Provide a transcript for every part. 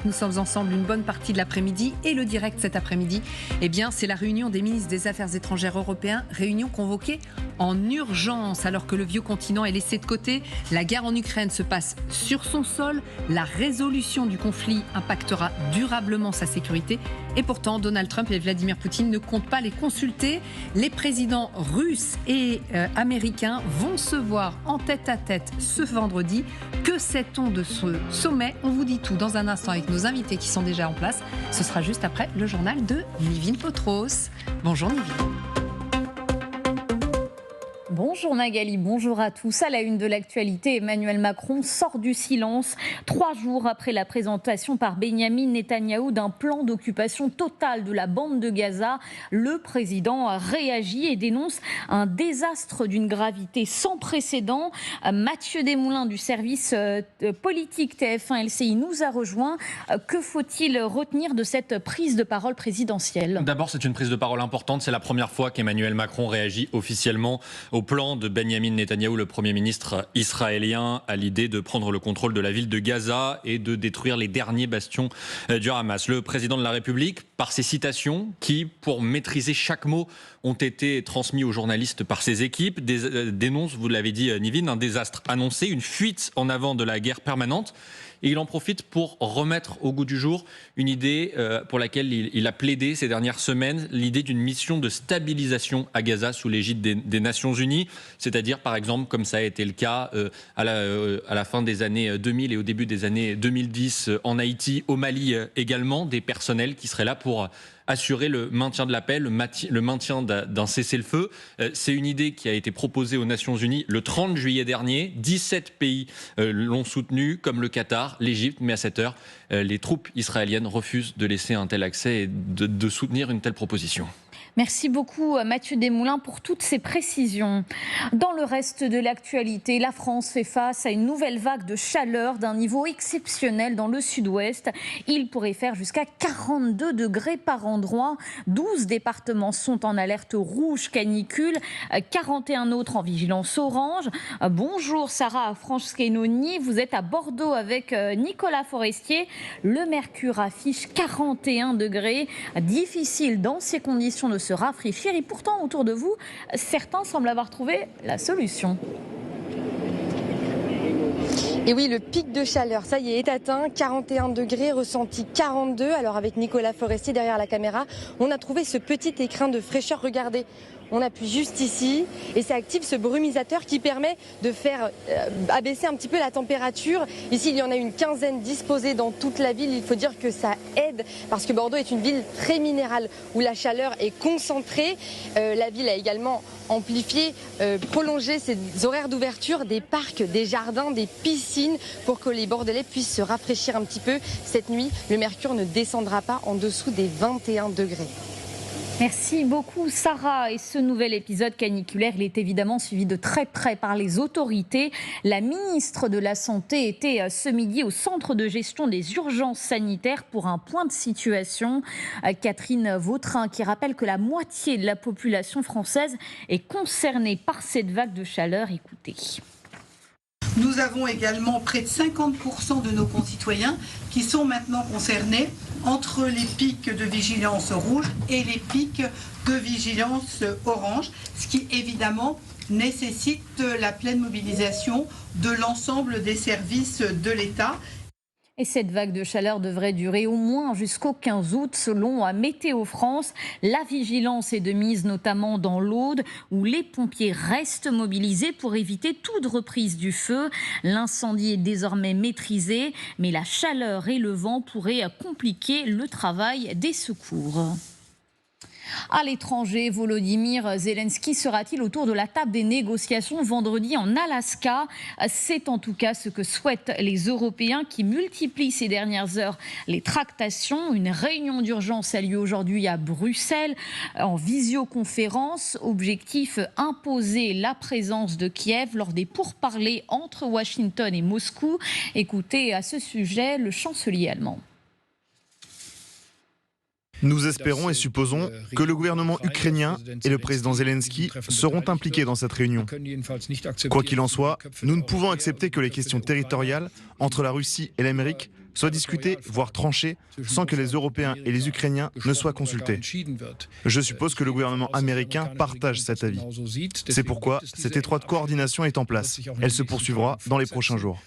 nous sommes ensemble une bonne partie de l'après-midi et le direct cet après-midi, eh bien, c'est la réunion des ministres des Affaires étrangères européens, réunion convoquée en urgence alors que le vieux continent est laissé de côté. La guerre en Ukraine se passe sur son sol. La résolution du conflit impactera durablement sa sécurité. Et pourtant, Donald Trump et Vladimir Poutine ne comptent pas les consulter. Les présidents russes et américains vont se voir en tête-à-tête ce vendredi. Que sait-on de ce sommet? On vous dit tout dans un instant avec nos invités qui sont déjà en place. Ce sera juste après le journal de Nivine Potros. Bonjour Nivine. Bonjour Magali, bonjour à tous. À la une de l'actualité, Emmanuel Macron sort du silence 3 jours après la présentation par Benyamin Netanyahou d'un plan d'occupation totale de la bande de Gaza. Le président a réagi et dénonce un désastre d'une gravité sans précédent. Mathieu Desmoulins du service politique TF1 LCI nous a rejoint. Que faut-il retenir de cette prise de parole présidentielle? D'abord, c'est une prise de parole importante. C'est la première fois qu'Emmanuel Macron réagit officiellement au plan de Benyamin Netanyahou, le Premier ministre israélien, à l'idée de prendre le contrôle de la ville de Gaza et de détruire les derniers bastions du Hamas. Le président de la République, par ses citations, qui, pour maîtriser chaque mot, ont été transmis aux journalistes par ses équipes, dénonce, vous l'avez dit Nivine, un désastre annoncé, une fuite en avant de la guerre permanente. Et il en profite pour remettre au goût du jour une idée pour laquelle il a plaidé ces dernières semaines, l'idée d'une mission de stabilisation à Gaza sous l'égide des Nations Unies, c'est-à-dire par exemple, comme ça a été le cas à la fin des années 2000 et au début des années 2010 en Haïti, au Mali également, des personnels qui seraient là pour assurer le maintien de la paix, le maintien d'un cessez-le-feu. C'est une idée qui a été proposée aux Nations Unies le 30 juillet dernier. 17 pays l'ont soutenue, comme le Qatar, l'Égypte, mais à cette heure, les troupes israéliennes refusent de laisser un tel accès et de soutenir une telle proposition. Merci beaucoup Mathieu Desmoulins pour toutes ces précisions. Dans le reste de l'actualité, la France fait face à une nouvelle vague de chaleur d'un niveau exceptionnel dans le sud-ouest. Il pourrait faire jusqu'à 42 degrés par endroit. 12 départements sont en alerte rouge canicule, 41 autres en vigilance orange. Bonjour Sarah Franschkenoni, vous êtes à Bordeaux avec Nicolas Forestier. Le mercure affiche 41 degrés. Difficile dans ces conditions de se rafraîchir et pourtant autour de vous, certains semblent avoir trouvé la solution. Et oui, le pic de chaleur, ça y est atteint, 41 degrés, ressenti 42. Alors avec Nicolas Forestier derrière la caméra, on a trouvé ce petit écrin de fraîcheur, regardez. On appuie juste ici et ça active ce brumisateur qui permet de faire abaisser un petit peu la température. Ici, il y en a une quinzaine disposées dans toute la ville. Il faut dire que ça aide parce que Bordeaux est une ville très minérale où la chaleur est concentrée. La ville a également amplifié, prolongé ses horaires d'ouverture des parcs, des jardins, des piscines pour que les Bordelais puissent se rafraîchir un petit peu. Cette nuit, le mercure ne descendra pas en dessous des 21 degrés. Merci beaucoup Sarah. Et ce nouvel épisode caniculaire, il est évidemment suivi de très près par les autorités. La ministre de la Santé était ce midi au centre de gestion des urgences sanitaires pour un point de situation. Catherine Vautrin qui rappelle que la moitié de la population française est concernée par cette vague de chaleur. Écoutez. Nous avons également près de 50% de nos concitoyens qui sont maintenant concernés entre les pics de vigilance rouge et les pics de vigilance orange, ce qui évidemment nécessite la pleine mobilisation de l'ensemble des services de l'État. Et cette vague de chaleur devrait durer au moins jusqu'au 15 août selon Météo France. La vigilance est de mise notamment dans l'Aude où les pompiers restent mobilisés pour éviter toute reprise du feu. L'incendie est désormais maîtrisé, mais la chaleur et le vent pourraient compliquer le travail des secours. À l'étranger, Volodymyr Zelensky sera-t-il autour de la table des négociations vendredi en Alaska? C'est en tout cas ce que souhaitent les Européens qui multiplient ces dernières heures les tractations. Une réunion d'urgence a lieu aujourd'hui à Bruxelles en visioconférence. Objectif, imposer la présence de Kiev lors des pourparlers entre Washington et Moscou. Écoutez à ce sujet le chancelier allemand. Nous espérons et supposons que le gouvernement ukrainien et le président Zelensky seront impliqués dans cette réunion. Quoi qu'il en soit, nous ne pouvons accepter que les questions territoriales entre la Russie et l'Amérique soit discuté, voire tranché, sans que les Européens et les Ukrainiens ne soient consultés. Je suppose que le gouvernement américain partage cet avis. C'est pourquoi cette étroite coordination est en place. Elle se poursuivra dans les prochains jours.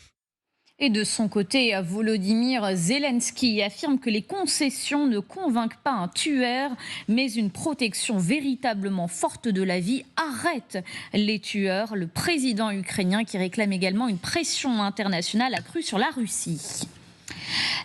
Et de son côté, Volodymyr Zelensky affirme que les concessions ne convainquent pas un tueur, mais une protection véritablement forte de la vie arrête les tueurs. Le président ukrainien qui réclame également une pression internationale accrue sur la Russie.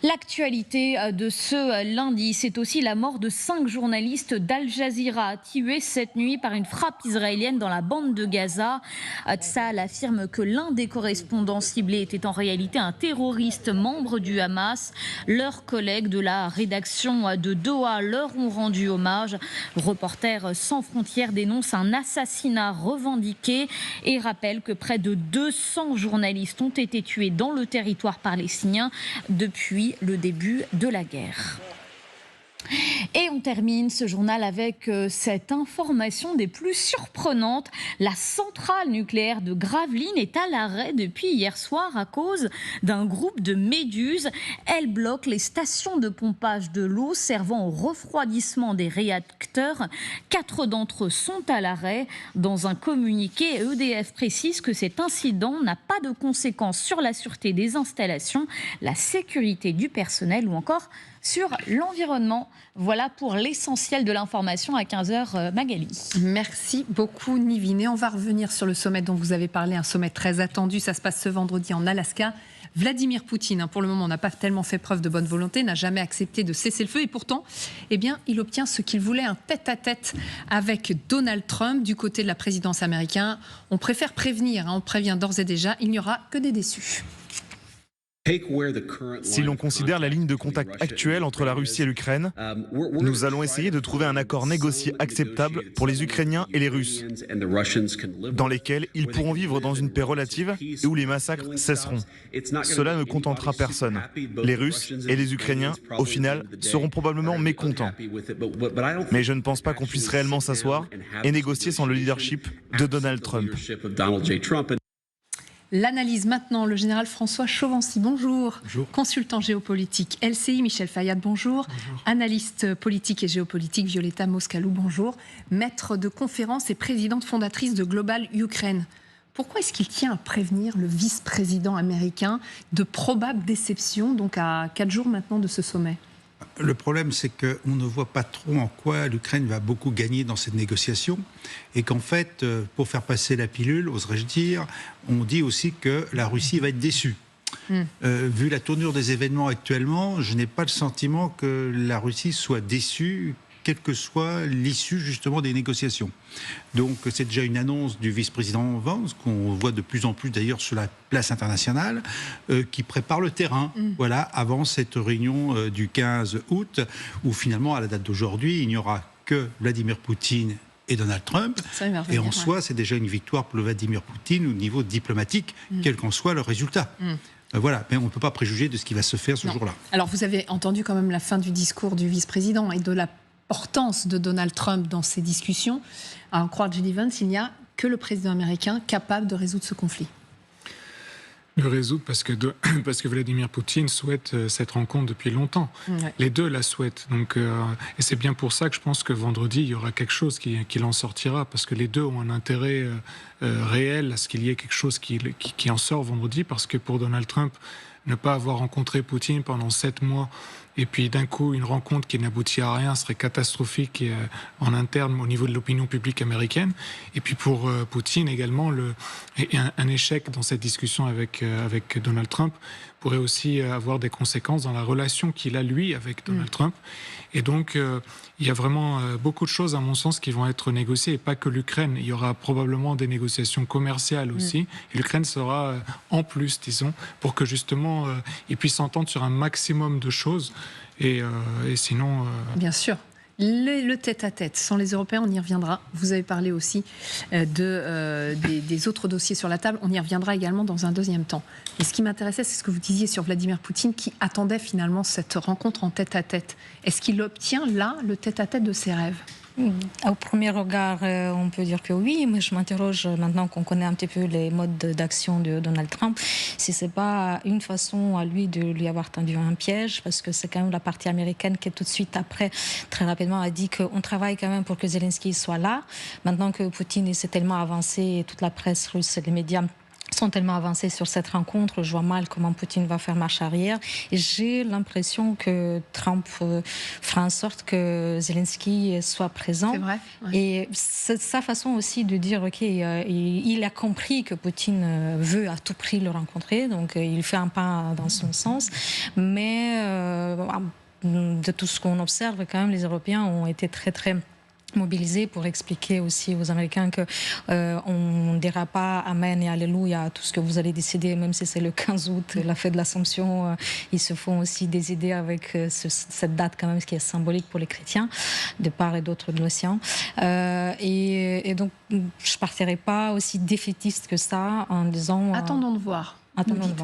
L'actualité de ce lundi, c'est aussi la mort de 5 journalistes d'Al Jazeera, tués cette nuit par une frappe israélienne dans la bande de Gaza. Tsahal affirme que l'un des correspondants ciblés était en réalité un terroriste membre du Hamas. Leurs collègues de la rédaction de Doha leur ont rendu hommage. Reporters sans frontières dénonce un assassinat revendiqué et rappelle que près de 200 journalistes ont été tués dans le territoire palestinien depuis le début de la guerre. Et on termine ce journal avec cette information des plus surprenantes. La centrale nucléaire de Gravelines est à l'arrêt depuis hier soir à cause d'un groupe de méduses. Elle bloque les stations de pompage de l'eau servant au refroidissement des réacteurs. 4 d'entre eux sont à l'arrêt. Dans un communiqué, EDF précise que cet incident n'a pas de conséquences sur la sûreté des installations, la sécurité du personnel ou encore sur l'environnement. Voilà pour l'essentiel de l'information à 15h, Magali. Merci beaucoup, Nivine. Et on va revenir sur le sommet dont vous avez parlé, un sommet très attendu. Ça se passe ce vendredi en Alaska. Vladimir Poutine, pour le moment, n'a pas tellement fait preuve de bonne volonté, n'a jamais accepté de cesser le feu. Et pourtant, il obtient ce qu'il voulait, un tête-à-tête avec Donald Trump du côté de la présidence américaine. On préfère prévenir, on prévient d'ores et déjà, il n'y aura que des déçus. Si l'on considère la ligne de contact actuelle entre la Russie et l'Ukraine, nous allons essayer de trouver un accord négocié acceptable pour les Ukrainiens et les Russes, dans lesquels ils pourront vivre dans une paix relative et où les massacres cesseront. Cela ne contentera personne. Les Russes et les Ukrainiens, au final, seront probablement mécontents. Mais je ne pense pas qu'on puisse réellement s'asseoir et négocier sans le leadership de Donald Trump. L'analyse maintenant, le général François Chauvency, bonjour. Bonjour. Consultant géopolitique LCI, Michel Fayad, bonjour. Bonjour. Analyste politique et géopolitique, Violetta Moscalou, bonjour. Maître de conférence et présidente fondatrice de Global Ukraine. Pourquoi est-ce qu'il tient à prévenir le vice-président américain de probables déceptions, donc à 4 jours maintenant de ce sommet ? Le problème, c'est qu'on ne voit pas trop en quoi l'Ukraine va beaucoup gagner dans cette négociation et qu'en fait, pour faire passer la pilule, oserais-je dire, on dit aussi que la Russie va être déçue. Vu la tournure des événements actuellement, je n'ai pas le sentiment que la Russie soit déçue, quelle que soit l'issue justement des négociations. Donc c'est déjà une annonce du vice-président Vance, qu'on voit de plus en plus d'ailleurs sur la place internationale, qui prépare le terrain, voilà, avant cette réunion du 15 août, où finalement à la date d'aujourd'hui, il n'y aura que Vladimir Poutine et Donald Trump. Et en soi, c'est déjà une victoire pour le Vladimir Poutine au niveau diplomatique, quel qu'en soit le résultat. Voilà, mais on ne peut pas préjuger de ce qui va se faire ce jour-là. Alors vous avez entendu quand même la fin du discours du vice-président et de la l'importance de Donald Trump dans ces discussions. À en croire J.D. Vance, il n'y a que le président américain capable de résoudre ce conflit. Le résoudre parce que Vladimir Poutine souhaite cette rencontre depuis longtemps. Ouais. Les deux la souhaitent. Donc, et c'est bien pour ça que je pense que vendredi, il y aura quelque chose qui en sortira, parce que les deux ont un intérêt réel à ce qu'il y ait quelque chose qui en sort vendredi, parce que pour Donald Trump, ne pas avoir rencontré Poutine pendant 7 mois, et puis d'un coup, une rencontre qui n'aboutit à rien serait catastrophique en interne au niveau de l'opinion publique américaine. Et puis pour Poutine également, un échec dans cette discussion avec Donald Trump pourrait aussi avoir des conséquences dans la relation qu'il a, lui, avec Donald Trump. Et donc, il y a vraiment beaucoup de choses, à mon sens, qui vont être négociées, et pas que l'Ukraine. Il y aura probablement des négociations commerciales aussi. Et l'Ukraine sera en plus, disons, pour que justement, ils puissent s'entendre sur un maximum de choses. Et sinon... Bien sûr. Le tête-à-tête, sans les Européens, on y reviendra. Vous avez parlé aussi des autres dossiers sur la table. On y reviendra également dans un deuxième temps. Mais ce qui m'intéressait, c'est ce que vous disiez sur Vladimir Poutine, qui attendait finalement cette rencontre en tête-à-tête. Est-ce qu'il obtient là le tête-à-tête de ses rêves ? Au premier regard, on peut dire que oui, mais je m'interroge maintenant qu'on connaît un petit peu les modes d'action de Donald Trump, si c'est pas une façon à lui de lui avoir tendu un piège, parce que c'est quand même la partie américaine qui tout de suite après, très rapidement, a dit qu'on travaille quand même pour que Zelensky soit là. Maintenant que Poutine s'est tellement avancé, et toute la presse russe et les médias sont tellement avancés sur cette rencontre, je vois mal comment Poutine va faire marche arrière. Et j'ai l'impression que Trump fera en sorte que Zelensky soit présent. C'est vrai. Ouais. Et c'est sa façon aussi de dire, ok, il a compris que Poutine veut à tout prix le rencontrer, donc il fait un pas dans son sens. Mais de tout ce qu'on observe, quand même, les Européens ont été très mobilisés pour expliquer aussi aux Américains que on ne dira pas Amen et Alléluia à tout ce que vous allez décider, même si c'est le 15 août, la fête de l'Assomption. Ils se font aussi des idées avec cette date quand même, qui est symbolique pour les chrétiens, de part et d'autre de l'océan. Et donc, je ne partirai pas aussi défaitiste que ça en disant... Attendons de voir.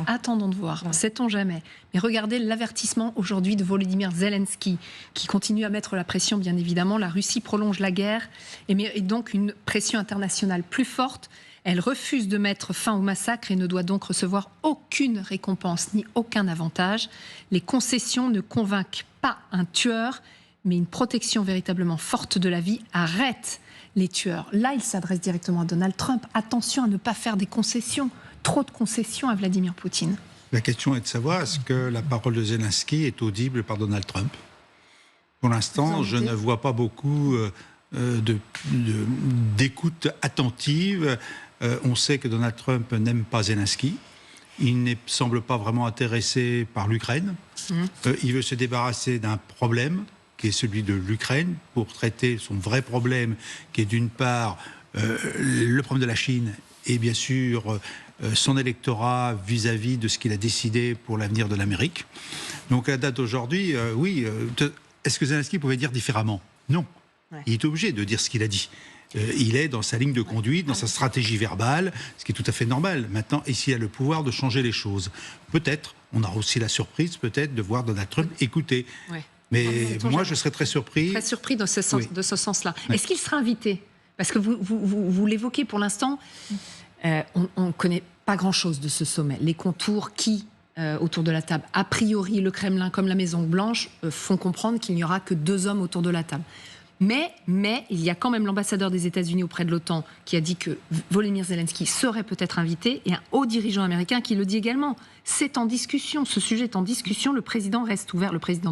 Attendons de voir, ouais. Sait-on jamais. Mais regardez l'avertissement aujourd'hui de Volodymyr Zelensky, qui continue à mettre la pression, bien évidemment. La Russie prolonge la guerre et mérite donc une pression internationale plus forte. Elle refuse de mettre fin au massacre et ne doit donc recevoir aucune récompense ni aucun avantage. Les concessions ne convainquent pas un tueur, mais une protection véritablement forte de la vie. Arrête les tueurs. Là, il s'adresse directement à Donald Trump. Attention à ne pas faire des concessions. Trop de concessions à Vladimir Poutine. La question est de savoir est-ce que la parole de Zelensky est audible par Donald Trump. Pour l'instant, je ne vois pas beaucoup d'écoute attentive. On sait que Donald Trump n'aime pas Zelensky. Il ne semble pas vraiment intéressé par l'Ukraine. Il veut se débarrasser d'un problème qui est celui de l'Ukraine pour traiter son vrai problème, qui est d'une part le problème de la Chine et bien sûr son électorat vis-à-vis de ce qu'il a décidé pour l'avenir de l'Amérique. Donc à la date d'aujourd'hui, oui, est-ce que Zelensky pouvait dire différemment ? Non. Ouais. Il est obligé de dire ce qu'il a dit. Il est dans sa ligne de conduite, dans sa stratégie verbale, ce qui est tout à fait normal. Maintenant, ici, il a le pouvoir de changer les choses. Peut-être, on aura aussi la surprise, peut-être, de voir Donald Trump écouter. Ouais. Mais moi, je serais très surpris. Très surpris dans ce sens-là. Oui. Est-ce qu'il sera invité ? Parce que vous l'évoquez pour l'instant, on ne connaît pas grand-chose de ce sommet. Les contours qui, autour de la table, a priori, le Kremlin comme la Maison-Blanche, font comprendre qu'il n'y aura que 2 hommes autour de la table. Mais il y a quand même l'ambassadeur des États-Unis auprès de l'OTAN qui a dit que Volodymyr Zelensky serait peut-être invité, et un haut dirigeant américain qui le dit également. C'est en discussion, ce sujet est en discussion. Le président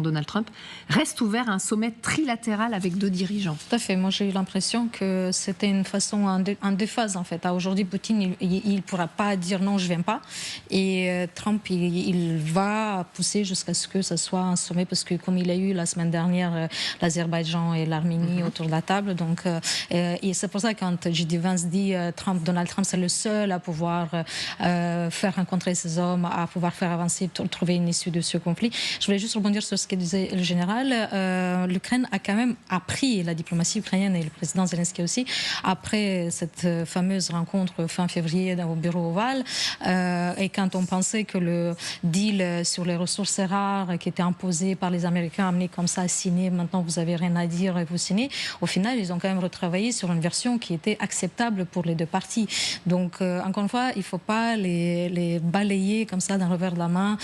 Donald Trump reste ouvert à un sommet trilatéral avec 2 dirigeants. Tout à fait. Moi, j'ai eu l'impression que c'était une façon en deux phases, en fait. Aujourd'hui, Poutine, il ne pourra pas dire non, je ne viens pas. Et Trump, il va pousser jusqu'à ce que ce soit un sommet, parce que comme il a eu la semaine dernière l'Azerbaïdjan et l'Arménie autour de la table. Donc, et c'est pour ça que quand J.D. Vance dit Donald Trump, c'est le seul à pouvoir faire rencontrer ces hommes, à pouvoir faire avancer, trouver une issue de ce conflit. Je voulais juste rebondir sur ce que disait le général. L'Ukraine a quand même appris, la diplomatie ukrainienne et le président Zelensky aussi, après cette fameuse rencontre fin février au bureau ovale. Et quand on pensait que le deal sur les ressources rares qui était imposé par les Américains, amené comme ça, signé, maintenant vous n'avez rien à dire et vous signez, au final, ils ont quand même retravaillé sur une version qui était acceptable pour les 2 parties. Donc, encore une fois, il ne faut pas les balayer comme ça d'un revers de la main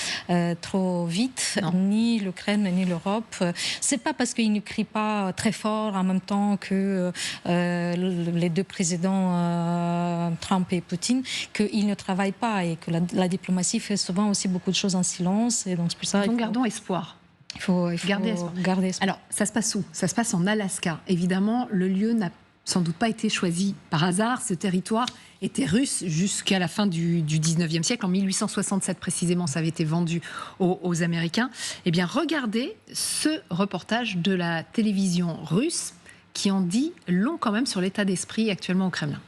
trop vite, ni l'Ukraine ni l'Europe. C'est pas parce qu'ils ne crient pas très fort en même temps que les 2 présidents Trump et Poutine qu'ils ne travaillent pas, et que la diplomatie fait souvent aussi beaucoup de choses en silence. Et donc c'est pour ça. Donc gardons espoir. Il faut garder espoir. Alors, ça se passe où ? Ça se passe en Alaska. Évidemment, le lieu n'a sans doute pas été choisi par hasard. Ce territoire était russe jusqu'à la fin du 19e siècle. En 1867, précisément, ça avait été vendu aux Américains. Eh bien, regardez ce reportage de la télévision russe qui en dit long quand même sur l'état d'esprit actuellement au Kremlin.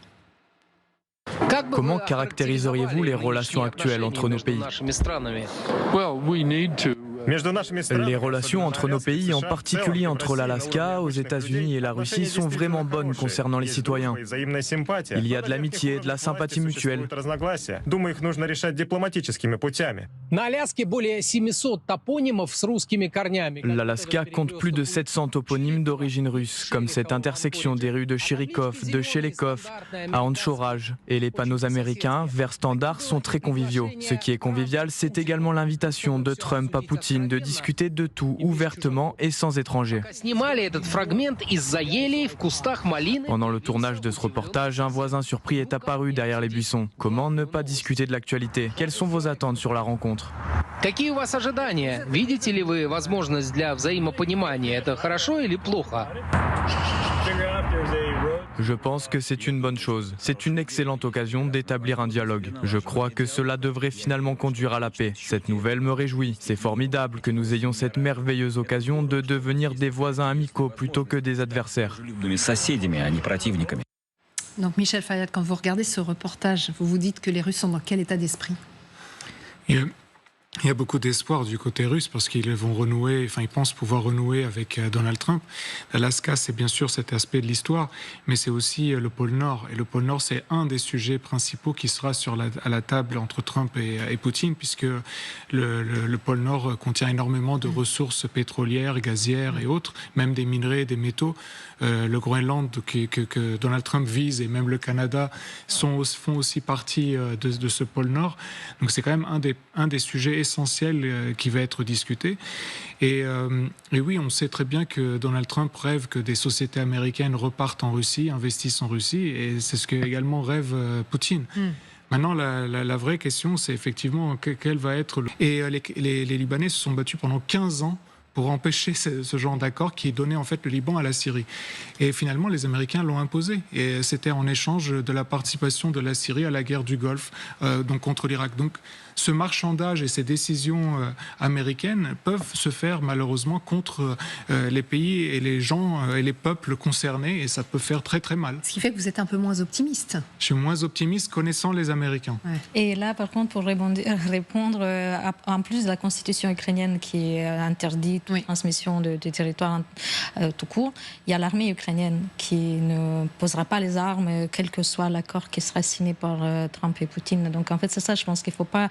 Comment caractériseriez-vous les relations actuelles entre nos pays ? Les relations entre nos pays, en particulier entre l'Alaska, aux États-Unis et la Russie, sont vraiment bonnes concernant les citoyens. Il y a de l'amitié, de la sympathie mutuelle. L'Alaska compte plus de 700 toponymes d'origine russe, comme cette intersection des rues de Chirikov, de Shelekov, à Anchorage. Et les panneaux américains, verts standards, sont très conviviaux. Ce qui est convivial, c'est également l'invitation de Trump à Poutine de discuter de tout ouvertement et sans étrangers. Pendant le tournage de ce reportage, un voisin surpris est apparu derrière les buissons. Comment ne pas discuter de l'actualité? Quelles sont vos attentes sur la rencontre? Какие у вас ожидания? Видите ли вы возможность для взаимопонимания? Это хорошо или плохо? Je pense que c'est une bonne chose. C'est une excellente occasion d'établir un dialogue. Je crois que cela devrait finalement conduire à la paix. Cette nouvelle me réjouit. C'est formidable que nous ayons cette merveilleuse occasion de devenir des voisins amicaux plutôt que des adversaires. Donc Michel Fayad, quand vous regardez ce reportage, vous vous dites que les Russes sont dans quel état d'esprit? Il y a beaucoup d'espoir du côté russe parce qu'ils vont renouer, enfin ils pensent pouvoir renouer avec Donald Trump. L'Alaska, c'est bien sûr cet aspect de l'histoire, mais c'est aussi le pôle Nord. Et le pôle Nord, c'est un des sujets principaux qui sera à la table entre Trump et Poutine, puisque le pôle Nord contient énormément de ressources pétrolières, gazières et autres, même des minerais, des métaux. Le Groenland que Donald Trump vise et même le Canada font aussi partie de ce pôle Nord. Donc c'est quand même un des sujets essentiel qui va être discuté. Et oui, on sait très bien que Donald Trump rêve que des sociétés américaines repartent en Russie, investissent en Russie, et c'est ce que également rêve Poutine. Maintenant, la vraie question, c'est effectivement quel va être... Et les Libanais se sont battus pendant 15 ans pour empêcher ce genre d'accord qui donnait en fait le Liban à la Syrie. Et finalement, les Américains l'ont imposé. Et c'était en échange de la participation de la Syrie à la guerre du Golfe, donc contre l'Irak. Donc, ce marchandage et ces décisions américaines peuvent se faire malheureusement contre les pays et les gens et les peuples concernés, et ça peut faire très très mal. Ce qui fait que vous êtes un peu moins optimiste. Je suis moins optimiste connaissant les Américains. Ouais. Et là, par contre, pour répondre, en plus de la constitution ukrainienne qui interdit toute transmission de territoire tout court, il y a l'armée ukrainienne qui ne posera pas les armes, quel que soit l'accord qui sera signé par Trump et Poutine. Donc en fait, c'est ça, je pense qu'il ne faut pas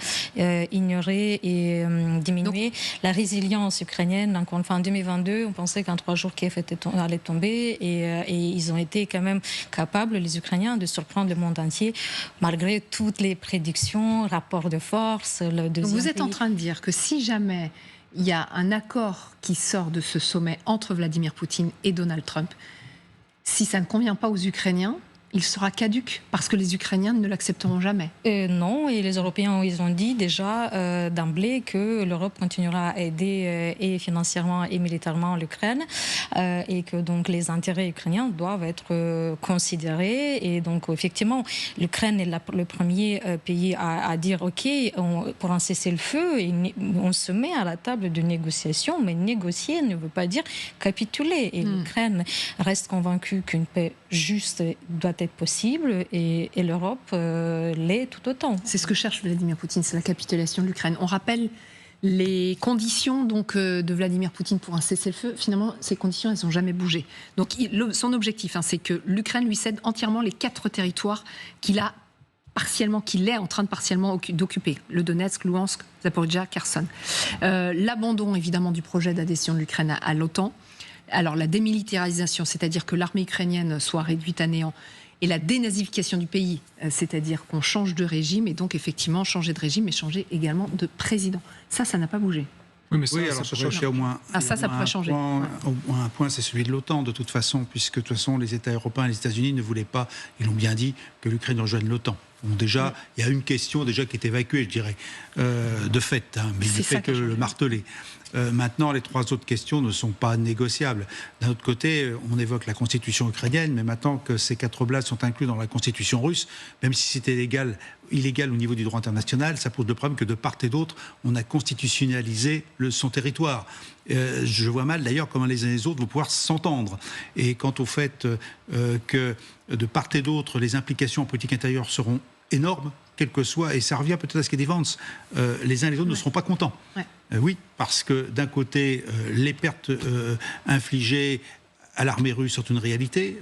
ignorer et diminuer la résilience ukrainienne. Donc, en 2022, on pensait qu'en 3 jours, Kiev allait tomber et ils ont été quand même capables, les Ukrainiens, de surprendre le monde entier malgré toutes les prédictions, rapports de force. Donc vous êtes en train de dire que si jamais il y a un accord qui sort de ce sommet entre Vladimir Poutine et Donald Trump, si ça ne convient pas aux Ukrainiens, il sera caduc parce que les Ukrainiens ne l'accepteront jamais. Non, et les Européens, ils ont dit déjà d'emblée que l'Europe continuera à aider et financièrement et militairement l'Ukraine et que donc les intérêts ukrainiens doivent être considérés. Et donc effectivement, l'Ukraine est le premier pays à dire OK, pour un cessez-le-feu, on se met à la table de négociation, mais négocier ne veut pas dire capituler. Et l'Ukraine reste convaincue qu'une paix juste doit être possible et l'Europe l'est tout autant. C'est ce que cherche Vladimir Poutine, c'est la capitulation de l'Ukraine. On rappelle les conditions donc, de Vladimir Poutine pour un cessez-le-feu. Finalement, ces conditions, elles n'ont jamais bougé. Donc son objectif, c'est que l'Ukraine lui cède entièrement les 4 territoires qu'il est en train de partiellement d'occuper. Le Donetsk, Louhansk, Zaporijia, Kherson. L'abandon, évidemment, du projet d'adhésion de l'Ukraine à l'OTAN. Alors la démilitarisation, c'est-à-dire que l'armée ukrainienne soit réduite à néant, et la dénazification du pays, c'est-à-dire qu'on change de régime, et donc effectivement changer de régime, mais changer également de président. Ça n'a pas bougé. Oui, mais ça change au moins. Ça pourrait changer. Un point, c'est celui de l'OTAN, de toute façon, puisque de toute façon, les États européens et les États-Unis ne voulaient pas, ils l'ont bien dit, que l'Ukraine rejoigne l'OTAN. Bon, déjà, il y a une question déjà qui est évacuée, je dirais, de fait, mais il ne fait que le marteler. Maintenant, les 3 autres questions ne sont pas négociables. D'un autre côté, on évoque la constitution ukrainienne, mais maintenant que ces 4 oblats sont inclus dans la constitution russe, même si c'était illégal au niveau du droit international, ça pose le problème que de part et d'autre, on a constitutionnalisé son territoire. Je vois mal d'ailleurs comment les uns et les autres vont pouvoir s'entendre. Et quant au fait que de part et d'autre, les implications en politique intérieure seront énormes, quel que soit, et ça revient peut-être à ce qu'a dit Vance, les uns et les autres ne seront pas contents. Oui, parce que d'un côté, les pertes infligées à l'armée russe sont une réalité,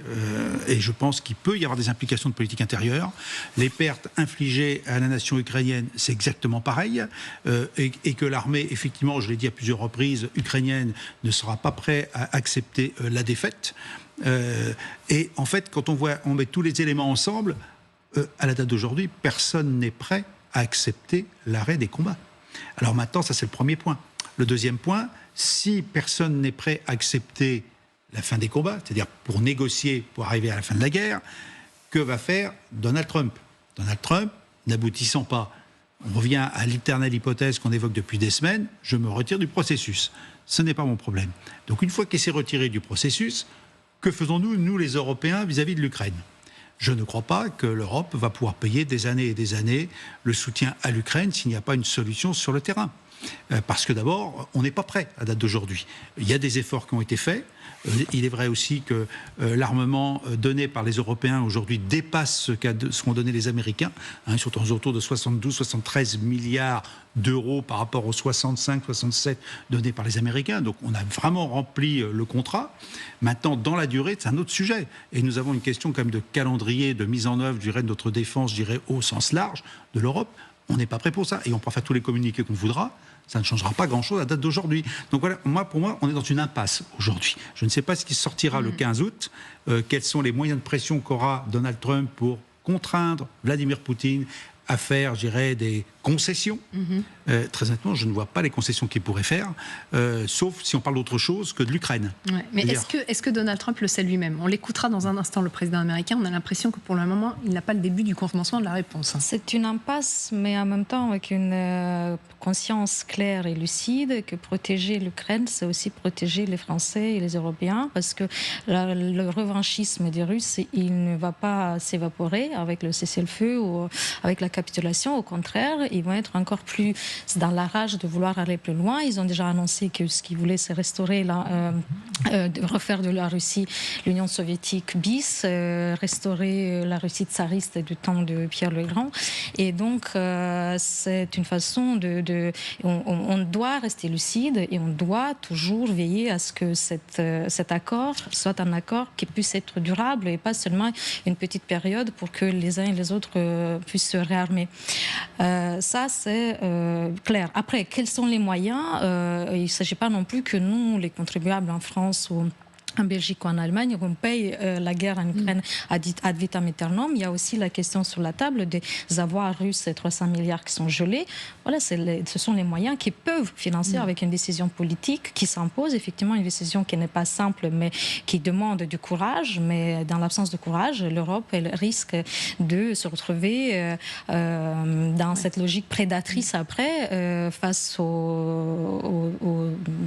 et je pense qu'il peut y avoir des implications de politique intérieure. Les pertes infligées à la nation ukrainienne, c'est exactement pareil, et que l'armée, effectivement, je l'ai dit à plusieurs reprises, ukrainienne ne sera pas prête à accepter la défaite. Et en fait, quand on met tous les éléments ensemble, à la date d'aujourd'hui, personne n'est prêt à accepter l'arrêt des combats. Alors maintenant, ça c'est le premier point. Le deuxième point, si personne n'est prêt à accepter la fin des combats, c'est-à-dire pour négocier, pour arriver à la fin de la guerre, que va faire Donald Trump? Donald Trump, n'aboutissant pas, on revient à l'éternelle hypothèse qu'on évoque depuis des semaines, je me retire du processus. Ce n'est pas mon problème. Donc une fois qu'il s'est retiré du processus, que faisons-nous, nous les Européens, vis-à-vis de l'Ukraine? Je ne crois pas que l'Europe va pouvoir payer des années et des années le soutien à l'Ukraine s'il n'y a pas une solution sur le terrain. Parce que d'abord, on n'est pas prêt à date d'aujourd'hui. Il y a des efforts qui ont été faits. Il est vrai aussi que l'armement donné par les Européens aujourd'hui dépasse ce qu'ont donné les Américains. Ils sont autour de 72-73 milliards d'euros par rapport aux 65-67 donnés par les Américains. Donc on a vraiment rempli le contrat. Maintenant, dans la durée, c'est un autre sujet. Et nous avons une question quand même de calendrier, de mise en œuvre, je dirais, de notre défense, je dirais, au sens large de l'Europe. On n'est pas prêt pour ça. Et on peut faire tous les communiqués qu'on voudra. Ça ne changera pas grand-chose à la date d'aujourd'hui. Donc voilà, pour moi, on est dans une impasse aujourd'hui. Je ne sais pas ce qui sortira le 15 août. Quels sont les moyens de pression qu'aura Donald Trump pour contraindre Vladimir Poutine à faire, je dirais, des concessions. Très honnêtement, je ne vois pas les concessions qu'il pourrait faire, sauf si on parle d'autre chose que de l'Ukraine. Ouais, mais est-ce que Donald Trump le sait lui-même? On l'écoutera dans un instant, le président américain. On a l'impression que pour le moment, il n'a pas le début du commencement de la réponse. C'est une impasse, mais en même temps avec une conscience claire et lucide que protéger l'Ukraine, c'est aussi protéger les Français et les Européens, parce que le revanchisme des Russes, il ne va pas s'évaporer avec le cessez-le-feu ou avec la capitulation. Au contraire, ils vont être encore plus dans la rage de vouloir aller plus loin. Ils ont déjà annoncé que ce qu'ils voulaient, c'est restaurer, refaire de la Russie l'Union soviétique bis, restaurer la Russie tsariste du temps de Pierre le Grand. Et donc, c'est une façon on doit rester lucide et on doit toujours veiller à ce que cet accord soit un accord qui puisse être durable et pas seulement une petite période pour que les uns et les autres puissent se réarmer. Ça, c'est clair. Après, quels sont les moyens? Il ne s'agit pas non plus que nous, les contribuables en France ou en Belgique ou en Allemagne, on paye la guerre en Ukraine ad vitam aeternum. Il y a aussi la question sur la table des avoirs russes, 300 milliards qui sont gelés. Voilà, ce sont les moyens qui peuvent financer avec une décision politique qui s'impose. Effectivement, une décision qui n'est pas simple, mais qui demande du courage. Mais dans l'absence de courage, l'Europe, elle risque de se retrouver dans cette logique prédatrice après, face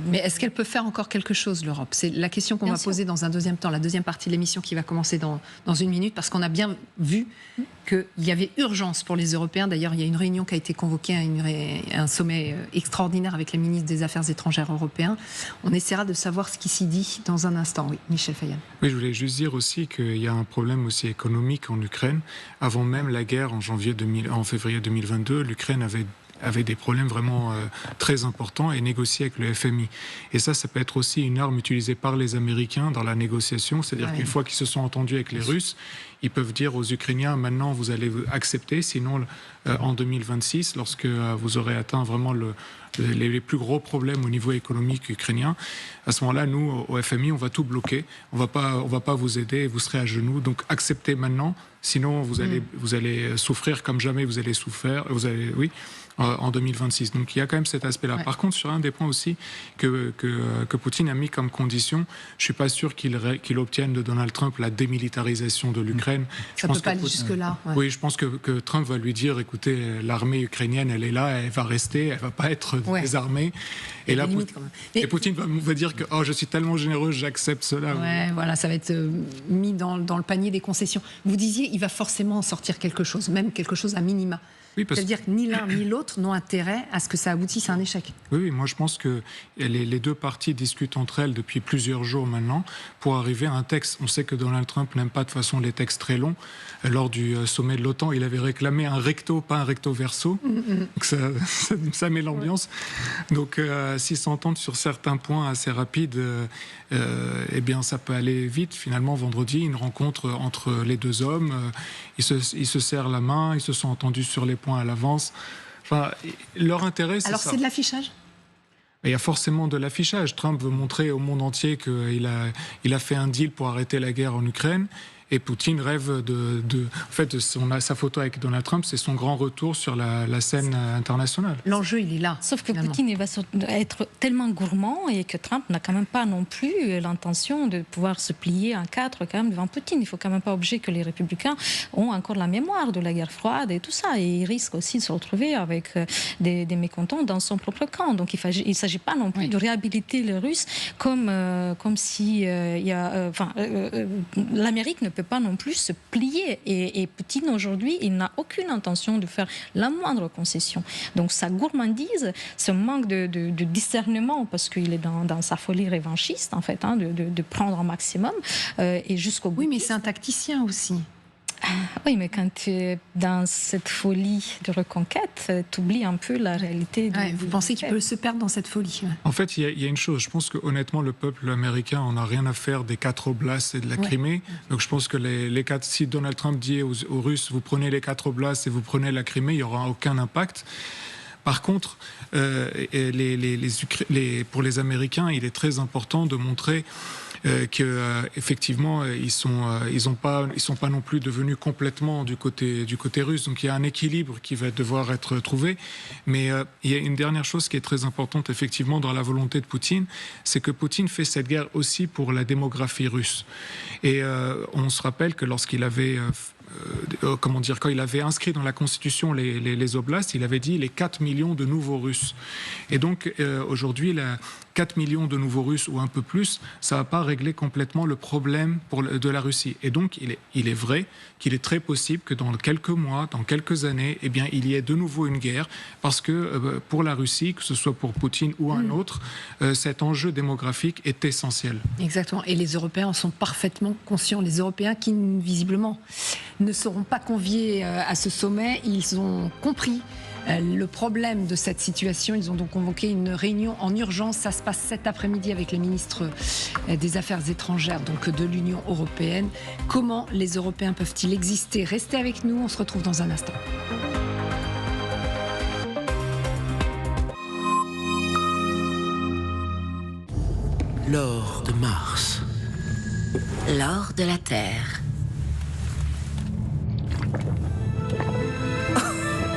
Mais est-ce qu'elle peut faire encore quelque chose, l'Europe? C'est la question qu'on va poser dans un deuxième temps, la deuxième partie de l'émission qui va commencer dans une minute, parce qu'on a bien vu qu'il y avait urgence pour les Européens. D'ailleurs, il y a une réunion qui a été convoquée, un sommet extraordinaire avec les ministres des Affaires étrangères européens. On essaiera de savoir ce qui s'y dit dans un instant. Oui, Michel Fayal. Oui, je voulais juste dire aussi qu'il y a un problème aussi économique en Ukraine. Avant même la guerre, en février 2022, l'Ukraine avait des problèmes vraiment très importants et négocier avec le FMI. Et ça peut être aussi une arme utilisée par les Américains dans la négociation, c'est-à-dire qu'une fois qu'ils se sont entendus avec les Russes, ils peuvent dire aux Ukrainiens, maintenant vous allez accepter, sinon en 2026, lorsque vous aurez atteint vraiment les plus gros problèmes au niveau économique ukrainien, à ce moment-là, nous, au FMI, on va tout bloquer, on va pas vous aider, vous serez à genoux, donc acceptez maintenant, sinon vous allez souffrir comme jamais vous allez souffrir, en 2026. Donc il y a quand même cet aspect-là. Ouais. Par contre, sur un des points aussi que Poutine a mis comme condition, je ne suis pas sûr qu'il obtienne de Donald Trump la démilitarisation de l'Ukraine. Ça ne peut pas aller jusque-là. Ouais. Oui, je pense que Trump va lui dire, écoutez, l'armée ukrainienne, elle est là, elle va rester, elle ne va pas être désarmée. Et là, Poutine va dire que je suis tellement généreux, j'accepte cela. Ouais, voilà, ça va être mis dans le panier des concessions. Vous disiez, il va forcément en sortir quelque chose, même quelque chose à minima. Oui, c'est-à-dire que ni l'un ni l'autre n'ont intérêt à ce que ça aboutisse à un échec. Oui, moi je pense que les deux parties discutent entre elles depuis plusieurs jours maintenant pour arriver à un texte. On sait que Donald Trump n'aime pas de toute façon les textes très longs. Lors du sommet de l'OTAN, il avait réclamé un recto, pas un recto verso. Donc ça met l'ambiance. Donc s'ils s'entendent sur certains points assez rapides, eh bien ça peut aller vite. Finalement, vendredi, une rencontre entre les deux hommes. Ils se serrent la main, ils se sont entendus sur les points à l'avance. Enfin, leur intérêt, c'est ça. Alors c'est de l'affichage ? Il y a forcément de l'affichage. Trump veut montrer au monde entier qu'il a fait un deal pour arrêter la guerre en Ukraine. Et Poutine rêve En fait, sa photo avec Donald Trump, c'est son grand retour sur la scène internationale. L'enjeu, il est là. Sauf que finalement. Poutine il va être tellement gourmand et que Trump n'a quand même pas non plus l'intention de pouvoir se plier en quatre quand même devant Poutine. Il ne faut quand même pas obliger que les républicains ont encore la mémoire de la guerre froide et tout ça. Et il risque aussi de se retrouver avec des mécontents dans son propre camp. Donc il ne s'agit pas non plus de réhabiliter les Russes comme si l'Amérique ne peut pas non plus se plier. Et Poutine, aujourd'hui, il n'a aucune intention de faire la moindre concession. Donc sa gourmandise, ce manque de discernement, parce qu'il est dans sa folie revanchiste, en fait, de prendre un maximum, et jusqu'au bout. Oui, mais c'est un tacticien aussi. Oui, mais quand tu es dans cette folie de reconquête, tu oublies un peu la réalité. Vous pensez qu'il peut se perdre dans cette folie? En fait, il y a une chose. Je pense que honnêtement, le peuple américain, on n'a rien à faire des 4 oblasts et de la Crimée. Donc je pense que si Donald Trump dit aux Russes, vous prenez les 4 oblasts et vous prenez la Crimée, il n'y aura aucun impact. Par contre, pour les Américains, il est très important de montrer qu'effectivement, ils sont pas non plus devenus complètement du côté russe. Donc il y a un équilibre qui va devoir être trouvé. Mais il y a une dernière chose qui est très importante, effectivement, dans la volonté de Poutine, c'est que Poutine fait cette guerre aussi pour la démographie russe. Et on se rappelle que lorsqu'il avait... quand il avait inscrit dans la Constitution les oblasts, il avait dit les 4 millions de nouveaux Russes. Et donc, aujourd'hui, 4 millions de nouveaux Russes ou un peu plus, ça ne va pas régler complètement le problème de la Russie. Et donc, il est vrai qu'il est très possible que dans quelques mois, dans quelques années, eh bien, il y ait de nouveau une guerre, parce que pour la Russie, que ce soit pour Poutine ou un autre, cet enjeu démographique est essentiel. Exactement. Et les Européens en sont parfaitement conscients. Les Européens qui, visiblement, ne seront pas conviés à ce sommet, ils ont compris le problème de cette situation. Ils ont donc convoqué une réunion en urgence. Ça se passe cet après-midi avec les ministres des Affaires étrangères donc de l'Union européenne. Comment les Européens peuvent-ils exister? Restez avec nous, on se retrouve dans un instant. L'or de Mars. L'or de la Terre.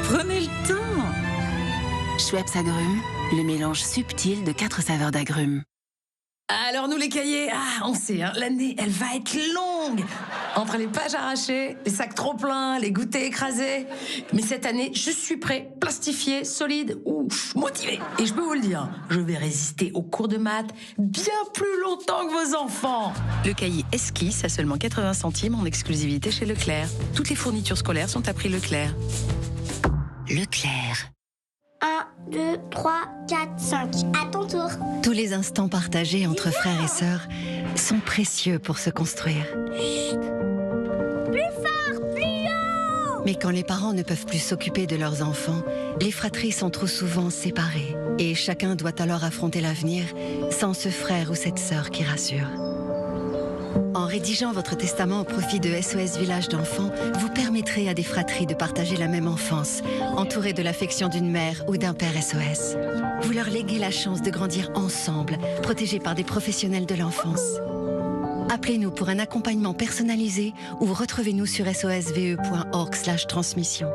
Prenez le temps. Schweppes agrumes, le mélange subtil de 4 saveurs d'agrumes. Alors nous les cahiers, on sait, l'année, elle va être longue. Entre les pages arrachées, les sacs trop pleins, les goûters écrasés. Mais cette année, je suis prêt, plastifié, solide, motivé. Et je peux vous le dire, je vais résister aux cours de maths bien plus longtemps que vos enfants. Le cahier Esquisse à seulement 80 centimes en exclusivité chez Leclerc. Toutes les fournitures scolaires sont à prix Leclerc. Leclerc. 1, 2, 3, 4, 5. À ton tour. Tous les instants partagés entre frères et sœurs sont précieux pour se construire. Chut. Plus fort, plus haut. Mais quand les parents ne peuvent plus s'occuper de leurs enfants, les fratries sont trop souvent séparées. Et chacun doit alors affronter l'avenir sans ce frère ou cette sœur qui rassure. En rédigeant votre testament au profit de SOS Village d'enfants, vous permettrez à des fratries de partager la même enfance, entourées de l'affection d'une mère ou d'un père SOS. Vous leur léguez la chance de grandir ensemble, protégés par des professionnels de l'enfance. Appelez-nous pour un accompagnement personnalisé ou retrouvez-nous sur sosve.org/transmission.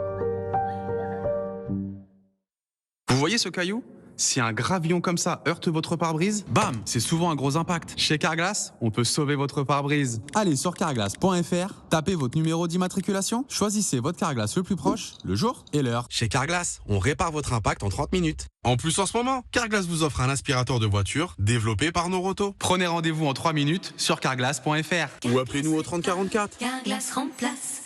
Vous voyez ce caillou ? Si un gravillon comme ça heurte votre pare-brise, bam, c'est souvent un gros impact. Chez Carglass, on peut sauver votre pare-brise. Allez sur carglass.fr, tapez votre numéro d'immatriculation, choisissez votre Carglass le plus proche, le jour et l'heure. Chez Carglass, on répare votre impact en 30 minutes. En plus, en ce moment, Carglass vous offre un aspirateur de voiture développé par Noroto. Prenez rendez-vous en 3 minutes sur carglass.fr ou appelez-nous au 3044. Carglass remplace.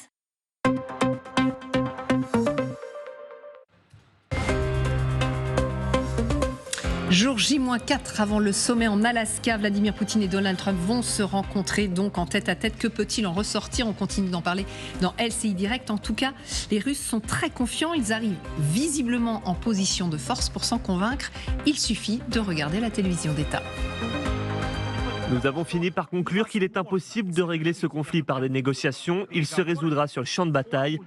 Jour J-4 avant le sommet en Alaska, Vladimir Poutine et Donald Trump vont se rencontrer donc en tête-à-tête. Que peut-il en ressortir? On continue d'en parler dans LCI Direct. En tout cas, les Russes sont très confiants. Ils arrivent visiblement en position de force. Pour s'en convaincre, il suffit de regarder la télévision d'État. Nous avons fini par conclure qu'il est impossible de régler ce conflit par des négociations. Il se résoudra sur le champ de bataille.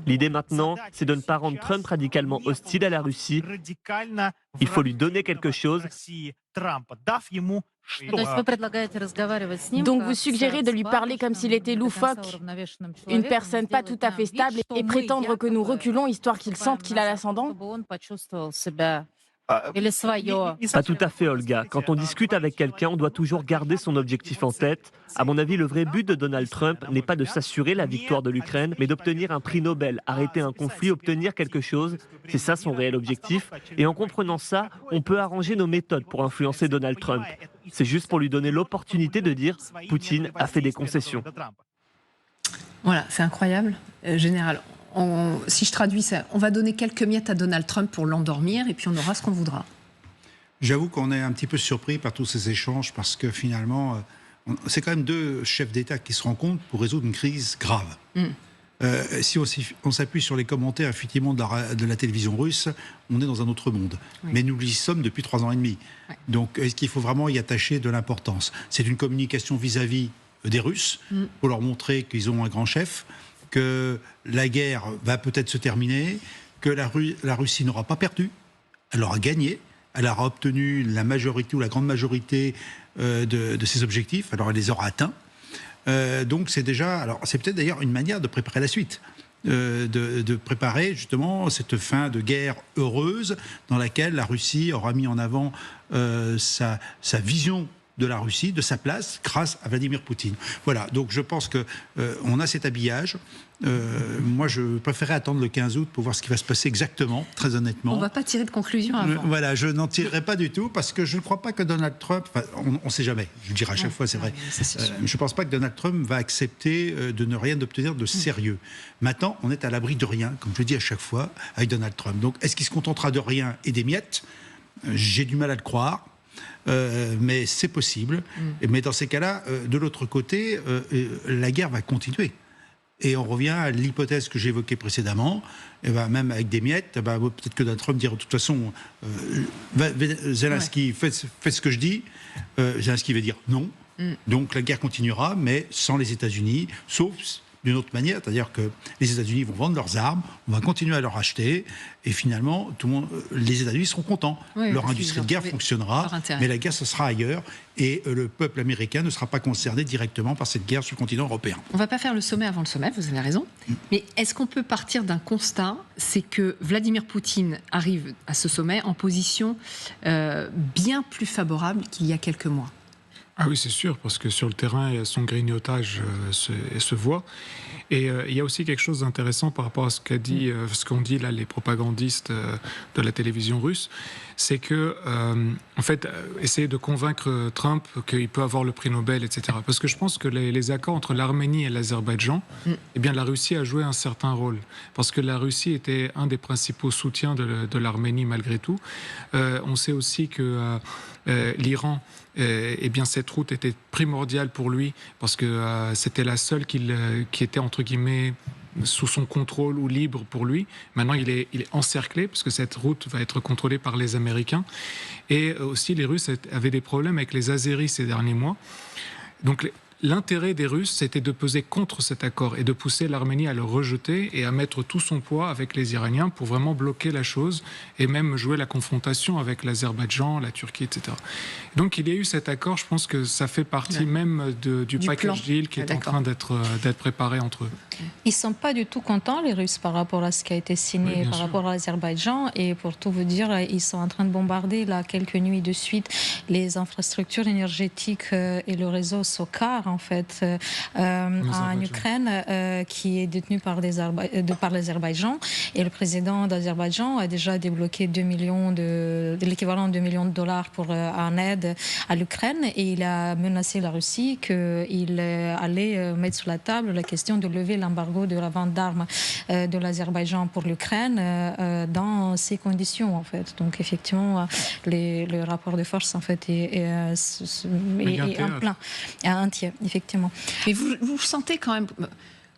L'idée maintenant, c'est de ne pas rendre Trump radicalement hostile à la Russie. Il faut lui donner quelque chose. Donc vous suggérez de lui parler comme s'il était loufoque, une personne pas tout à fait stable, et prétendre que nous reculons histoire qu'il sente qu'il a l'ascendant? Pas tout à fait, Olga. Quand on discute avec quelqu'un, on doit toujours garder son objectif en tête. À mon avis, le vrai but de Donald Trump n'est pas de s'assurer la victoire de l'Ukraine, mais d'obtenir un prix Nobel, arrêter un conflit, obtenir quelque chose. C'est ça son réel objectif. Et en comprenant ça, on peut arranger nos méthodes pour influencer Donald Trump. C'est juste pour lui donner l'opportunité de dire « Poutine a fait des concessions ». Voilà, c'est incroyable. Général, si je traduis ça, on va donner quelques miettes à Donald Trump pour l'endormir et puis on aura ce qu'on voudra. J'avoue qu'on est un petit peu surpris par tous ces échanges parce que finalement, c'est quand même deux chefs d'État qui se rencontrent pour résoudre une crise grave. Si on s'appuie sur les commentaires effectivement de la télévision russe, on est dans un autre monde. Oui. Mais nous y sommes depuis 3 ans et demi. Ouais. Donc est-ce qu'il faut vraiment y attacher de l'importance? C'est une communication vis-à-vis des Russes pour leur montrer qu'ils ont un grand chef, que la guerre va peut-être se terminer, que la Russie n'aura pas perdu, elle aura gagné, elle aura obtenu la majorité ou la grande majorité de ses objectifs, alors elle les aura atteints. Donc c'est déjà, alors c'est peut-être d'ailleurs une manière de préparer la suite, de préparer justement cette fin de guerre heureuse dans laquelle la Russie aura mis en avant sa vision de la Russie, de sa place, grâce à Vladimir Poutine. Voilà, donc je pense qu'on a cet habillage. Moi, je préférais attendre le 15 août pour voir ce qui va se passer exactement, très honnêtement. On ne va pas tirer de conclusion avant. Voilà, je n'en tirerai pas du tout, parce que je ne crois pas que Donald Trump... on ne sait jamais, je le dirai à chaque fois, c'est vrai. Je ne pense pas que Donald Trump va accepter de ne rien obtenir de sérieux. Maintenant, on est à l'abri de rien, comme je le dis à chaque fois, avec Donald Trump. Donc, est-ce qu'il se contentera de rien et des miettes? J'ai du mal à le croire. Mais c'est possible. Mais dans ces cas-là, de l'autre côté, la guerre va continuer. Et on revient à l'hypothèse que j'évoquais précédemment, et ben, même avec des miettes, peut-être que Donald Trump dira de toute façon, Zelensky fait ce que je dis, Zelensky va dire non. Donc la guerre continuera, mais sans les États-Unis, sauf d'une autre manière, c'est-à-dire que les États-Unis vont vendre leurs armes, on va continuer à leur acheter, et finalement, les États-Unis seront contents. Oui, leur industrie de guerre fonctionnera, mais la guerre, ce sera ailleurs, et le peuple américain ne sera pas concerné directement par cette guerre sur le continent européen. On ne va pas faire le sommet avant le sommet, vous avez raison, mais est-ce qu'on peut partir d'un constat, c'est que Vladimir Poutine arrive à ce sommet en position bien plus favorable qu'il y a quelques mois? Ah oui, c'est sûr, parce que sur le terrain, son grignotage se voit. Et il y a aussi quelque chose d'intéressant par rapport à ce qu'ont dit là les propagandistes de la télévision russe, c'est que, en fait, essayer de convaincre Trump qu'il peut avoir le prix Nobel, etc. Parce que je pense que les accords entre l'Arménie et l'Azerbaïdjan, eh bien, la Russie a joué un certain rôle. Parce que la Russie était un des principaux soutiens de l'Arménie, malgré tout. On sait aussi que l'Iran, eh bien, cette route était primordiale pour lui, parce que c'était la seule qui était, entre guillemets, sous son contrôle ou libre pour lui. Maintenant, il est encerclé, parce que cette route va être contrôlée par les Américains. Et aussi, les Russes avaient des problèmes avec les Azéris ces derniers mois. Donc, l'intérêt des Russes, c'était de peser contre cet accord et de pousser l'Arménie à le rejeter et à mettre tout son poids avec les Iraniens pour vraiment bloquer la chose et même jouer la confrontation avec l'Azerbaïdjan, la Turquie, etc. Donc il y a eu cet accord, je pense que ça fait partie même du package deal qui est en train d'être préparé entre eux. Ils ne sont pas du tout contents, les Russes, par rapport à ce qui a été signé par rapport à l'Azerbaïdjan. Et pour tout vous dire, ils sont en train de bombarder là, quelques nuits de suite les infrastructures énergétiques et le réseau SOCAR. en fait en Ukraine qui est détenu par l'Azerbaïdjan, et le président d'Azerbaïdjan a déjà débloqué l'équivalent de 2 millions de dollars pour en aide à l'Ukraine, et il a menacé la Russie qu'il allait mettre sur la table la question de lever l'embargo de la vente d'armes de l'Azerbaïdjan pour l'Ukraine dans ces conditions en fait. Donc effectivement le rapport de force en fait est en plein, entier, effectivement. Mais vous sentez quand même,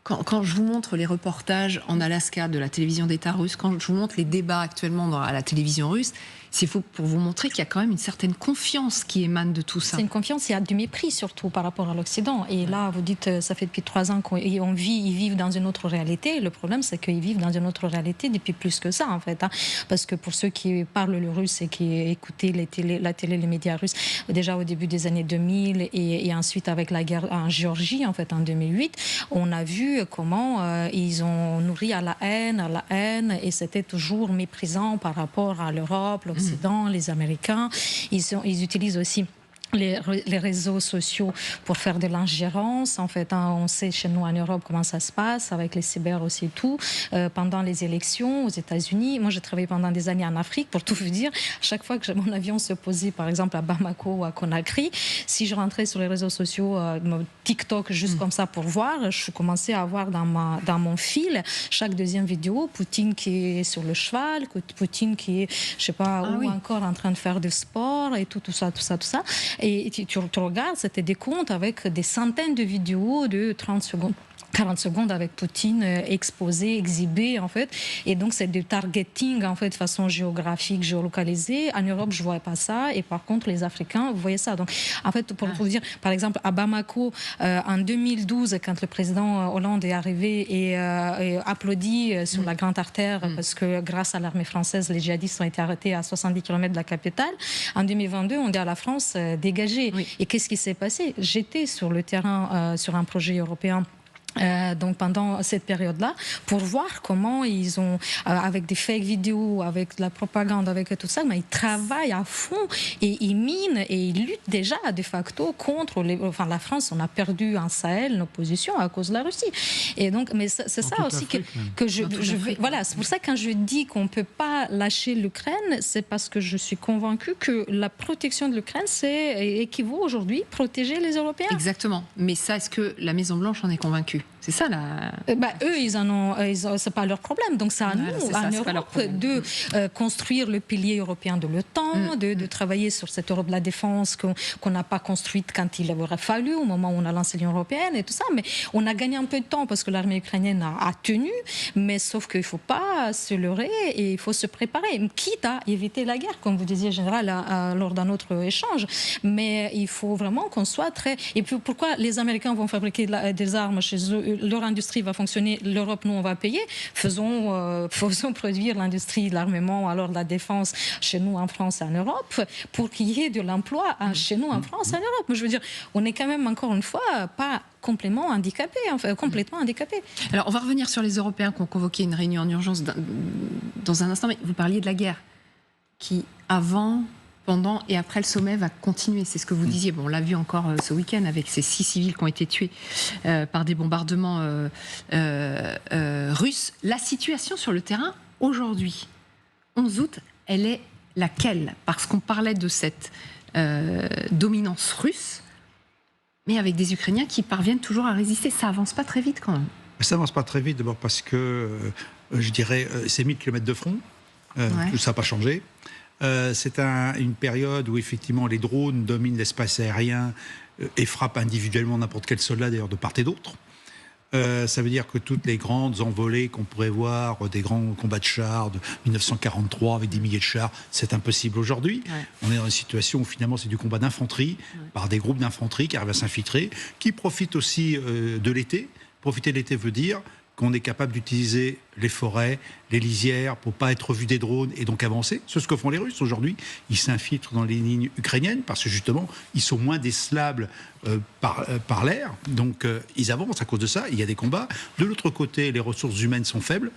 quand je vous montre les reportages en Alaska de la télévision d'État russe, quand je vous montre les débats actuellement à la télévision russe, c'est pour vous montrer qu'il y a quand même une certaine confiance qui émane de tout ça. C'est une confiance, il y a du mépris surtout par rapport à l'Occident. Et là, vous dites, ça fait depuis 3 ans ils vivent dans une autre réalité. Le problème, c'est qu'ils vivent dans une autre réalité depuis plus que ça, en fait. Parce que pour ceux qui parlent le russe et qui écoutaient la télé, les médias russes, déjà au début des années 2000 et ensuite avec la guerre en Géorgie, en fait, en 2008, on a vu comment ils ont nourri à la haine, et c'était toujours méprisant par rapport à l'Europe, l'Occident, les Américains. Ils utilisent aussi les réseaux sociaux pour faire de l'ingérence. En fait, on sait chez nous en Europe comment ça se passe, avec les cyber aussi et tout. Pendant les élections aux États-Unis, moi j'ai travaillé pendant des années en Afrique, pour tout vous dire, chaque fois que mon avion se posait par exemple à Bamako ou à Conakry, si je rentrais sur les réseaux sociaux, TikTok, juste comme ça pour voir, je commençais à voir dans mon fil, chaque deuxième vidéo, Poutine qui est sur le cheval, Poutine qui est, je sais pas, encore en train de faire du sport et tout ça. Et tu regardes, c'était des comptes avec des centaines de vidéos de 30 secondes. 40 secondes avec Poutine exposé, exhibé en fait, et donc c'est du targeting en fait de façon géographique, géolocalisée. En Europe je voyais pas ça, et par contre les Africains vous voyez ça. Donc en fait pour vous dire, par exemple à Bamako en 2012, quand le président Hollande est arrivé et applaudi sur la grande artère parce que grâce à l'armée française les djihadistes ont été arrêtés à 70 km de la capitale, en 2022 on dit à la France dégagez. Et qu'est-ce qui s'est passé? J'étais sur le terrain sur un projet européen donc pendant cette période-là, pour voir comment ils ont, avec des fake vidéos, avec de la propagande, avec tout ça, mais ils travaillent à fond et ils minent et ils luttent déjà de facto contre la France. On a perdu en Sahel nos positions à cause de la Russie. Et donc, mais c'est ça aussi que je voilà, c'est pour ça que quand je dis qu'on ne peut pas lâcher l'Ukraine, c'est parce que je suis convaincue que la protection de l'Ukraine, c'est équivaut aujourd'hui protéger les Européens. Exactement. Mais ça, est-ce que la Maison-Blanche en est convaincue? C'est ça là. Eux, c'est pas leur problème. Donc c'est à nous, en Europe, de construire le pilier européen de l'OTAN, de travailler sur cette Europe de la défense qu'on n'a pas construite quand il aurait fallu, au moment où on a lancé l'Union européenne et tout ça. Mais on a gagné un peu de temps parce que l'armée ukrainienne a tenu. Mais sauf qu'il ne faut pas se leurrer et il faut se préparer, quitte à éviter la guerre, comme vous disiez, général, lors d'un autre échange. Mais il faut vraiment qu'on soit très. Et puis pourquoi les Américains vont fabriquer des armes chez eux? Leur industrie va fonctionner, l'Europe, nous, on va payer. Faisons produire l'industrie de l'armement, alors de la défense, chez nous, en France et en Europe, pour qu'il y ait de l'emploi chez nous, en France et en Europe. Mais je veux dire, on est quand même, encore une fois, pas complètement handicapés. Alors, on va revenir sur les Européens qui ont convoqué une réunion en urgence dans un instant, mais vous parliez de la guerre qui, avant, pendant et après le sommet, va continuer. C'est ce que vous disiez. Bon, on l'a vu encore ce week-end avec ces 6 civils qui ont été tués par des bombardements russes. La situation sur le terrain, aujourd'hui, 11 août, elle est laquelle? Parce qu'on parlait de cette dominance russe, mais avec des Ukrainiens qui parviennent toujours à résister. Ça avance pas très vite quand même. Ça avance pas très vite, d'abord parce que, je dirais, c'est 1000 km de front. Tout ça n'a pas changé. C'est une période où effectivement les drones dominent l'espace aérien et frappent individuellement n'importe quel soldat, d'ailleurs de part et d'autre. Ça veut dire que toutes les grandes envolées qu'on pourrait voir, des grands combats de chars de 1943 avec des milliers de chars, c'est impossible aujourd'hui. On est dans une situation où finalement c'est du combat d'infanterie par des groupes d'infanterie qui arrivent à s'infiltrer, qui profitent aussi de l'été. Profiter de l'été veut dire qu'on est capable d'utiliser les forêts, les lisières, pour ne pas être vu des drones et donc avancer. C'est ce que font les Russes aujourd'hui. Ils s'infiltrent dans les lignes ukrainiennes parce que justement, ils sont moins décelables par l'air. Donc, ils avancent à cause de ça. Il y a des combats. De l'autre côté, les ressources humaines sont faibles.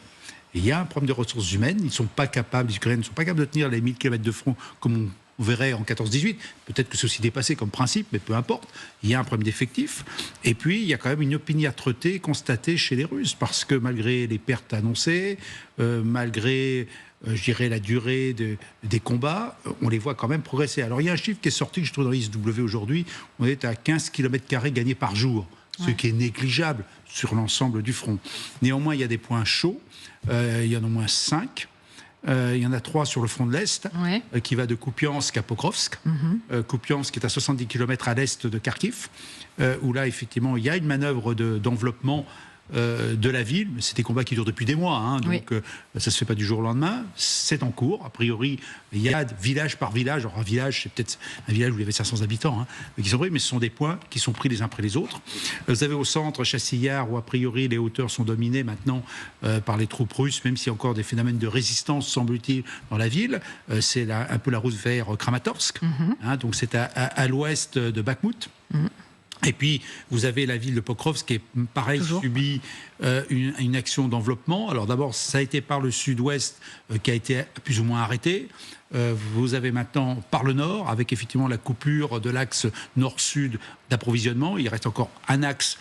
Et il y a un problème de ressources humaines. Ils ne sont pas capables, les Ukrainiens ne sont pas capables de tenir les 1000 km de front comme on On verrait en 14-18, peut-être que c'est aussi dépassé comme principe, mais peu importe, il y a un problème d'effectifs. Et puis, il y a quand même une opiniâtreté constatée chez les Russes, parce que malgré les pertes annoncées, malgré, je dirais, la durée des combats, on les voit quand même progresser. Alors, il y a un chiffre qui est sorti, que je trouve dans l'ISW aujourd'hui, on est à 15 km² gagnés par jour, ce qui est négligeable sur l'ensemble du front. Néanmoins, il y a des points chauds, il y en a au moins 5. Il y en a 3 sur le front de l'Est, qui va de Kupiansk à Pokrovsk. Kupiansk est à 70 km à l'est de Kharkiv, où là, effectivement, il y a une manœuvre d'enveloppement de la ville. C'est des combats qui durent depuis des mois, hein, donc ça ne se fait pas du jour au lendemain. C'est en cours. A priori, il y a village par village. Alors un village, c'est peut-être un village où il y avait 500 habitants, hein, mais ce sont des points qui sont pris les uns après les autres. Vous avez au centre Chassillar, où a priori les hauteurs sont dominées maintenant par les troupes russes, même s'il y a encore des phénomènes de résistance, semble-t-il, dans la ville. C'est un peu la route vers Kramatorsk, hein, donc c'est à l'ouest de Bakhmout. Et puis, vous avez la ville de Pokrovsk qui, est pareil, subit une action d'enveloppement. Alors d'abord, ça a été par le sud-ouest qui a été plus ou moins arrêté. Vous avez maintenant par le nord, avec effectivement la coupure de l'axe nord-sud d'approvisionnement. Il reste encore un axe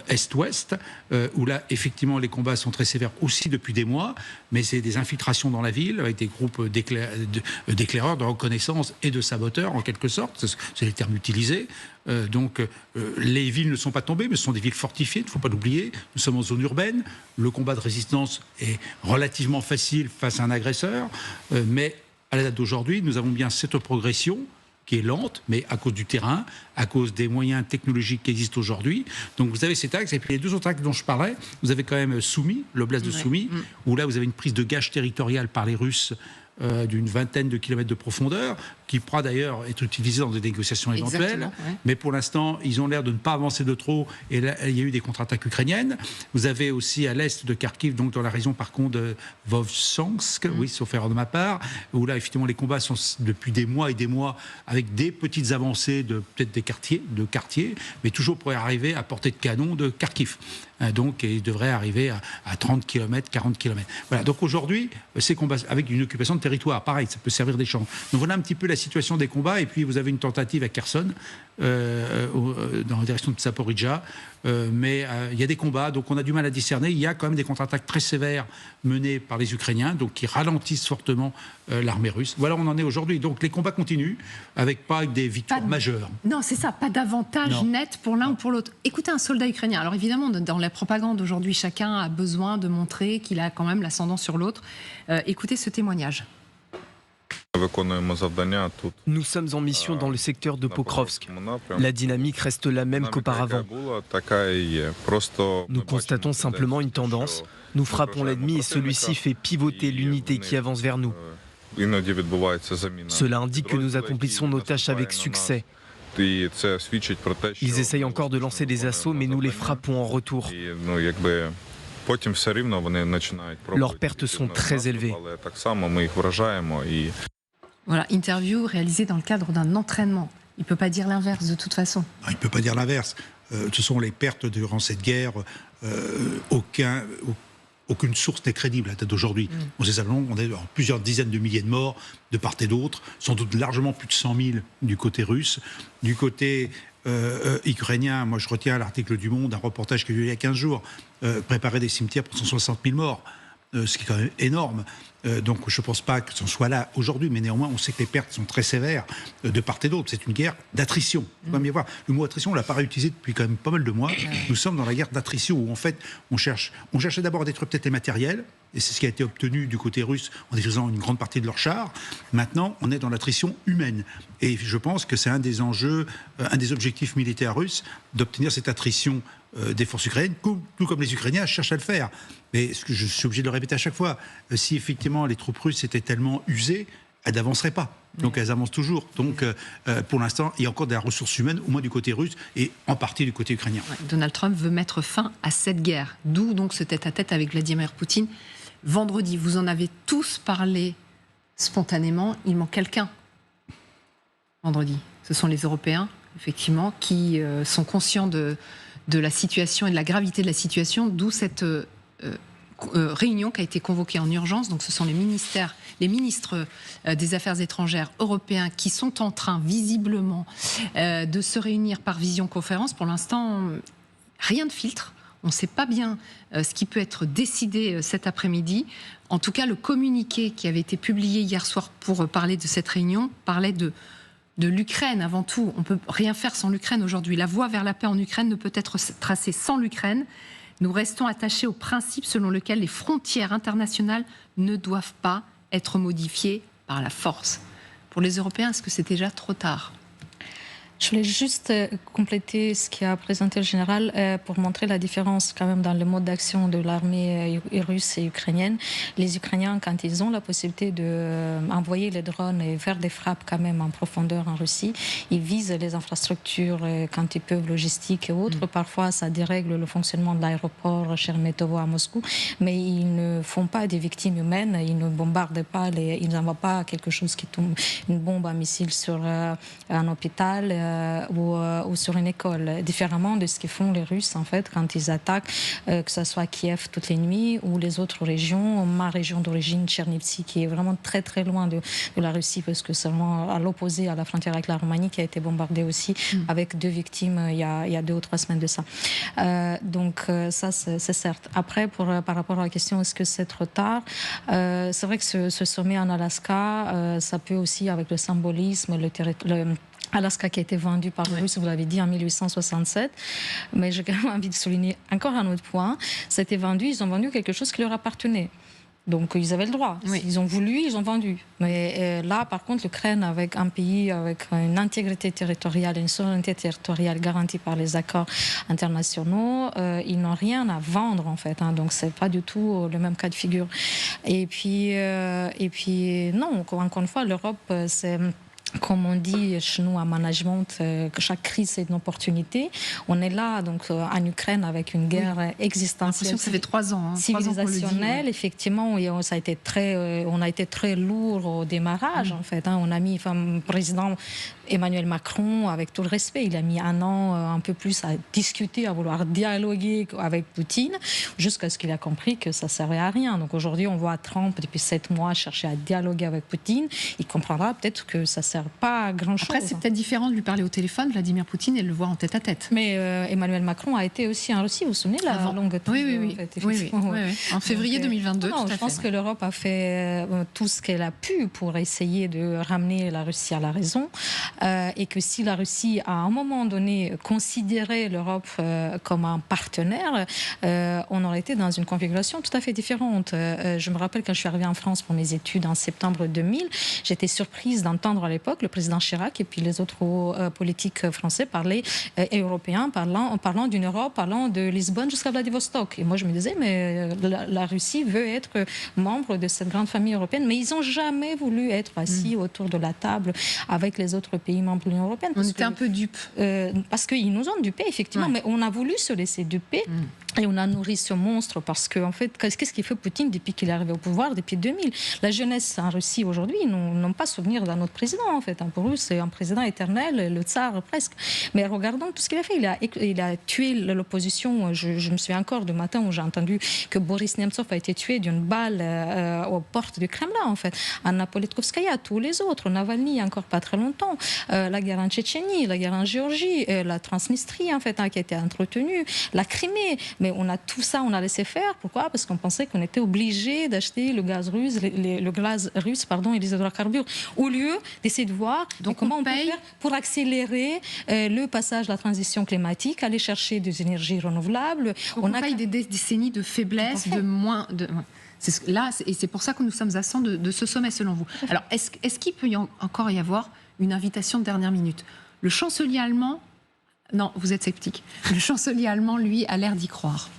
est-ouest, où là, effectivement, les combats sont très sévères aussi depuis des mois, mais c'est des infiltrations dans la ville, avec des groupes d'éclaireurs, de reconnaissance et de saboteurs, en quelque sorte. C'est les termes utilisés. Donc, les villes ne sont pas tombées, mais ce sont des villes fortifiées, il ne faut pas l'oublier. Nous sommes en zone urbaine. Le combat de résistance est relativement facile face à un agresseur, mais à la date d'aujourd'hui, nous avons bien cette progression qui est lente, mais à cause du terrain, à cause des moyens technologiques qui existent aujourd'hui. Donc vous avez cet axe, et puis les deux autres axes dont je parlais, vous avez quand même Soumy, l'oblast de Soumy, où là vous avez une prise de gage territoriale par les Russes d'une vingtaine de kilomètres de profondeur, qui pourra d'ailleurs être utilisé dans des négociations éventuelles. Mais pour l'instant, ils ont l'air de ne pas avancer de trop, et là, il y a eu des contre-attaques ukrainiennes. Vous avez aussi à l'est de Kharkiv, donc dans la région par contre de Vovchansk, oui, sauf erreur de ma part, où là, effectivement, les combats sont depuis des mois et des mois, avec des petites avancées de peut-être des quartiers, mais toujours pour arriver à portée de canon de Kharkiv. Donc, il devrait arriver à 30 km, 40 km. Voilà, donc aujourd'hui, ces combats avec une occupation de territoire, pareil, ça peut servir d'échange. Donc voilà un petit peu la situation des combats, et puis vous avez une tentative à Kherson, dans la direction de Zaporizhzhia, mais il y a des combats, donc on a du mal à discerner. Il y a quand même des contre-attaques très sévères menées par les Ukrainiens, donc qui ralentissent fortement l'armée russe. Voilà où on en est aujourd'hui. Donc les combats continuent, avec pas des victoires majeures. Non, c'est ça, pas d'avantage net pour l'un ou pour l'autre. Écoutez un soldat ukrainien. Alors évidemment, dans la propagande aujourd'hui, chacun a besoin de montrer qu'il a quand même l'ascendant sur l'autre. Écoutez ce témoignage. Nous sommes en mission dans le secteur de Pokrovsk. La dynamique reste la même qu'auparavant. Nous constatons simplement une tendance. Nous frappons l'ennemi et celui-ci fait pivoter l'unité qui avance vers nous. Cela indique que nous accomplissons nos tâches avec succès. Ils essayent encore de lancer des assauts, mais nous les frappons en retour. Leurs pertes sont très élevées. Voilà, interview réalisée dans le cadre d'un entraînement. Il ne peut pas dire l'inverse de toute façon. Non, il ne peut pas dire l'inverse. Ce sont les pertes durant cette guerre. Aucune source n'est crédible à la date d'aujourd'hui. On est en plusieurs dizaines de milliers de morts de part et d'autre, sans doute largement plus de 100 000 du côté russe. Du côté ukrainien, moi je retiens l'article du Monde, un reportage qui a eu il y a 15 jours, préparer des cimetières pour 160 000 morts, ce qui est quand même énorme. Donc je ne pense pas que ce soit là aujourd'hui, mais néanmoins on sait que les pertes sont très sévères de part et d'autre. C'est une guerre d'attrition. Il faut quand même y voir. Le mot attrition, on ne l'a pas réutilisé depuis quand même pas mal de mois. Nous sommes dans la guerre d'attrition où en fait on cherchait d'abord à détruire peut-être les matériels, et c'est ce qui a été obtenu du côté russe en détruisant une grande partie de leurs chars. Maintenant on est dans l'attrition humaine, et je pense que c'est un des enjeux, un des objectifs militaires russes, d'obtenir cette attrition des forces ukrainiennes, tout comme les Ukrainiens cherchent à le faire. Mais ce que je suis obligé de le répéter à chaque fois, si effectivement les troupes russes étaient tellement usées, elles n'avanceraient pas. Donc elles avancent toujours. Donc pour l'instant, il y a encore des ressources humaines, au moins du côté russe et en partie du côté ukrainien. Donald Trump veut mettre fin à cette guerre. D'où donc ce tête-à-tête avec Vladimir Poutine. Vendredi, vous en avez tous parlé spontanément. Il manque quelqu'un. Vendredi, ce sont les Européens, effectivement, qui sont conscients de la situation et de la gravité de la situation, d'où cette réunion qui a été convoquée en urgence. Donc ce sont les ministres des Affaires étrangères européens qui sont en train visiblement de se réunir par visioconférence. Pour l'instant, rien de filtre. On ne sait pas bien ce qui peut être décidé cet après-midi. En tout cas, le communiqué qui avait été publié hier soir pour parler de cette réunion parlait de l'Ukraine avant tout. On ne peut rien faire sans l'Ukraine aujourd'hui. La voie vers la paix en Ukraine ne peut être tracée sans l'Ukraine. Nous restons attachés au principe selon lequel les frontières internationales ne doivent pas être modifiées par la force. Pour les Européens, est-ce que c'est déjà trop tard ? Je voulais juste compléter ce qu'a présenté le général pour montrer la différence quand même dans le mode d'action de l'armée russe et ukrainienne. Les Ukrainiens, quand ils ont la possibilité d'envoyer les drones et faire des frappes quand même en profondeur en Russie, ils visent les infrastructures quand ils peuvent, logistiques et autres. Parfois, ça dérègle le fonctionnement de l'aéroport Sheremetyevo à Moscou, mais ils ne font pas des victimes humaines, ils ne bombardent pas, ils n'envoient pas quelque chose qui tombe, une bombe à missile sur un hôpital. Ou sur une école, différemment de ce que font les Russes en fait quand ils attaquent, que ce soit Kiev toutes les nuits ou les autres régions. Ma région d'origine, Tchernivtsi, qui est vraiment très très loin de la Russie parce que c'est vraiment à l'opposé à la frontière avec la Roumanie, qui a été bombardée aussi avec 2 victimes il y a 2 ou 3 semaines de ça. Donc ça c'est certes. Après par rapport à la question est-ce que c'est trop tard, c'est vrai que ce sommet en Alaska, ça peut aussi avec le symbolisme, Alaska qui a été vendu par les Russes, vous l'avez dit, en 1867. Mais j'ai quand même envie de souligner encore un autre point. C'était vendu, ils ont vendu quelque chose qui leur appartenait. Donc ils avaient le droit. Oui. Ils ont voulu, ils ont vendu. Mais là, par contre, l'Ukraine, avec un pays avec une intégrité territoriale, une souveraineté territoriale garantie par les accords internationaux, ils n'ont rien à vendre en fait. Donc c'est pas du tout le même cas de figure. Et puis non, encore une fois, l'Europe, c'est... Comme on dit chez nous en management, que chaque crise c'est une opportunité. On est là donc en Ukraine avec une guerre existentielle. Ça fait 3 ans. Civilisationnelle, effectivement, ça a été on a été très lourd au démarrage en fait. On a mis, le président Emmanuel Macron, avec tout le respect, il a mis 1 an, un peu plus, à discuter, à vouloir dialoguer avec Poutine, jusqu'à ce qu'il a compris que ça servait à rien. Donc aujourd'hui, on voit Trump depuis 7 mois chercher à dialoguer avec Poutine. Il comprendra peut-être que ça sert pas à grand-chose. Après, c'est peut-être différent de lui parler au téléphone, Vladimir Poutine, et de le voir en tête-à-tête. Mais Emmanuel Macron a été aussi en Russie, vous vous souvenez, la longue temps. Oui. En février 2022, je pense que l'Europe a fait tout ce qu'elle a pu pour essayer de ramener la Russie à la raison, et que si la Russie, à un moment donné, considérait l'Europe comme un partenaire, on aurait été dans une configuration tout à fait différente. Je me rappelle quand je suis arrivée en France pour mes études en septembre 2000, j'étais surprise d'entendre à l'époque le président Chirac et puis les autres politiques français et européens parlant d'une Europe, parlant de Lisbonne jusqu'à Vladivostok. Et moi je me disais, mais la Russie veut être membre de cette grande famille européenne, mais ils n'ont jamais voulu être assis autour de la table avec les autres pays membres de l'Union européenne. On était un peu dupes. Parce qu'ils nous ont dupés, effectivement, mais on a voulu se laisser duper. Et on a nourri ce monstre parce que, en fait, qu'est-ce qu'il fait Poutine depuis qu'il est arrivé au pouvoir, depuis 2000 ? La jeunesse en Russie aujourd'hui n'ont pas souvenir d'un autre président, en fait. Pour eux, c'est un président éternel, le tsar presque. Mais regardons tout ce qu'il a fait. Il a tué l'opposition. Je me souviens encore du matin où j'ai entendu que Boris Nemtsov a été tué d'une balle aux portes du Kremlin, en fait. Anna Politkovskaya, tous les autres, Navalny, il y a encore pas très longtemps. La guerre en Tchétchénie, la guerre en Géorgie, la Transnistrie, en fait, qui a été entretenue, la Crimée. Mais on a tout ça, on a laissé faire. Pourquoi ? Parce qu'on pensait qu'on était obligé d'acheter le gaz russe, et les hydrocarbures, au lieu d'essayer de voir comment on peut faire pour accélérer le passage de la transition climatique, aller chercher des énergies renouvelables. On paye des décennies de faiblesse, et c'est pour ça que nous sommes à 100 de ce sommet, selon vous. Alors, est-ce qu'il peut encore y avoir une invitation de dernière minute ? Le chancelier allemand... Non, vous êtes sceptique. Le chancelier allemand, lui, a l'air d'y croire.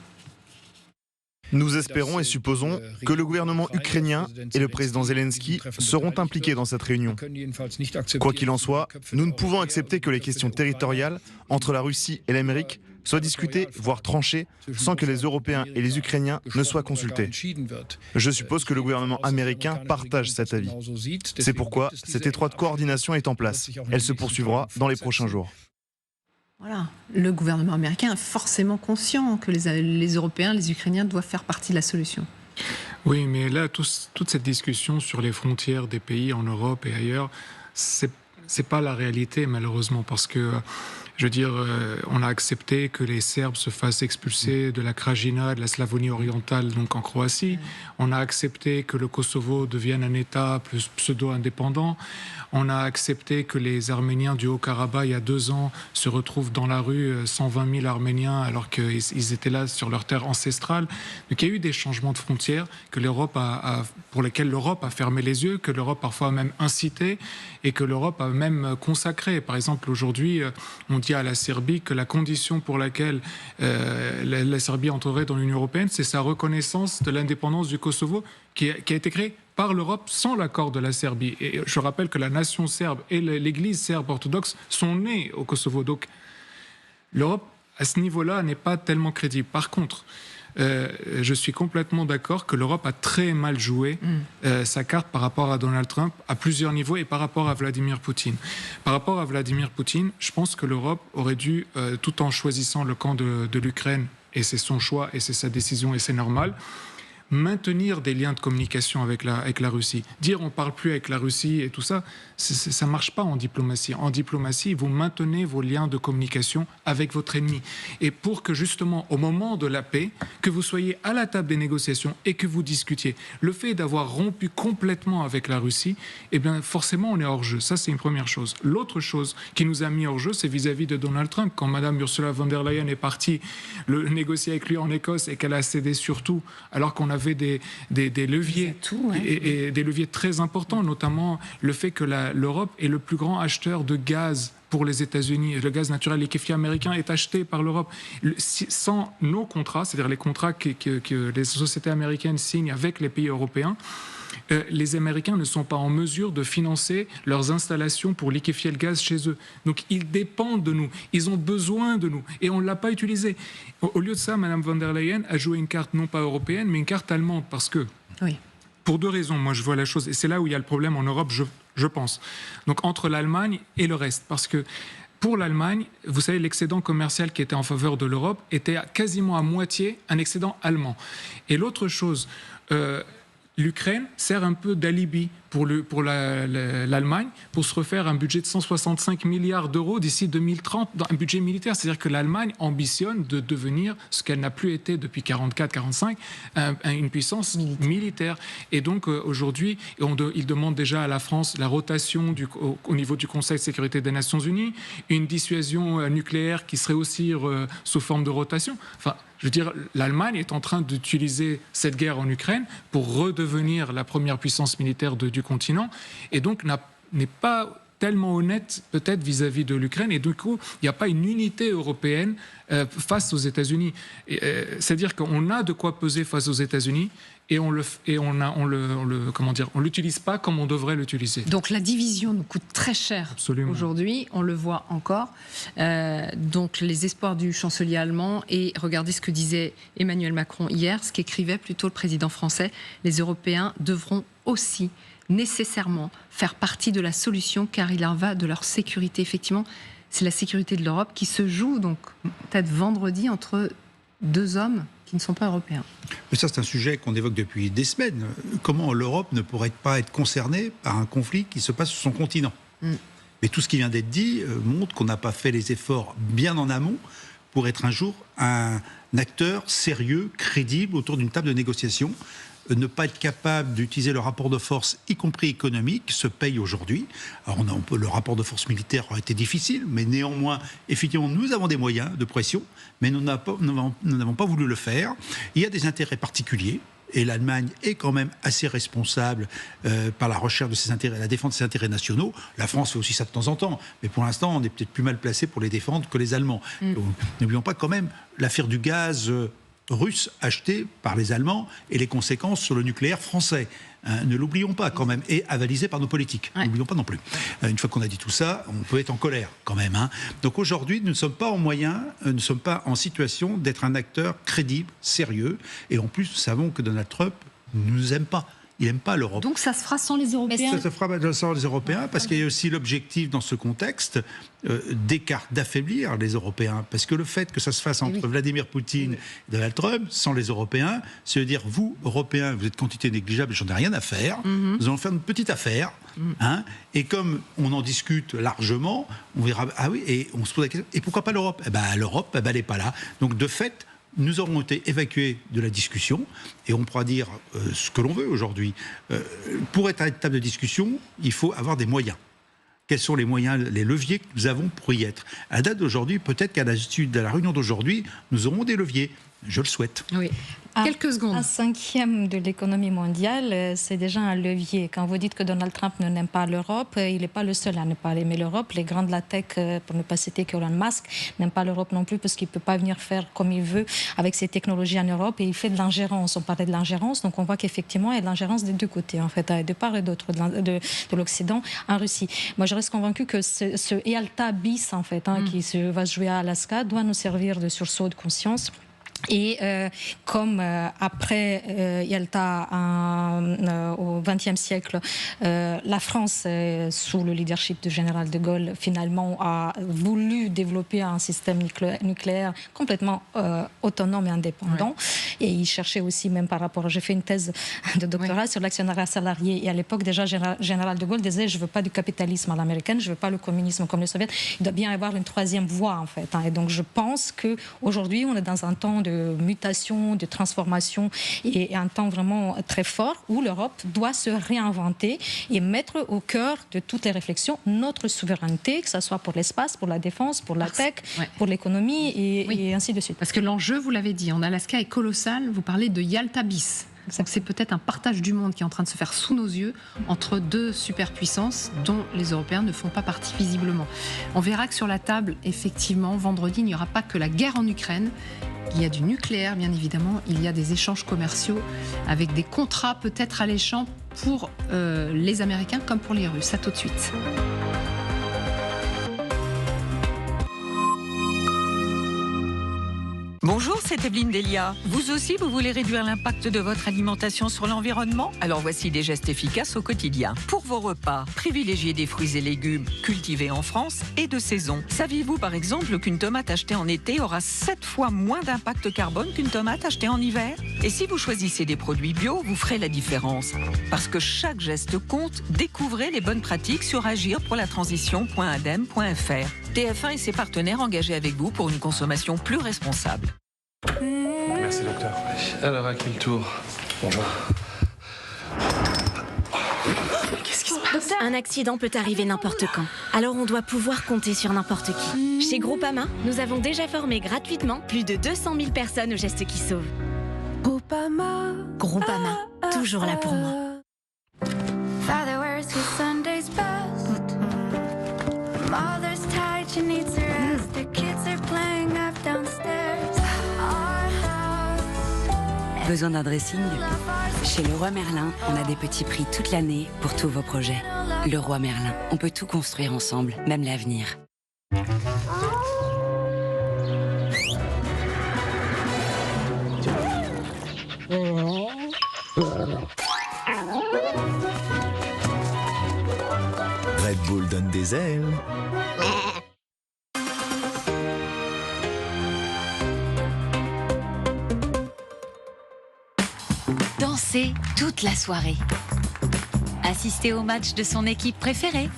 Nous espérons et supposons que le gouvernement ukrainien et le président Zelensky seront impliqués dans cette réunion. Quoi qu'il en soit, nous ne pouvons accepter que les questions territoriales entre la Russie et l'Amérique soient discutées, voire tranchées, sans que les Européens et les Ukrainiens ne soient consultés. Je suppose que le gouvernement américain partage cet avis. C'est pourquoi cette étroite coordination est en place. Elle se poursuivra dans les prochains jours. Voilà. Le gouvernement américain est forcément conscient que les Européens, les Ukrainiens doivent faire partie de la solution. Oui, mais là, toute cette discussion sur les frontières des pays en Europe et ailleurs, c'est pas la réalité, malheureusement, parce que, je veux dire, on a accepté que les Serbes se fassent expulser de la Krajina, de la Slavonie orientale, donc en Croatie. On a accepté que le Kosovo devienne un État plus pseudo-indépendant. On a accepté que les Arméniens du Haut-Karabakh, il y a 2 ans, se retrouvent dans la rue, 120 000 Arméniens, alors qu'ils étaient là sur leur terre ancestrale. Donc il y a eu des changements de frontières pour lesquels l'Europe a fermé les yeux, que l'Europe parfois a même incité et que l'Europe a même consacré. Par exemple, aujourd'hui, on dit à la Serbie que la condition pour laquelle la Serbie entrerait dans l'Union européenne, c'est sa reconnaissance de l'indépendance du Kosovo qui a été créée par l'Europe sans l'accord de la Serbie. Et je rappelle que la nation serbe et l'Église serbe orthodoxe sont nées au Kosovo. Donc l'Europe, à ce niveau-là, n'est pas tellement crédible. Par contre, je suis complètement d'accord que l'Europe a très mal joué sa carte par rapport à Donald Trump à plusieurs niveaux et par rapport à Vladimir Poutine. Par rapport à Vladimir Poutine, je pense que l'Europe aurait dû, tout en choisissant le camp de l'Ukraine, et c'est son choix et c'est sa décision et c'est normal, maintenir des liens de communication avec la Russie. Dire on ne parle plus avec la Russie et tout ça, ça ne marche pas en diplomatie. En diplomatie, vous maintenez vos liens de communication avec votre ennemi. Et pour que justement, au moment de la paix, que vous soyez à la table des négociations et que vous discutiez, le fait d'avoir rompu complètement avec la Russie, eh bien forcément on est hors jeu. Ça, c'est une première chose. L'autre chose qui nous a mis hors jeu, c'est vis-à-vis de Donald Trump. Quand Mme Ursula von der Leyen est partie négocier avec lui en Écosse et qu'elle a cédé sur tout, alors qu'on avait des leviers et des leviers très importants, notamment le fait que l'Europe est le plus grand acheteur de gaz pour les États-Unis. Le gaz naturel liquéfié américain est acheté par l'Europe. Sans nos contrats, c'est-à-dire les contrats que les sociétés américaines signent avec les pays européens, les Américains ne sont pas en mesure de financer leurs installations pour liquéfier le gaz chez eux. Donc ils dépendent de nous, ils ont besoin de nous et on ne l'a pas utilisé. Au lieu de ça, Mme von der Leyen a joué une carte non pas européenne mais une carte allemande parce que, pour 2 raisons, moi je vois la chose, et c'est là où il y a le problème en Europe, je pense. Donc entre l'Allemagne et le reste, parce que pour l'Allemagne, vous savez, l'excédent commercial qui était en faveur de l'Europe était quasiment à moitié un excédent allemand. Et l'autre chose, l'Ukraine sert un peu d'alibi pour l'Allemagne pour se refaire un budget de 165 milliards d'euros d'ici 2030, un budget militaire. C'est-à-dire que l'Allemagne ambitionne de devenir ce qu'elle n'a plus été depuis 44-45, une puissance militaire. Et donc aujourd'hui, il demande déjà à la France la rotation au niveau du Conseil de sécurité des Nations Unies, une dissuasion nucléaire qui serait aussi sous forme de rotation. Enfin, je veux dire, l'Allemagne est en train d'utiliser cette guerre en Ukraine pour redevenir la première puissance militaire du continent et donc n'est pas tellement honnête peut-être vis-à-vis de l'Ukraine et du coup, il n'y a pas une unité européenne face aux États-Unis. C'est-à-dire qu'on a de quoi peser face aux États-Unis et on l'utilise pas comme on devrait l'utiliser. Donc la division nous coûte très cher aujourd'hui, on le voit encore. Donc les espoirs du chancelier allemand et regardez ce que disait Emmanuel Macron hier, ce qu'écrivait plutôt le président français, les Européens devront aussi nécessairement faire partie de la solution car il en va de leur sécurité. Effectivement, c'est la sécurité de l'Europe qui se joue donc peut-être vendredi entre 2 hommes qui ne sont pas européens. Mais ça, c'est un sujet qu'on évoque depuis des semaines. Comment l'Europe ne pourrait pas être concernée par un conflit qui se passe sur son continent ? Mais tout ce qui vient d'être dit montre qu'on n'a pas fait les efforts bien en amont pour être un jour un acteur sérieux, crédible autour d'une table de négociation. Ne pas être capable d'utiliser le rapport de force, y compris économique, se paye aujourd'hui. Alors le rapport de force militaire aurait été difficile, mais néanmoins, effectivement, nous avons des moyens de pression, mais nous n'avons pas voulu le faire. Il y a des intérêts particuliers, et l'Allemagne est quand même assez responsable par la recherche de ses intérêts, la défense de ses intérêts nationaux. La France fait aussi ça de temps en temps, mais pour l'instant, on est peut-être plus mal placé pour les défendre que les Allemands. Donc, n'oublions pas quand même l'affaire du gaz russe acheté par les Allemands et les conséquences sur le nucléaire français. Ne l'oublions pas quand même, et avalisé par nos politiques. N'oublions pas non plus. Une fois qu'on a dit tout ça, on peut être en colère quand même. Donc aujourd'hui, nous ne sommes pas en moyen, nous ne sommes pas en situation d'être un acteur crédible, sérieux, et en plus, nous savons que Donald Trump ne nous aime pas. il n'aime pas l'Europe. Donc ça se fera sans les Européens. Ça se fera sans les Européens parce qu'il y a aussi l'objectif dans ce contexte d'affaiblir les Européens. Parce que le fait que ça se fasse entre Vladimir Poutine et Donald Trump, sans les Européens, c'est de dire, vous, Européens, vous êtes quantité négligeable, j'en ai rien à faire, nous allons faire une petite affaire, et comme on en discute largement, on verra, et on se pose la question, et pourquoi pas l'Europe ? L'Europe, elle n'est pas là. Donc de fait, nous aurons été évacués de la discussion et on pourra dire ce que l'on veut aujourd'hui. Pour être à une table de discussion, il faut avoir des moyens. Quels sont les moyens, les leviers que nous avons pour y être ? À la date d'aujourd'hui, peut-être qu'à la réunion d'aujourd'hui, nous aurons des leviers. Je le souhaite. Oui. Quelques secondes. Un cinquième de l'économie mondiale, c'est déjà un levier. Quand vous dites que Donald Trump n'aime pas l'Europe, il n'est pas le seul à ne pas aimer l'Europe. Les grands de la tech, pour ne pas citer Elon Musk, n'aiment pas l'Europe non plus parce qu'il ne peut pas venir faire comme il veut avec ses technologies en Europe et il fait de l'ingérence. On parlait de l'ingérence, donc on voit qu'effectivement il y a de l'ingérence des deux côtés, en fait, de part et d'autre de l'Occident en Russie. Moi, je reste convaincue que ce Yalta bis, en fait, qui va se jouer à Alaska, doit nous servir de sursaut de conscience. Et comme après Yalta au XXe siècle, la France, sous le leadership du général de Gaulle, finalement a voulu développer un système nucléaire complètement autonome et indépendant. Ouais. Et il cherchait aussi, même par rapport... J'ai fait une thèse de doctorat sur l'actionnariat salarié. Et à l'époque, déjà, général de Gaulle disait « Je ne veux pas du capitalisme à l'américaine, je ne veux pas le communisme comme les soviets. Il doit bien y avoir une troisième voie, en fait. » Et donc, je pense qu'aujourd'hui, on est dans un temps de mutation, de transformation et un temps vraiment très fort où l'Europe doit se réinventer et mettre au cœur de toutes les réflexions notre souveraineté, que ce soit pour l'espace, pour la défense, pour la tech, pour l'économie et ainsi de suite. Parce que l'enjeu, vous l'avez dit, en Alaska est colossal. Vous parlez de Yalta bis. Donc c'est peut-être un partage du monde qui est en train de se faire sous nos yeux entre deux superpuissances dont les Européens ne font pas partie visiblement. On verra que sur la table, effectivement, vendredi, il n'y aura pas que la guerre en Ukraine. Il y a du nucléaire, bien évidemment. Il y a des échanges commerciaux avec des contrats peut-être alléchants pour les Américains comme pour les Russes. À tout de suite. Bonjour, c'est Evelyne Delia. Vous aussi, vous voulez réduire l'impact de votre alimentation sur l'environnement ? Alors voici des gestes efficaces au quotidien. Pour vos repas, privilégiez des fruits et légumes cultivés en France et de saison. Saviez-vous par exemple qu'une tomate achetée en été aura 7 fois moins d'impact carbone qu'une tomate achetée en hiver ? Et si vous choisissez des produits bio, vous ferez la différence. Parce que chaque geste compte, découvrez les bonnes pratiques sur agir-pour-la-transition.adem.fr. TF1 et ses partenaires engagés avec vous pour une consommation plus responsable. Merci docteur. Alors à qui le tour ? Bonjour. Qu'est-ce qui se passe ? Un accident peut arriver n'importe quand. Alors on doit pouvoir compter sur n'importe qui. Chez Groupama, nous avons déjà formé gratuitement plus de 200 000 personnes aux gestes qui sauvent. Groupama, toujours là pour moi. Besoin d'un dressing ? Chez Leroy Merlin, on a des petits prix toute l'année pour tous vos projets. Leroy Merlin, on peut tout construire ensemble, même l'avenir. Red Bull donne des ailes. Danser toute la soirée. Assister au match de son équipe préférée.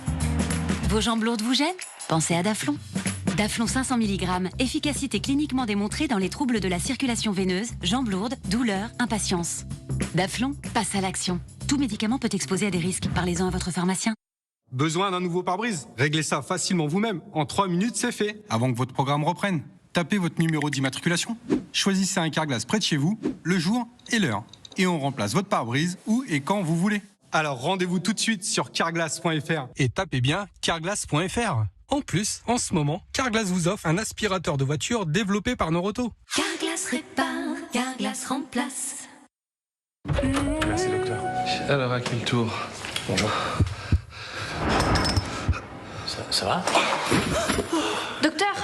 Vos jambes lourdes vous gênent ? Pensez à Daflon. Daflon 500 mg, efficacité cliniquement démontrée dans les troubles de la circulation veineuse, jambes lourdes, douleurs, impatience. Daflon, passe à l'action. Tout médicament peut exposer à des risques. Parlez-en à votre pharmacien. Besoin d'un nouveau pare-brise ? Réglez ça facilement vous-même. En 3 minutes, c'est fait. Avant que votre programme reprenne, tapez votre numéro d'immatriculation. Choisissez un Carglass près de chez vous, le jour et l'heure. Et on remplace votre pare-brise où et quand vous voulez. Alors rendez-vous tout de suite sur carglass.fr et tapez bien carglass.fr. En plus, en ce moment, Carglass vous offre un aspirateur de voiture développé par Noroto. Carglass répare, Carglass remplace. Merci docteur. Alors à qui le tour ? Bonjour. Ça va ? Docteur,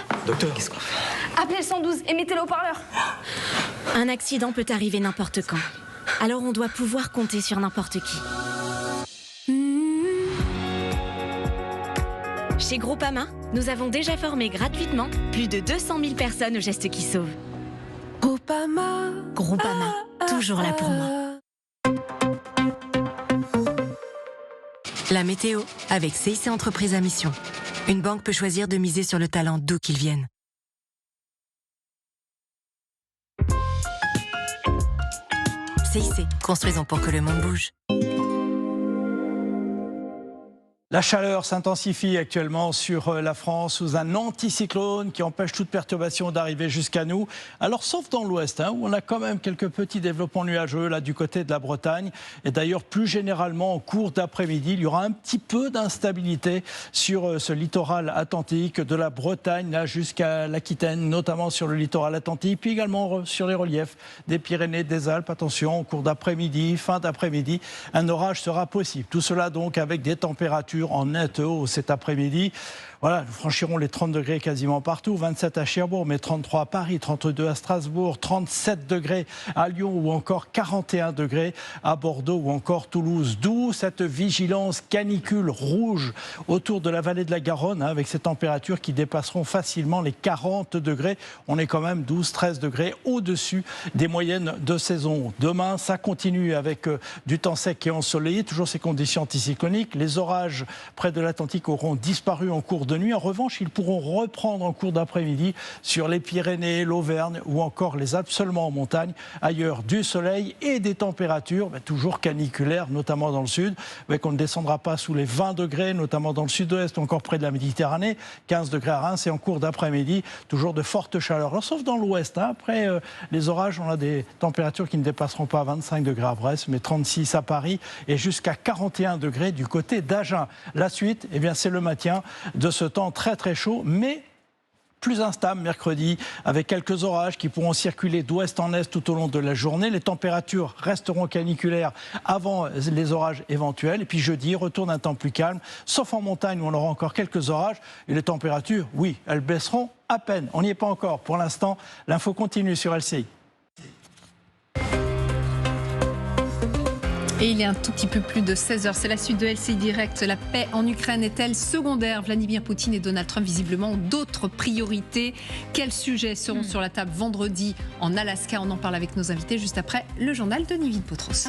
Qu'est-ce qu'on fait ? appelez le 112 et mettez-le au parleur. Un accident peut arriver n'importe quand. Alors on doit pouvoir compter sur n'importe qui. Chez Groupama, nous avons déjà formé gratuitement plus de 200 000 personnes aux gestes qui sauvent. Groupama, toujours là pour moi. La météo avec CIC Entreprises à mission. Une banque peut choisir de miser sur le talent d'où qu'il vienne. CIC, construisons pour que le monde bouge. La chaleur s'intensifie actuellement sur la France sous un anticyclone qui empêche toute perturbation d'arriver jusqu'à nous. Alors sauf dans l'ouest, où on a quand même quelques petits développements nuageux là du côté de la Bretagne. Et d'ailleurs plus généralement en cours d'après-midi, il y aura un petit peu d'instabilité sur ce littoral atlantique de la Bretagne là jusqu'à l'Aquitaine, notamment sur le littoral atlantique, puis également sur les reliefs des Pyrénées, des Alpes. Attention, en cours d'après-midi, fin d'après-midi, un orage sera possible. Tout cela donc avec des températures en nette hausse cet après-midi. Voilà, nous franchirons les 30 degrés quasiment partout, 27 à Cherbourg, mais 33 à Paris, 32 à Strasbourg, 37 degrés à Lyon ou encore 41 degrés à Bordeaux ou encore Toulouse. D'où cette vigilance canicule rouge autour de la vallée de la Garonne, avec ces températures qui dépasseront facilement les 40 degrés. On est quand même 12-13 degrés au-dessus des moyennes de saison. Demain, ça continue avec du temps sec et ensoleillé, toujours ces conditions anticycloniques. Les orages près de l'Atlantique auront disparu en cours de nuit. En revanche, ils pourront reprendre en cours d'après-midi sur les Pyrénées, l'Auvergne ou encore les Alpes, seulement en montagne. Ailleurs, du soleil et des températures toujours caniculaires, notamment dans le sud, mais qu'on ne descendra pas sous les 20 degrés, notamment dans le sud-ouest, encore près de la Méditerranée, 15 degrés à Reims et en cours d'après-midi, toujours de fortes chaleurs. Alors, sauf dans l'ouest, après les orages, on a des températures qui ne dépasseront pas 25 degrés à Brest, mais 36 à Paris et jusqu'à 41 degrés du côté d'Agen. La suite, eh bien, c'est le maintien de ce temps très très chaud, mais plus instable mercredi, avec quelques orages qui pourront circuler d'ouest en est tout au long de la journée. Les températures resteront caniculaires avant les orages éventuels. Et puis jeudi, retour d'un temps plus calme, sauf en montagne où on aura encore quelques orages. Et les températures, oui, elles baisseront à peine. On n'y est pas encore. Pour l'instant, l'info continue sur LCI. Et il est un tout petit peu plus de 16h. C'est la suite de LCI Direct. La paix en Ukraine est-elle secondaire? Vladimir Poutine et Donald Trump, visiblement, ont d'autres priorités. Quels sujets seront sur la table vendredi en Alaska? On en parle avec nos invités juste après le journal de Nivine Potros.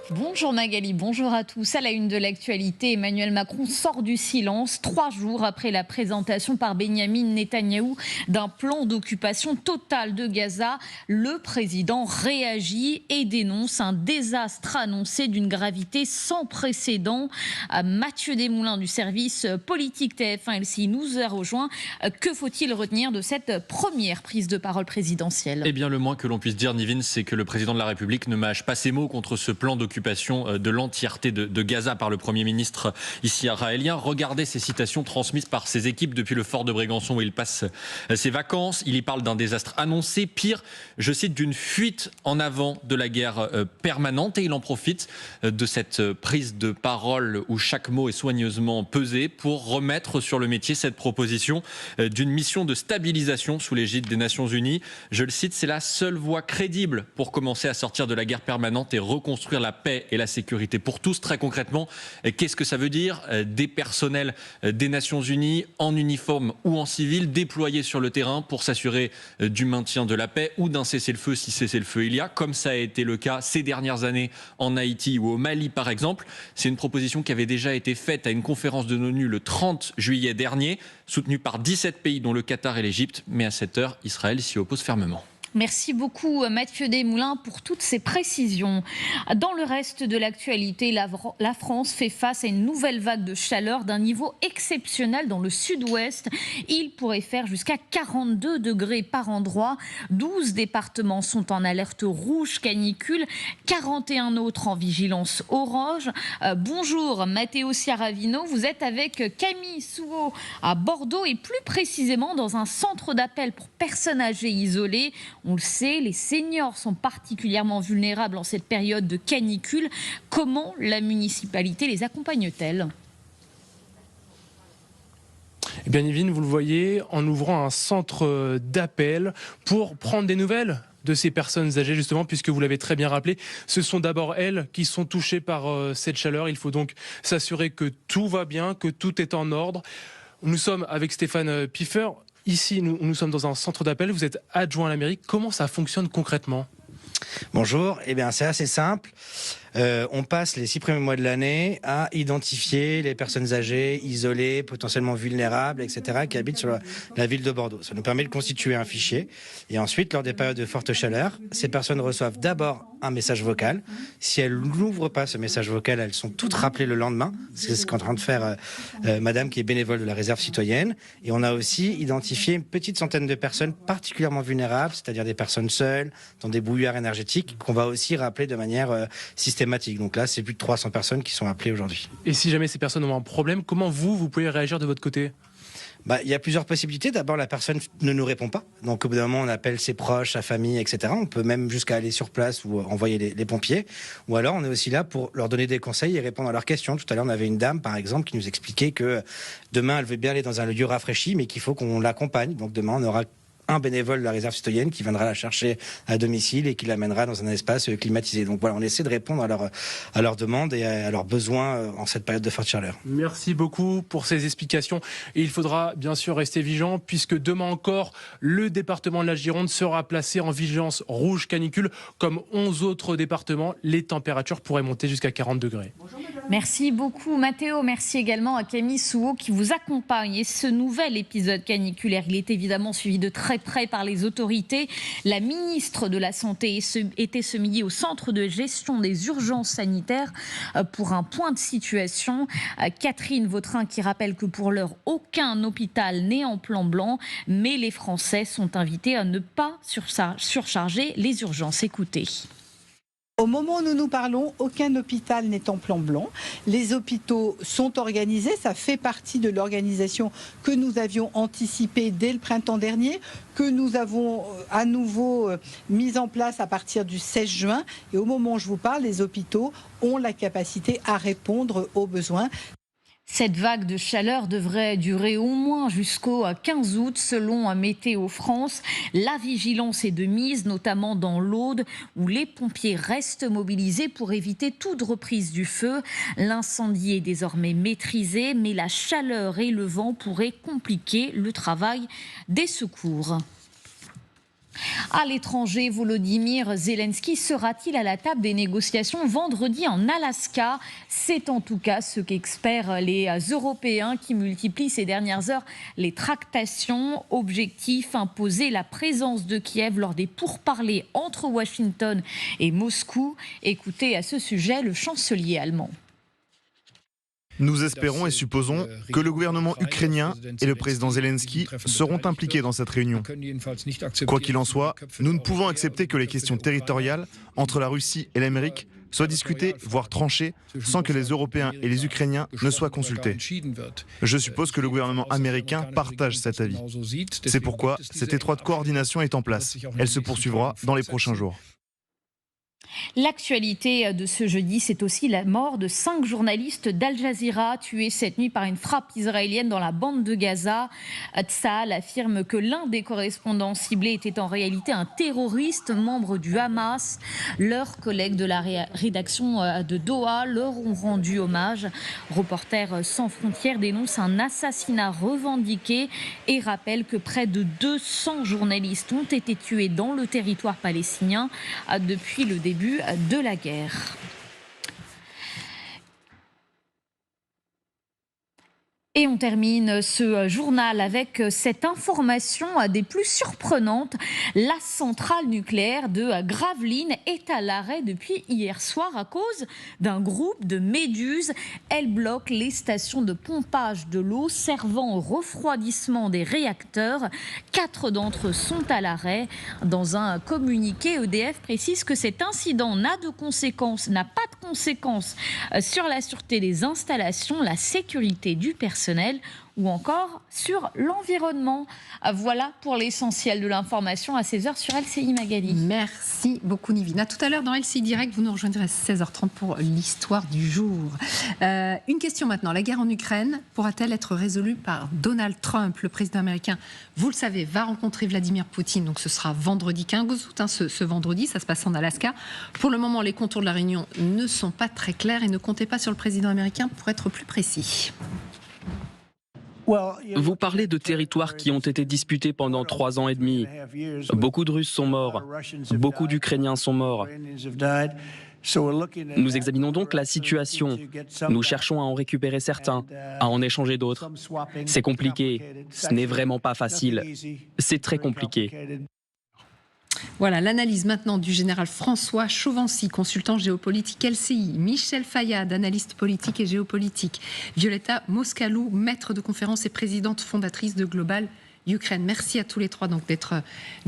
Bonjour Magali, bonjour à tous. À la une de l'actualité, Emmanuel Macron sort du silence 3 jours après la présentation par Benyamin Netanyahou d'un plan d'occupation totale de Gaza. Le président réagit et dénonce un désastre annoncé d'une gravité sans précédent. Mathieu Desmoulins du service politique TF1 LCI nous a rejoint. Que faut-il retenir de cette première prise de parole présidentielle? Eh bien, le moins que l'on puisse dire, Nivine, c'est que le président de la République ne mâche pas ses mots contre ce plan d'occupation de l'entièreté de Gaza par le Premier ministre israélien. Regardez ces citations transmises par ses équipes depuis le fort de Brégançon où il passe ses vacances. Il y parle d'un désastre annoncé, pire, je cite, d'une fuite en avant de la guerre permanente. Et il en profite de cette prise de parole où chaque mot est soigneusement pesé pour remettre sur le métier cette proposition d'une mission de stabilisation sous l'égide des Nations Unies. Je le cite, c'est la seule voie crédible pour commencer à sortir de la guerre permanente et reconstruire la paix et la sécurité pour tous. Très concrètement, qu'est-ce que ça veut dire? Des personnels des Nations Unies en uniforme ou en civil déployés sur le terrain pour s'assurer du maintien de la paix ou d'un cessez-le-feu si cessez-le-feu il y a, comme ça a été le cas ces dernières années en Haïti ou au Mali par exemple. C'est une proposition qui avait déjà été faite à une conférence de l'ONU le 30 juillet dernier, soutenue par 17 pays dont le Qatar et l'Égypte, mais à cette heure, Israël s'y oppose fermement. Merci beaucoup Mathieu Desmoulins pour toutes ces précisions. Dans le reste de l'actualité, la France fait face à une nouvelle vague de chaleur d'un niveau exceptionnel dans le sud-ouest. Il pourrait faire jusqu'à 42 degrés par endroit. 12 départements sont en alerte rouge canicule, 41 autres en vigilance orange. Bonjour Matteo Ciaravino, vous êtes avec Camille Souhaut à Bordeaux et plus précisément dans un centre d'appel pour personnes âgées isolées. On le sait, les seniors sont particulièrement vulnérables en cette période de canicule. Comment la municipalité les accompagne-t-elle ? Eh bien, Nivine, vous le voyez, en ouvrant un centre d'appel pour prendre des nouvelles de ces personnes âgées, justement, puisque vous l'avez très bien rappelé, ce sont d'abord elles qui sont touchées par cette chaleur. Il faut donc s'assurer que tout va bien, que tout est en ordre. Nous sommes avec Stéphane Piffer. Ici, nous sommes dans un centre d'appel. Vous êtes adjoint à la mairie. Comment ça fonctionne concrètement ? Bonjour, eh bien c'est assez simple. On passe les 6 premiers mois de l'année à identifier les personnes âgées, isolées, potentiellement vulnérables, etc., qui habitent sur la ville de Bordeaux. Ça nous permet de constituer un fichier. Et ensuite, lors des périodes de forte chaleur, ces personnes reçoivent d'abord un message vocal. Si elles n'ouvrent pas ce message vocal, elles sont toutes rappelées le lendemain. C'est ce qu'est en train de faire madame qui est bénévole de la réserve citoyenne. Et on a aussi identifié une petite centaine de personnes particulièrement vulnérables, c'est-à-dire des personnes seules, dans des brouillards énergétiques, qu'on va aussi rappeler de manière systématique. Donc là, c'est plus de 300 personnes qui sont appelées aujourd'hui. Et si jamais ces personnes ont un problème, comment vous pouvez réagir de votre côté ? Il y a plusieurs possibilités. D'abord, la personne ne nous répond pas. Donc, au bout d'un moment, on appelle ses proches, sa famille, etc. On peut même jusqu'à aller sur place ou envoyer les pompiers. Ou alors, on est aussi là pour leur donner des conseils et répondre à leurs questions. Tout à l'heure, on avait une dame, par exemple, qui nous expliquait que demain, elle veut bien aller dans un lieu rafraîchi, mais qu'il faut qu'on l'accompagne. Donc, demain, on aura un bénévole de la réserve citoyenne qui viendra la chercher à domicile et qui l'amènera dans un espace climatisé. Donc voilà, on essaie de répondre à leurs demandes et à leurs besoins en cette période de forte chaleur. Merci beaucoup pour ces explications. Et il faudra bien sûr rester vigilant puisque demain encore, le département de la Gironde sera placé en vigilance rouge canicule. Comme 11 autres départements, les températures pourraient monter jusqu'à 40 degrés. Merci beaucoup Mathéo, merci également à Camille Souhaut qui vous accompagne. Et ce nouvel épisode caniculaire, il est évidemment suivi de très près par les autorités. La ministre de la Santé était ce midi au centre de gestion des urgences sanitaires pour un point de situation. Catherine Vautrin qui rappelle que pour l'heure, aucun hôpital n'est en plan blanc, mais les Français sont invités à ne pas surcharger les urgences. Écoutez. Au moment où nous nous parlons, aucun hôpital n'est en plan blanc. Les hôpitaux sont organisés, ça fait partie de l'organisation que nous avions anticipée dès le printemps dernier, que nous avons à nouveau mise en place à partir du 16 juin. Et au moment où je vous parle, les hôpitaux ont la capacité à répondre aux besoins. Cette vague de chaleur devrait durer au moins jusqu'au 15 août selon Météo France. La vigilance est de mise, notamment dans l'Aude où les pompiers restent mobilisés pour éviter toute reprise du feu. L'incendie est désormais maîtrisé, mais la chaleur et le vent pourraient compliquer le travail des secours. À l'étranger, Volodymyr Zelensky sera-t-il à la table des négociations vendredi en Alaska? C'est en tout cas ce qu'espèrent les Européens qui multiplient ces dernières heures les tractations. Objectif, imposer la présence de Kiev lors des pourparlers entre Washington et Moscou. Écoutez à ce sujet le chancelier allemand. Nous espérons et supposons que le gouvernement ukrainien et le président Zelensky seront impliqués dans cette réunion. Quoi qu'il en soit, nous ne pouvons accepter que les questions territoriales entre la Russie et l'Amérique soient discutées, voire tranchées, sans que les Européens et les Ukrainiens ne soient consultés. Je suppose que le gouvernement américain partage cet avis. C'est pourquoi cette étroite coordination est en place. Elle se poursuivra dans les prochains jours. L'actualité de ce jeudi, c'est aussi la mort de 5 journalistes d'Al Jazeera tués cette nuit par une frappe israélienne dans la bande de Gaza. Tsahal affirme que l'un des correspondants ciblés était en réalité un terroriste, membre du Hamas. Leurs collègues de la rédaction de Doha leur ont rendu hommage. Reporters sans frontières dénonce un assassinat revendiqué et rappelle que près de 200 journalistes ont été tués dans le territoire palestinien depuis le début de la guerre. Et on termine ce journal avec cette information des plus surprenantes. La centrale nucléaire de Gravelines est à l'arrêt depuis hier soir à cause d'un groupe de méduses. Elle bloque les stations de pompage de l'eau servant au refroidissement des réacteurs. 4 d'entre eux sont à l'arrêt. Dans un communiqué, EDF précise que cet incident n'a pas de conséquences sur la sûreté des installations, la sécurité du personnel personnel ou encore sur l'environnement. Voilà pour l'essentiel de l'information à 16h sur LCI Magali. Merci beaucoup Nivine. À tout à l'heure dans LCI Direct, vous nous rejoindrez à 16h30 pour l'histoire du jour. Une question maintenant, la guerre en Ukraine pourra-t-elle être résolue par Donald Trump? Le président américain, vous le savez, va rencontrer Vladimir Poutine, donc ce sera vendredi 15 août, ce vendredi, ça se passe en Alaska. Pour le moment, les contours de la réunion ne sont pas très clairs et ne comptez pas sur le président américain pour être plus précis. Vous parlez de territoires qui ont été disputés pendant 3 ans et demi. Beaucoup de Russes sont morts. Beaucoup d'Ukrainiens sont morts. Nous examinons donc la situation. Nous cherchons à en récupérer certains, à en échanger d'autres. C'est compliqué. Ce n'est vraiment pas facile. C'est très compliqué. Voilà l'analyse maintenant du général François Chauvency, consultant géopolitique LCI, Michel Fayad, analyste politique et géopolitique, Violetta Moscalou, maître de conférence et présidente fondatrice de Global Ukraine. Merci à tous les trois donc d'être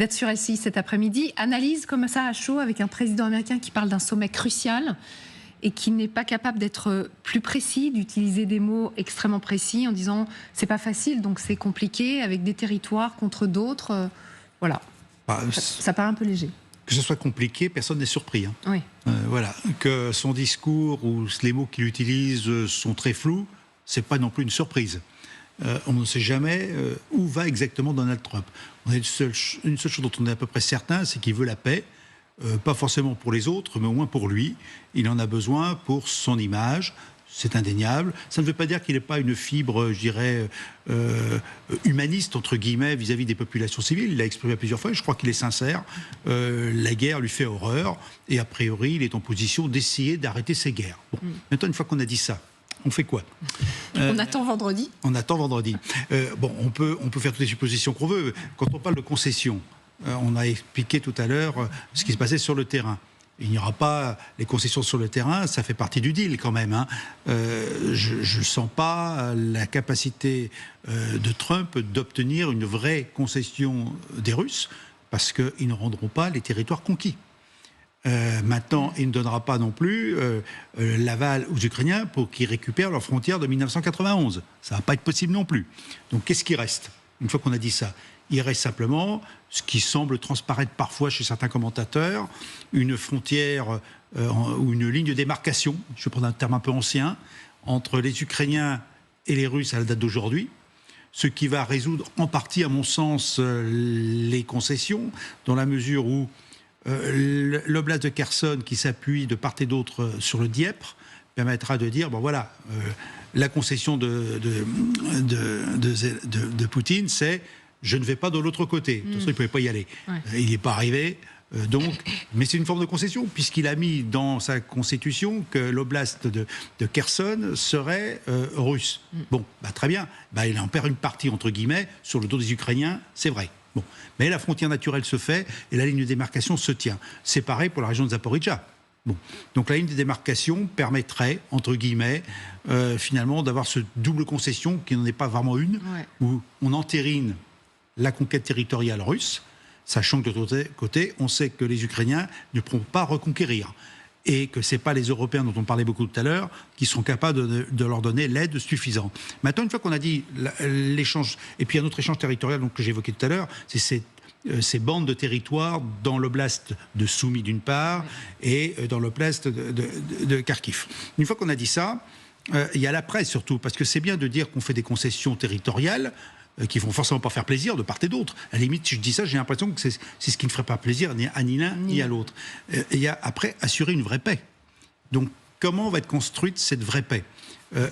sur LCI cet après-midi. Analyse comme ça à chaud avec un président américain qui parle d'un sommet crucial et qui n'est pas capable d'être plus précis, d'utiliser des mots extrêmement précis en disant c'est pas facile donc c'est compliqué avec des territoires contre d'autres. Voilà. Ça paraît un peu léger. Que ce soit compliqué, personne n'est surpris. Hein. Oui. Voilà. Que son discours ou les mots qu'il utilise sont très flous, c'est pas non plus une surprise. On ne sait jamais où va exactement Donald Trump. Une seule chose dont on est à peu près certain, c'est qu'il veut la paix. Pas forcément pour les autres, mais au moins pour lui. Il en a besoin pour son image. C'est indéniable. Ça ne veut pas dire qu'il n'est pas une fibre, je dirais, humaniste, entre guillemets, vis-à-vis des populations civiles. Il l'a exprimé plusieurs fois, je crois qu'il est sincère. La guerre lui fait horreur, et a priori, il est en position d'essayer d'arrêter ces guerres. Bon. Maintenant, une fois qu'on a dit ça, on fait quoi? On attend vendredi. On attend vendredi. Bon, on peut faire toutes les suppositions qu'on veut. Quand on parle de concessions, on a expliqué tout à l'heure ce qui se passait sur le terrain. Il n'y aura pas les concessions sur le terrain, ça fait partie du deal quand même. Hein. Je ne sens pas la capacité de Trump d'obtenir une vraie concession des Russes, parce qu'ils ne rendront pas les territoires conquis. Maintenant, il ne donnera pas non plus l'aval aux Ukrainiens pour qu'ils récupèrent leurs frontières de 1991. Ça ne va pas être possible non plus. Donc qu'est-ce qui reste, une fois qu'on a dit ça? Il reste simplement ce qui semble transparaître parfois chez certains commentateurs, une frontière ou une ligne de démarcation, je vais prendre un terme un peu ancien, entre les Ukrainiens et les Russes à la date d'aujourd'hui, ce qui va résoudre en partie, à mon sens, les concessions, dans la mesure où l'oblast de Kherson, qui s'appuie de part et d'autre sur le Dniepr, permettra de dire, bon voilà, la concession de Poutine, c'est je ne vais pas de l'autre côté. De toute façon, il ne pouvait pas y aller. Ouais. Il n'est pas arrivé. Mais c'est une forme de concession, puisqu'il a mis dans sa constitution que l'oblast de Kherson serait russe. Bon, très bien. Il en perd une partie, entre guillemets, sur le dos des Ukrainiens, c'est vrai. Bon. Mais la frontière naturelle se fait et la ligne de démarcation se tient. C'est pareil pour la région de Zaporijjia. Bon. Donc la ligne de démarcation permettrait, entre guillemets, finalement, d'avoir ce double concession, qui n'en est pas vraiment une, où on entérine la conquête territoriale russe, sachant que de l'autre côté, on sait que les Ukrainiens ne pourront pas reconquérir et que ce n'est pas les Européens dont on parlait beaucoup tout à l'heure qui seront capables de leur donner l'aide suffisante. Maintenant, une fois qu'on a dit l'échange, et puis un autre échange territorial que j'évoquais tout à l'heure, c'est ces bandes de territoire dans l'oblast de Soumy d'une part et dans l'oblast de Kharkiv. Une fois qu'on a dit ça, il y a la presse surtout, parce que c'est bien de dire qu'on fait des concessions territoriales qui ne vont forcément pas faire plaisir de part et d'autre. À la limite, si je dis ça, j'ai l'impression que c'est ce qui ne ferait pas plaisir ni à l'un ni à l'autre. Il y a après assurer une vraie paix. Donc, comment va être construite cette vraie paix?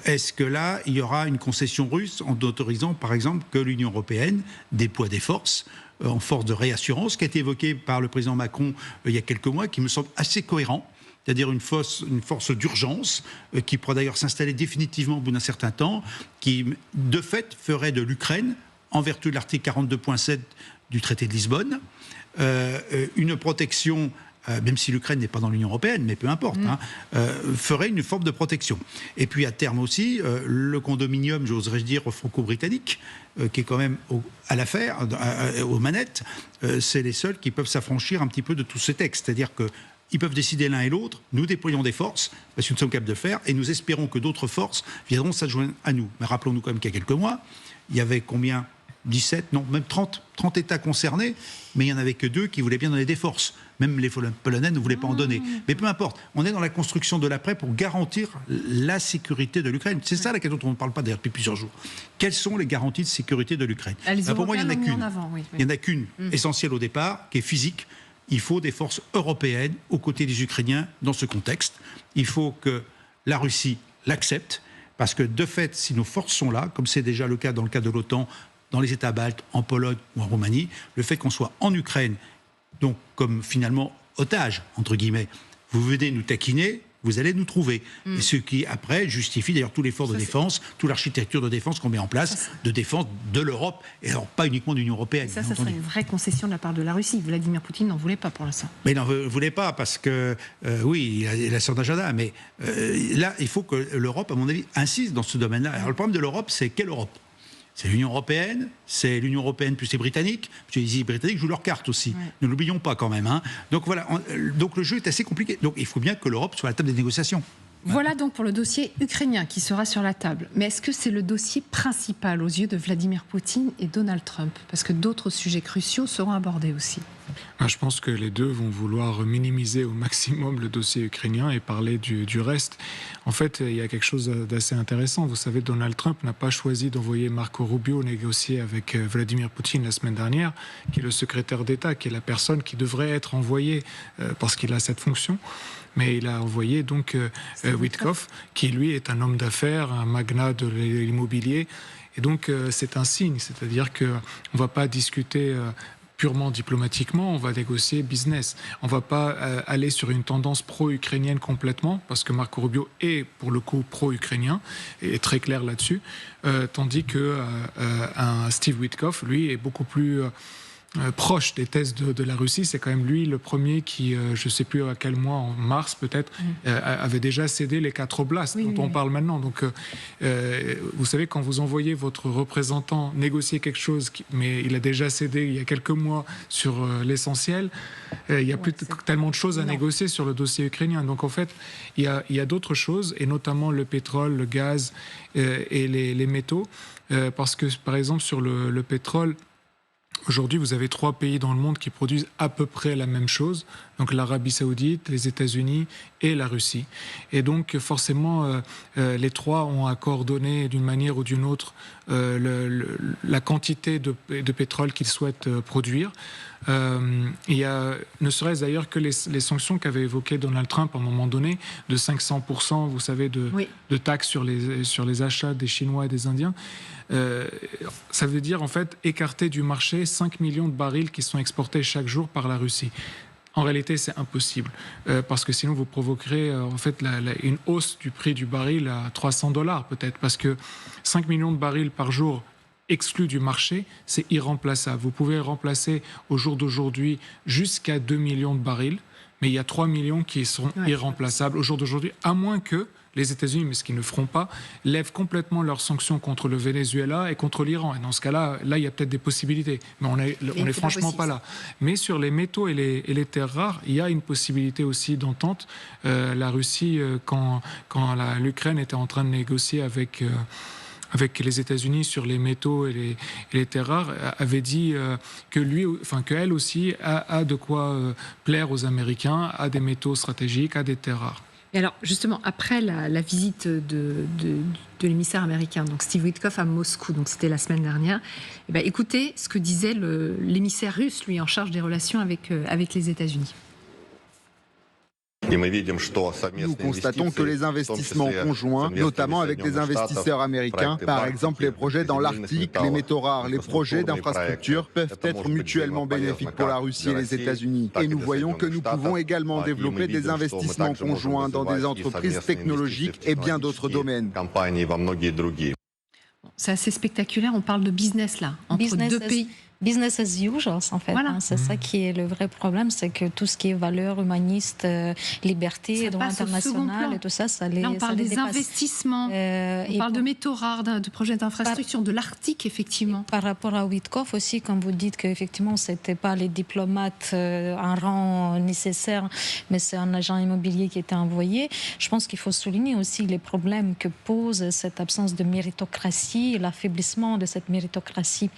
Est-ce que là, il y aura une concession russe en autorisant, par exemple, que l'Union européenne déploie des forces en force de réassurance, qui a été évoquée par le président Macron il y a quelques mois, qui me semble assez cohérent, c'est-à-dire une force d'urgence qui pourra d'ailleurs s'installer définitivement au bout d'un certain temps, qui, de fait, ferait de l'Ukraine, en vertu de l'article 42.7 du traité de Lisbonne, une protection, même si l'Ukraine n'est pas dans l'Union européenne, mais peu importe, ferait une forme de protection. Et puis à terme aussi, le condominium, j'oserais dire, franco-britannique, qui est quand même à l'affaire, aux manettes, c'est les seuls qui peuvent s'affranchir un petit peu de tous ces textes. C'est-à-dire que Ils peuvent décider l'un et l'autre. Nous déployons des forces, parce que nous sommes capables de le faire, et nous espérons que d'autres forces viendront s'adjoindre à nous. Mais rappelons-nous quand même qu'il y a quelques mois, il y avait combien 17, non, même 30 États concernés, mais il n'y en avait que 2 qui voulaient bien donner des forces. Même les Polonais ne voulaient pas en donner. Mais peu importe, on est dans la construction de l'après pour garantir la sécurité de l'Ukraine. C'est ça la question dont on ne parle pas d'ailleurs depuis plusieurs jours. Quelles sont les garanties de sécurité de l'Ukraine? Pour moi, il n'y en a qu'une. Il n'y en a qu'une essentielle au départ, qui est physique. Il faut des forces européennes aux côtés des Ukrainiens dans ce contexte. Il faut que la Russie l'accepte, parce que de fait, si nos forces sont là, comme c'est déjà le cas dans le cadre de l'OTAN, dans les États baltes, en Pologne ou en Roumanie, le fait qu'on soit en Ukraine, donc comme finalement otage, entre guillemets, vous venez nous taquiner, vous allez nous trouver. Et ce qui, après, justifie d'ailleurs tout l'effort de défense, toute l'architecture de défense qu'on met en place, de défense de l'Europe, et alors pas uniquement de l'Union européenne. Ça serait une vraie concession de la part de la Russie. Vladimir Poutine n'en voulait pas pour l'instant. Mais il n'en voulait pas parce que, oui, il a son agenda, mais là, il faut que l'Europe, à mon avis, insiste dans ce domaine-là. Alors le problème de l'Europe, c'est quelle Europe? C'est l'Union européenne plus les Britanniques. Parce que les Britanniques jouent leur carte aussi. Ouais. Ne l'oublions pas quand même. Hein. Donc voilà, donc le jeu est assez compliqué. Donc il faut bien que l'Europe soit à la table des négociations. Voilà donc pour le dossier ukrainien qui sera sur la table. Mais est-ce que c'est le dossier principal aux yeux de Vladimir Poutine et Donald Trump? Parce que d'autres sujets cruciaux seront abordés aussi. Je pense que les deux vont vouloir minimiser au maximum le dossier ukrainien et parler du reste. En fait, il y a quelque chose d'assez intéressant. Vous savez, Donald Trump n'a pas choisi d'envoyer Marco Rubio négocier avec Vladimir Poutine la semaine dernière, qui est le secrétaire d'État, qui est la personne qui devrait être envoyée parce qu'il a cette fonction. Mais il a envoyé donc Witkoff, qui lui est un homme d'affaires, un magnat de l'immobilier. Et donc c'est un signe, c'est-à-dire qu'on ne va pas discuter purement diplomatiquement, on va négocier business. On ne va pas aller sur une tendance pro-ukrainienne complètement, parce que Marco Rubio est pour le coup pro-ukrainien, et est très clair là-dessus, tandis que Steve Witkoff, lui, est beaucoup plus proche des thèses de la Russie. C'est quand même lui le premier qui, je ne sais plus à quel mois, en mars peut-être, avait déjà cédé les 4 oblasts dont on parle maintenant. Donc, vous savez, quand vous envoyez votre représentant négocier quelque chose, mais il a déjà cédé il y a quelques mois sur l'essentiel, il n'y a plus tellement de choses à négocier sur le dossier ukrainien. Donc, en fait, il y a d'autres choses, et notamment le pétrole, le gaz et les métaux, parce que, par exemple, sur le pétrole, aujourd'hui, vous avez 3 pays dans le monde qui produisent à peu près la même chose, donc l'Arabie Saoudite, les États-Unis et la Russie. Et donc, forcément, les 3 ont à coordonner d'une manière ou d'une autre la quantité de pétrole qu'ils souhaitent produire. Il y a, ne serait-ce d'ailleurs que les sanctions qu'avait évoquées Donald Trump à un moment donné, de 500%, vous savez, de taxes sur les achats des Chinois et des Indiens. Ça veut dire en fait écarter du marché 5 millions de barils qui sont exportés chaque jour par la Russie. En réalité, c'est impossible, parce que sinon vous provoquerez en fait une hausse du prix du baril à $300 peut-être, parce que 5 millions de barils par jour exclus du marché, c'est irremplaçable. Vous pouvez remplacer au jour d'aujourd'hui jusqu'à 2 millions de barils, mais il y a 3 millions qui sont irremplaçables au jour d'aujourd'hui, à moins que les États-Unis, mais ce qu'ils ne feront pas, lèvent complètement leurs sanctions contre le Venezuela et contre l'Iran. Et dans ce cas-là, il y a peut-être des possibilités. Mais on n'est franchement pas là. Mais sur les métaux et les terres rares, il y a une possibilité aussi d'entente. La Russie, quand l'Ukraine était en train de négocier avec les États-Unis sur les métaux et les terres rares, avait dit qu'elle aussi a de quoi plaire aux Américains, a des métaux stratégiques, a des terres rares. Et alors, justement, après la visite de l'émissaire américain, donc Steve Witkoff à Moscou, donc c'était la semaine dernière, écoutez ce que disait l'émissaire russe, lui, en charge des relations avec les États-Unis. Nous constatons que les investissements conjoints, notamment avec les investisseurs américains, par exemple les projets dans l'Arctique, les métaux rares, les projets d'infrastructure, peuvent être mutuellement bénéfiques pour la Russie et les États-Unis. Et nous voyons que nous pouvons également développer des investissements conjoints dans des entreprises technologiques et bien d'autres domaines. C'est assez spectaculaire, on parle de business là, entre deux pays. Business as usual, en fait. Voilà. C'est ça qui est le vrai problème, c'est que tout ce qui est valeurs humanistes, liberté, droit international et tout ça, ça les Là, on parle des dépasse. Investissements, on parle de métaux rares, de projets d'infrastructure, de l'Arctique, effectivement. Par rapport à Witkoff aussi, quand vous dites qu'effectivement, ce n'était pas les diplomates en rang nécessaire, mais c'est un agent immobilier qui était envoyé, je pense qu'il faut souligner aussi les problèmes que pose cette absence de méritocratie et l'affaiblissement de cette méritocratie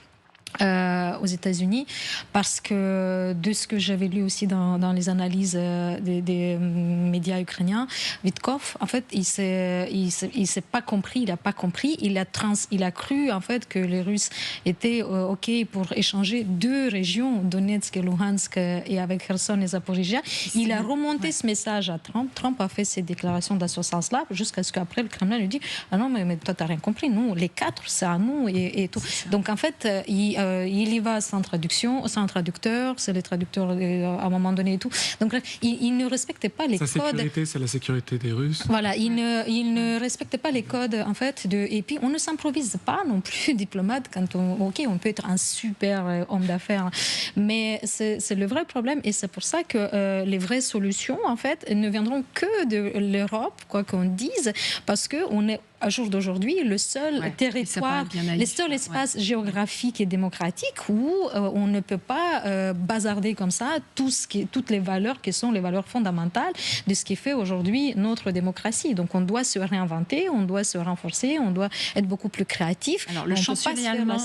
aux États-Unis, parce que de ce que j'avais lu aussi dans les analyses des médias ukrainiens, Witkoff, en fait, il s'est pas compris, il a pas compris, il a cru en fait que les Russes étaient ok pour échanger 2 régions, Donetsk et Luhansk, et avec Kherson et Zaporizhia. Il a remonté ce message à Trump. Trump a fait ses déclarations dans ce sens-là, jusqu'à ce qu'après le Kremlin lui dit ah non mais toi t'as rien compris, nous les 4 c'est à nous et tout. Donc en fait il y va sans traduction, sans traducteur, c'est les traducteurs à un moment donné et tout. Donc il ne respectait pas les codes. Sa sécurité, c'est la sécurité des Russes. Voilà, il ne respectait pas les codes en fait. Et puis on ne s'improvise pas non plus diplomate quand on peut être un super homme d'affaires, mais c'est le vrai problème et c'est pour ça que les vraies solutions en fait ne viendront que de l'Europe, quoi qu'on dise, parce que on est à jour d'aujourd'hui le seul territoire, le seul espace géographique et démocratique où on ne peut pas bazarder comme ça toutes les valeurs qui sont les valeurs fondamentales de ce qui fait aujourd'hui notre démocratie. Donc on doit se réinventer, on doit se renforcer, on doit être beaucoup plus créatif. Alors le chancelier allemand,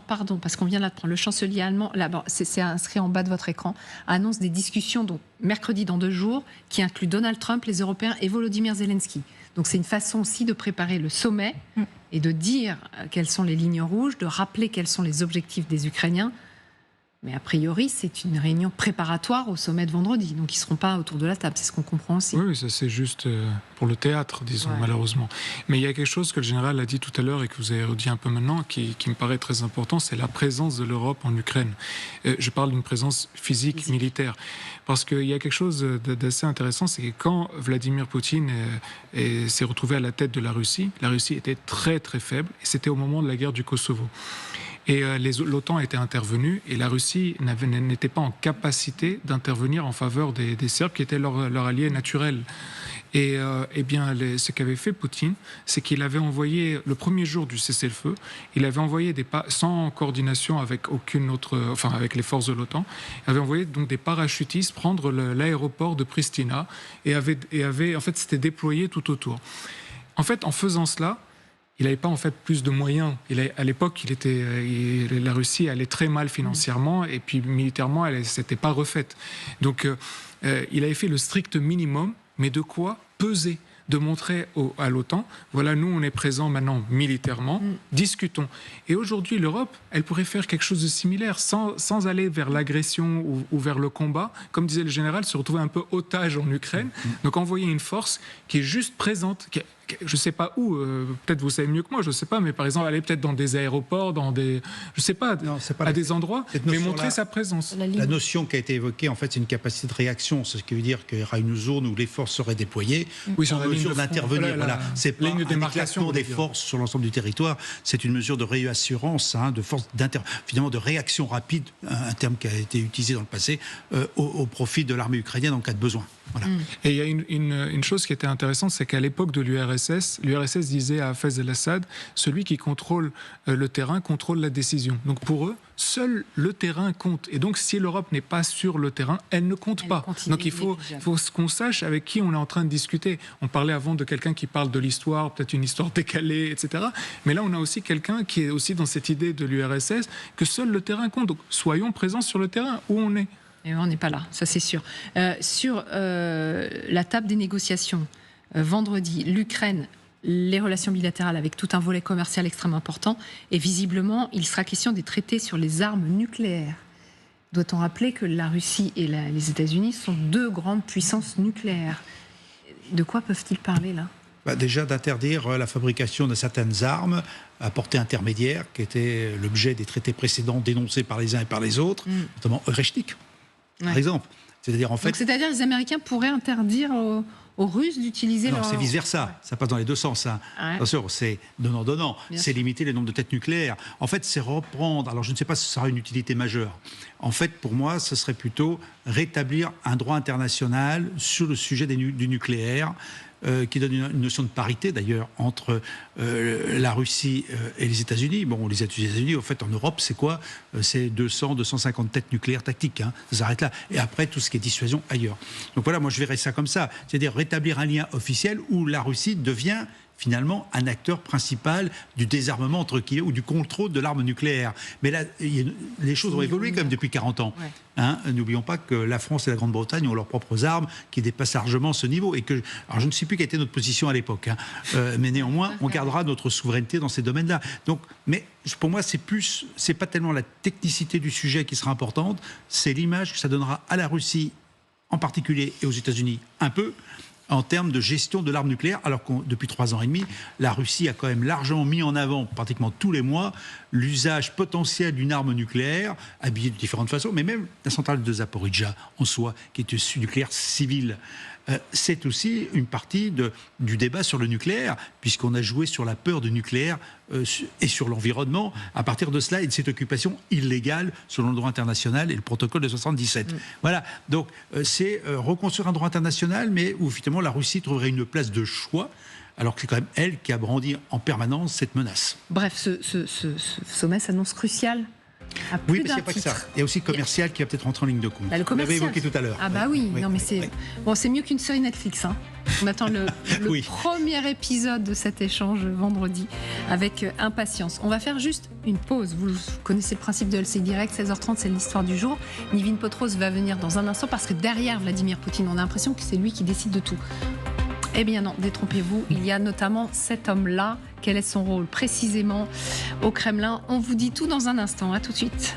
pardon, parce qu'on vient là de prendre le chancelier allemand, là-bas, c'est inscrit en bas de votre écran, annonce des discussions donc mercredi dans 2 jours qui incluent Donald Trump, les Européens et Volodymyr Zelensky. Donc c'est une façon aussi de préparer le sommet et de dire quelles sont les lignes rouges, de rappeler quels sont les objectifs des Ukrainiens. Mais a priori, c'est une réunion préparatoire au sommet de vendredi. Donc ils ne seront pas autour de la table, c'est ce qu'on comprend aussi. Oui, ça c'est juste pour le théâtre, disons, malheureusement. Mais il y a quelque chose que le général a dit tout à l'heure et que vous avez redit un peu maintenant, qui me paraît très important, c'est la présence de l'Europe en Ukraine. Je parle d'une présence physique, militaire. Parce qu'il y a quelque chose d'assez intéressant, c'est que quand Vladimir Poutine s'est retrouvé à la tête de la Russie était très très faible, et c'était au moment de la guerre du Kosovo. Et l'OTAN était intervenue et la Russie n'était pas en capacité d'intervenir en faveur des Serbes qui étaient leur allié naturel. Et bien, ce qu'avait fait Poutine, c'est qu'il avait envoyé, le premier jour du cessez-le-feu, il avait envoyé sans coordination avec aucune autre, avec les forces de l'OTAN, il avait envoyé donc des parachutistes prendre l'aéroport de Pristina et en fait, s'était déployé tout autour. En fait, en faisant cela, il n'avait pas en fait plus de moyens. À l'époque, la Russie allait très mal financièrement et puis militairement, elle ne s'était pas refaite. Donc, il avait fait le strict minimum, mais de quoi peser, de montrer à l'OTAN, voilà, nous on est présents maintenant militairement, discutons. Et aujourd'hui, l'Europe, elle pourrait faire quelque chose de similaire, sans aller vers l'agression ou vers le combat. Comme disait le général, se retrouver un peu otage en Ukraine. Donc envoyer une force qui est juste présente, je ne sais pas où, peut-être vous savez mieux que moi, je ne sais pas, mais par exemple aller peut-être dans des aéroports, dans des, je ne sais pas, à des endroits, mais montrer sa présence. La notion qui a été évoquée, en fait, c'est une capacité de réaction, ce qui veut dire qu'il y aura une zone où les forces seraient déployées, en mesure d'intervenir. Voilà. C'est pas un déclassement des forces sur l'ensemble du territoire, c'est une mesure de réassurance, de force finalement de réaction rapide, un terme qui a été utilisé dans le passé, au profit de l'armée ukrainienne en cas de besoin. Voilà. Et il y a une chose qui était intéressante, c'est qu'à l'époque de l'URSS disait à Hafez el-Assad, celui qui contrôle le terrain contrôle la décision. Donc pour eux, seul le terrain compte. Et donc si l'Europe n'est pas sur le terrain, elle ne compte pas. Donc il faut qu'on sache avec qui on est en train de discuter. On parlait avant de quelqu'un qui parle de l'histoire, peut-être une histoire décalée, etc. Mais là, on a aussi quelqu'un qui est aussi dans cette idée de l'URSS que seul le terrain compte. Donc soyons présents sur le terrain où on est. Et on n'est pas là, ça c'est sûr. Sur la table des négociations, vendredi, l'Ukraine, les relations bilatérales avec tout un volet commercial extrêmement important, et visiblement, il sera question des traités sur les armes nucléaires. Doit-on rappeler que la Russie et les États-Unis sont 2 grandes puissances nucléaires? De quoi peuvent-ils parler là? Déjà d'interdire la fabrication de certaines armes à portée intermédiaire, qui était l'objet des traités précédents dénoncés par les uns et par les autres, notamment Eurechnik, par exemple. C'est-à-dire en fait. Donc c'est-à-dire les Américains pourraient interdire aux Russes d'utiliser Non, leur... c'est vice-versa. Ça passe dans les deux sens. Hein. Ouais. Bien sûr, c'est donnant-donnant. Bien C'est sûr. limiter le nombre de têtes nucléaires. En fait, c'est reprendre. Alors, je ne sais pas si ce sera une utilité majeure. En fait, pour moi, ce serait plutôt rétablir un droit international sur le sujet du nucléaire, qui donne une notion de parité, d'ailleurs, entre la Russie et les États-Unis. Bon, les États-Unis, en fait, en Europe, c'est quoi? C'est 200-250 têtes nucléaires tactiques. Hein. Ça s'arrête là. Et après, tout ce qui est dissuasion ailleurs. Donc voilà, moi, je verrais ça comme ça. C'est-à-dire rétablir un lien officiel où la Russie devient finalement un acteur principal du désarmement entre guillemets ou du contrôle de l'arme nucléaire. Mais là, les choses ont évolué quand même depuis 40 ans. Ouais. Hein, n'oublions pas que la France et la Grande-Bretagne ont leurs propres armes qui dépassent largement ce niveau. Et que, alors je ne sais plus quelle était notre position à l'époque, hein, mais néanmoins, on gardera notre souveraineté dans ces domaines-là. Donc, mais pour moi, c'est pas tellement la technicité du sujet qui sera importante, c'est l'image que ça donnera à la Russie en particulier et aux États-Unis un peu, en termes de gestion de l'arme nucléaire, alors que depuis 3 ans et demi, la Russie a quand même largement mis en avant, pratiquement tous les mois, l'usage potentiel d'une arme nucléaire, habillée de différentes façons, mais même la centrale de Zaporijjia en soi, qui est un nucléaire civil. C'est aussi une partie du débat sur le nucléaire, puisqu'on a joué sur la peur du nucléaire et sur l'environnement, à partir de cela et de cette occupation illégale selon le droit international et le protocole de 77. Voilà, donc c'est reconstruire un droit international, mais où finalement la Russie trouverait une place de choix, alors que c'est quand même elle qui a brandi en permanence cette menace. Bref, ce sommet s'annonce crucial. Oui, mais il n'y a pas que ça. Il y a aussi le commercial qui va peut-être rentrer en ligne de compte. Bah, le commercial. Vous l'avez évoqué tout à l'heure. Ah bah oui, non mais c'est bon, c'est mieux qu'une série Netflix. Hein. On attend le Oui. premier épisode de cet échange vendredi avec impatience. On va faire juste une pause. Vous connaissez le principe de LCI Direct, 16h30, c'est l'histoire du jour. Nivin Potros va venir dans un instant parce que derrière Vladimir Poutine, on a l'impression que c'est lui qui décide de tout. Eh bien non, détrompez-vous, il y a notamment cet homme-là. Quel est son rôle précisément au Kremlin? On vous dit tout dans un instant, à tout de suite.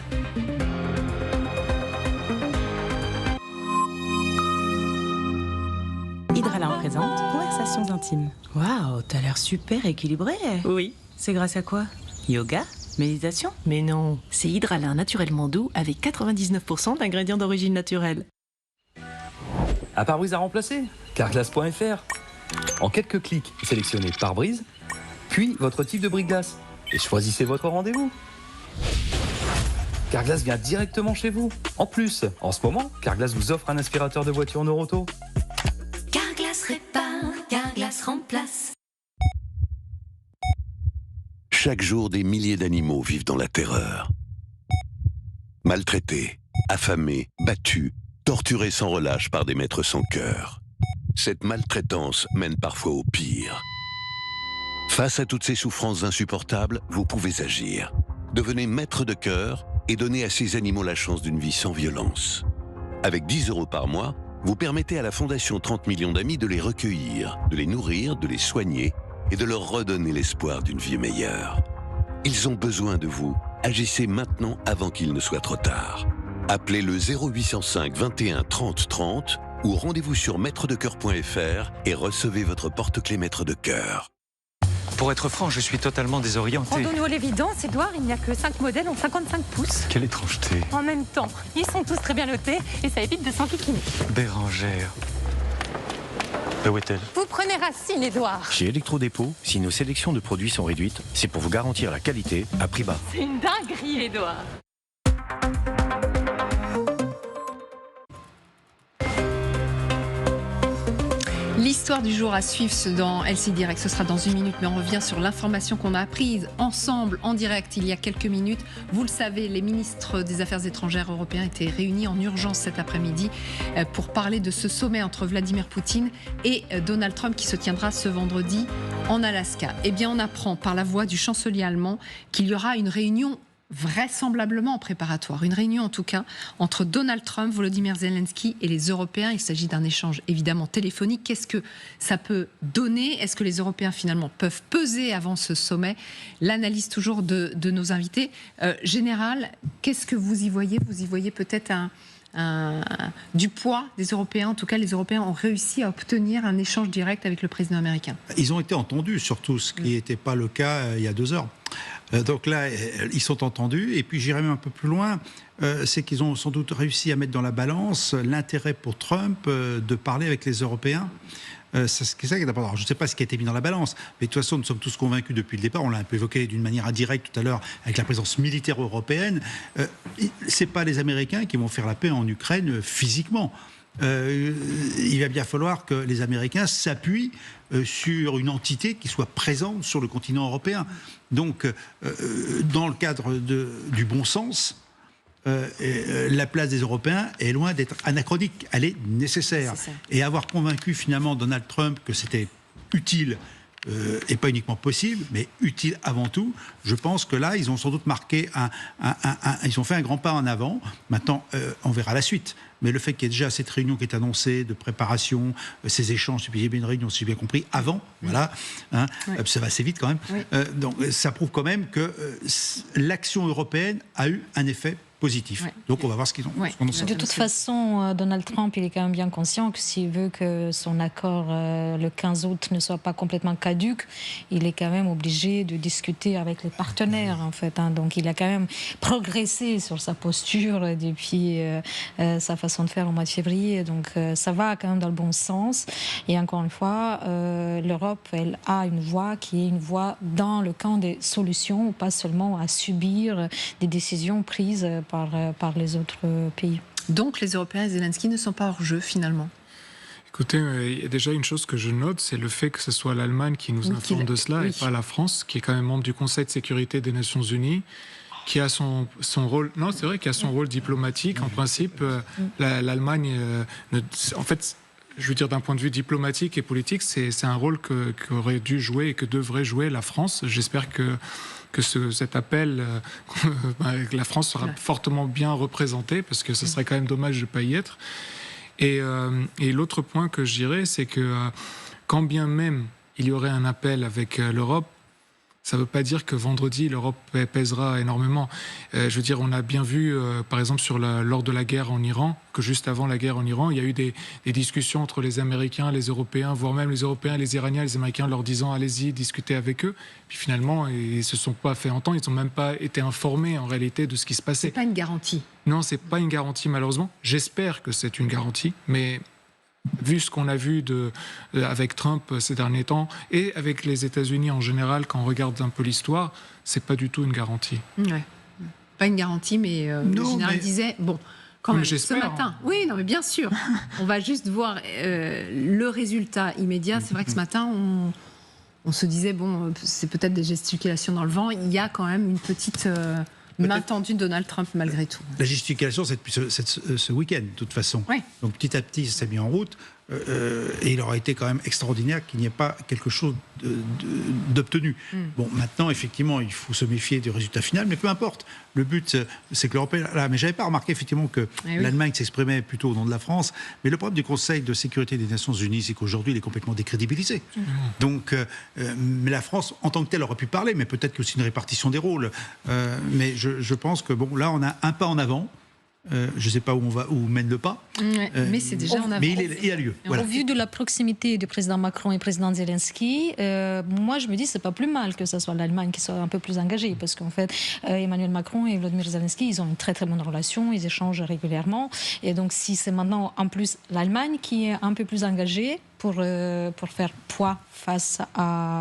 Hydralin présente Conversations intimes. Waouh, t'as l'air super équilibré. Oui, c'est grâce à quoi? Yoga? Méditation? Mais non, c'est Hydralin naturellement doux avec 99% d'ingrédients d'origine naturelle. Un pare-brise à remplacer? Carglass.fr. En quelques clics, sélectionnez pare-brise, puis votre type de brique-glace et choisissez votre rendez-vous. Carglass vient directement chez vous. En plus, en ce moment, Carglass vous offre un aspirateur de voiture Neuroto. Carglass répare, Carglass remplace. Chaque jour, des milliers d'animaux vivent dans la terreur. Maltraités, affamés, battus, torturés sans relâche par des maîtres sans cœur. Cette maltraitance mène parfois au pire. Face à toutes ces souffrances insupportables, vous pouvez agir. Devenez maître de cœur et donnez à ces animaux la chance d'une vie sans violence. Avec 10 € par mois, vous permettez à la Fondation 30 millions d'amis de les recueillir, de les nourrir, de les soigner et de leur redonner l'espoir d'une vie meilleure. Ils ont besoin de vous. Agissez maintenant avant qu'il ne soit trop tard. Appelez le 0805 21 30 30 ou rendez-vous sur maîtredecoeur.fr et recevez votre porte-clés Maître de Cœur. Pour être franc, je suis totalement désorienté. Rendons-nous à l'évidence, Edouard, il n'y a que 5 modèles en 55 pouces. Quelle étrangeté. En même temps, ils sont tous très bien notés et ça évite de s'enquiquiner. Bérangère. Où est-elle? Vous prenez racine, Edouard. Chez Electrodépôt, si nos sélections de produits sont réduites, c'est pour vous garantir la qualité à prix bas. C'est une dinguerie, Edouard. L'histoire du jour à suivre dans LCI Direct, ce sera dans 1 minute, mais on revient sur l'information qu'on a apprise ensemble en direct il y a quelques minutes. Vous le savez, les ministres des Affaires étrangères européens étaient réunis en urgence cet après-midi pour parler de ce sommet entre Vladimir Poutine et Donald Trump qui se tiendra ce vendredi en Alaska. Eh bien, on apprend par la voix du chancelier allemand qu'il y aura une réunion vraisemblablement en préparatoire. Une réunion en tout cas entre Donald Trump, Volodymyr Zelensky et les Européens. Il s'agit d'un échange évidemment téléphonique. Qu'est-ce que ça peut donner? Est-ce que les Européens finalement peuvent peser avant ce sommet? L'analyse toujours de nos invités. Général, qu'est-ce que vous y voyez? Vous y voyez peut-être du poids des Européens. En tout cas, les Européens ont réussi à obtenir un échange direct avec le président américain. Ils ont été entendus, surtout ce qui n'était pas le cas il y a 2 heures. Donc là, ils sont entendus. Et puis j'irai même un peu plus loin, c'est qu'ils ont sans doute réussi à mettre dans la balance l'intérêt pour Trump de parler avec les Européens. C'est ça qui est important. Alors, je ne sais pas ce qui a été mis dans la balance, mais de toute façon, nous sommes tous convaincus depuis le départ, on l'a un peu évoqué d'une manière indirecte tout à l'heure avec la présence militaire européenne, ce n'est pas les Américains qui vont faire la paix en Ukraine physiquement. Il va bien falloir que les Américains s'appuient sur une entité qui soit présente sur le continent européen. Donc, dans le cadre du bon sens, la place des Européens est loin d'être anachronique, elle est nécessaire. Et avoir convaincu finalement Donald Trump que c'était utile, et pas uniquement possible, mais utile avant tout, je pense que là, ils ont sans doute marqué ils ont fait un grand pas en avant. Maintenant, on verra la suite. Mais le fait qu'il y ait déjà cette réunion qui est annoncée, de préparation, ces échanges, il y a bien une réunion, si j'ai bien compris, avant, voilà, hein, ça va assez vite quand même. Donc ça prouve quand même que l'action européenne a eu un effet positif. Donc on va voir ce qu'ils ont. De toute façon, Donald Trump, il est quand même bien conscient que s'il veut que son accord le 15 août ne soit pas complètement caduc, il est quand même obligé de discuter avec les partenaires, en fait. Hein. Donc il a quand même progressé sur sa posture depuis sa façon de faire au mois de février. Donc ça va quand même dans le bon sens. Et encore une fois, l'Europe, elle a une voix qui est une voix dans le camp des solutions, pas seulement à subir des décisions prises par les autres pays. Donc les Européens et Zelensky ne sont pas hors jeu finalement? Écoutez, il y a déjà une chose que je note, c'est le fait que ce soit l'Allemagne qui nous informe de cela et pas la France, qui est quand même membre du Conseil de sécurité des Nations Unies, qui a son rôle. Non, c'est vrai qu'il a son rôle diplomatique. En principe, l'Allemagne, en fait, je veux dire d'un point de vue diplomatique et politique, c'est un rôle qu'aurait dû jouer et que devrait jouer la France. J'espère que cet appel, la France sera fortement bien représentée, parce que ce serait quand même dommage de ne pas y être. Et l'autre point que je dirais, c'est que quand bien même il y aurait un appel avec l'Europe, ça ne veut pas dire que vendredi, l'Europe pèsera énormément. Je veux dire, on a bien vu, par exemple, lors de la guerre en Iran, que juste avant la guerre en Iran, il y a eu des discussions entre les Américains, les Européens, voire même les Européens, les Iraniens, les Américains, leur disant « allez-y, discutez avec eux ». Puis finalement, ils ne se sont pas fait entendre, ils n'ont même pas été informés en réalité de ce qui se passait. C'est pas une garantie. Non, c'est pas une garantie, malheureusement. J'espère que c'est une garantie, mais vu ce qu'on a vu avec Trump ces derniers temps et avec les États-Unis en général, quand on regarde un peu l'histoire, c'est pas du tout une garantie. Ouais. Pas une garantie, mais le général disait bon. Quand même, ce matin, oui, non, mais bien sûr, on va juste voir le résultat immédiat. C'est vrai que ce matin, on se disait bon, c'est peut-être des gesticulations dans le vent. Il y a quand même une petite main tendue de Donald Trump malgré tout. La gesticulation, c'est depuis ce week-end, de toute façon. Oui. Donc petit à petit, ça s'est mis en route. Et il aurait été quand même extraordinaire qu'il n'y ait pas quelque chose d'obtenu. Bon, maintenant, effectivement, il faut se méfier du résultat final, mais peu importe. Le but, c'est que l'Europe... Mais je n'avais pas remarqué, effectivement, que l'Allemagne s'exprimait plutôt au nom de la France. Mais le problème du Conseil de sécurité des Nations Unies, c'est qu'aujourd'hui, il est complètement décrédibilisé. Donc, mais la France, en tant que telle, aurait pu parler, mais peut-être qu'il y a aussi une répartition des rôles. Mais je pense que, bon, là, on a un pas en avant. Je ne sais pas où mène le pas. Mais c'est déjà en avant. Mais il a lieu. Voilà. Au vu de la proximité du président Macron et du président Zelensky, moi je me dis que ce n'est pas plus mal que ce soit l'Allemagne qui soit un peu plus engagée, parce qu'en fait Emmanuel Macron et Volodymyr Zelensky, ils ont une très très bonne relation, ils échangent régulièrement, et donc si c'est maintenant en plus l'Allemagne qui est un peu plus engagée pour faire poids face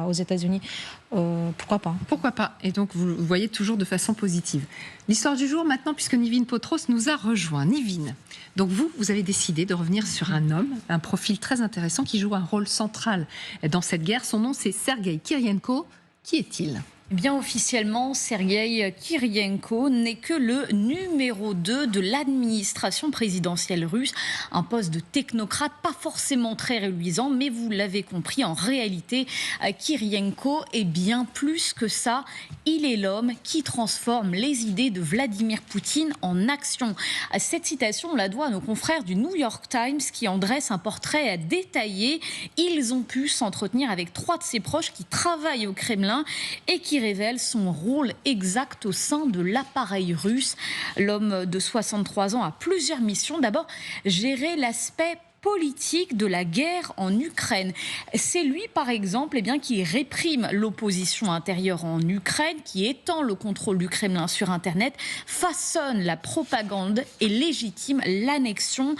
aux États-Unis, pourquoi pas? Pourquoi pas? Et donc vous voyez toujours de façon positive. L'histoire du jour maintenant, puisque Nivine Potros nous a rejoint. Nivine, donc vous avez décidé de revenir sur un homme, un profil très intéressant qui joue un rôle central dans cette guerre. Son nom, c'est Sergueï Kirienko. Qui est-il ? Eh bien, officiellement, Sergueï Kirienko n'est que le numéro 2 de l'administration présidentielle russe. Un poste de technocrate pas forcément très reluisant, mais vous l'avez compris, en réalité, Kirienko est bien plus que ça. Il est l'homme qui transforme les idées de Vladimir Poutine en action. Cette citation, on la doit à nos confrères du New York Times qui en dressent un portrait détaillé. Ils ont pu s'entretenir avec 3 de ses proches qui travaillent au Kremlin et qui révèle son rôle exact au sein de l'appareil russe. L'homme de 63 ans a plusieurs missions. D'abord, gérer l'aspect politique de la guerre en Ukraine. C'est lui, par exemple, qui réprime l'opposition intérieure en Ukraine, qui étend le contrôle du Kremlin sur Internet, façonne la propagande et légitime l'annexion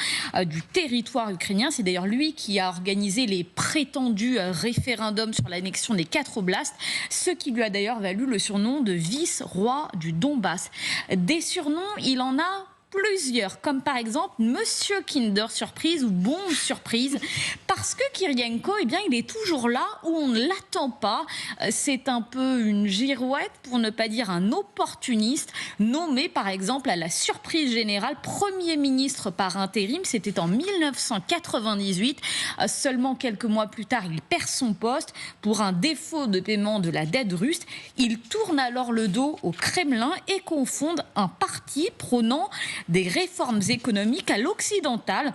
du territoire ukrainien. C'est d'ailleurs lui qui a organisé les prétendus référendums sur l'annexion des 4 oblasts, ce qui lui a d'ailleurs valu le surnom de vice-roi du Donbass. Des surnoms, il en a plusieurs, comme par exemple Monsieur Kinder Surprise ou Bombe Surprise, parce que Kirienko, il est toujours là où on ne l'attend pas. C'est un peu une girouette, pour ne pas dire un opportuniste, nommé par exemple à la surprise générale Premier ministre par intérim. C'était en 1998. Seulement quelques mois plus tard, il perd son poste pour un défaut de paiement de la dette russe. Il tourne alors le dos au Kremlin et confonde un parti prônant des réformes économiques à l'occidental.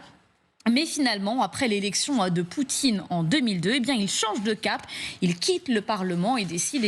Mais finalement, après l'élection de Poutine en 2002, il change de cap, il quitte le Parlement et décide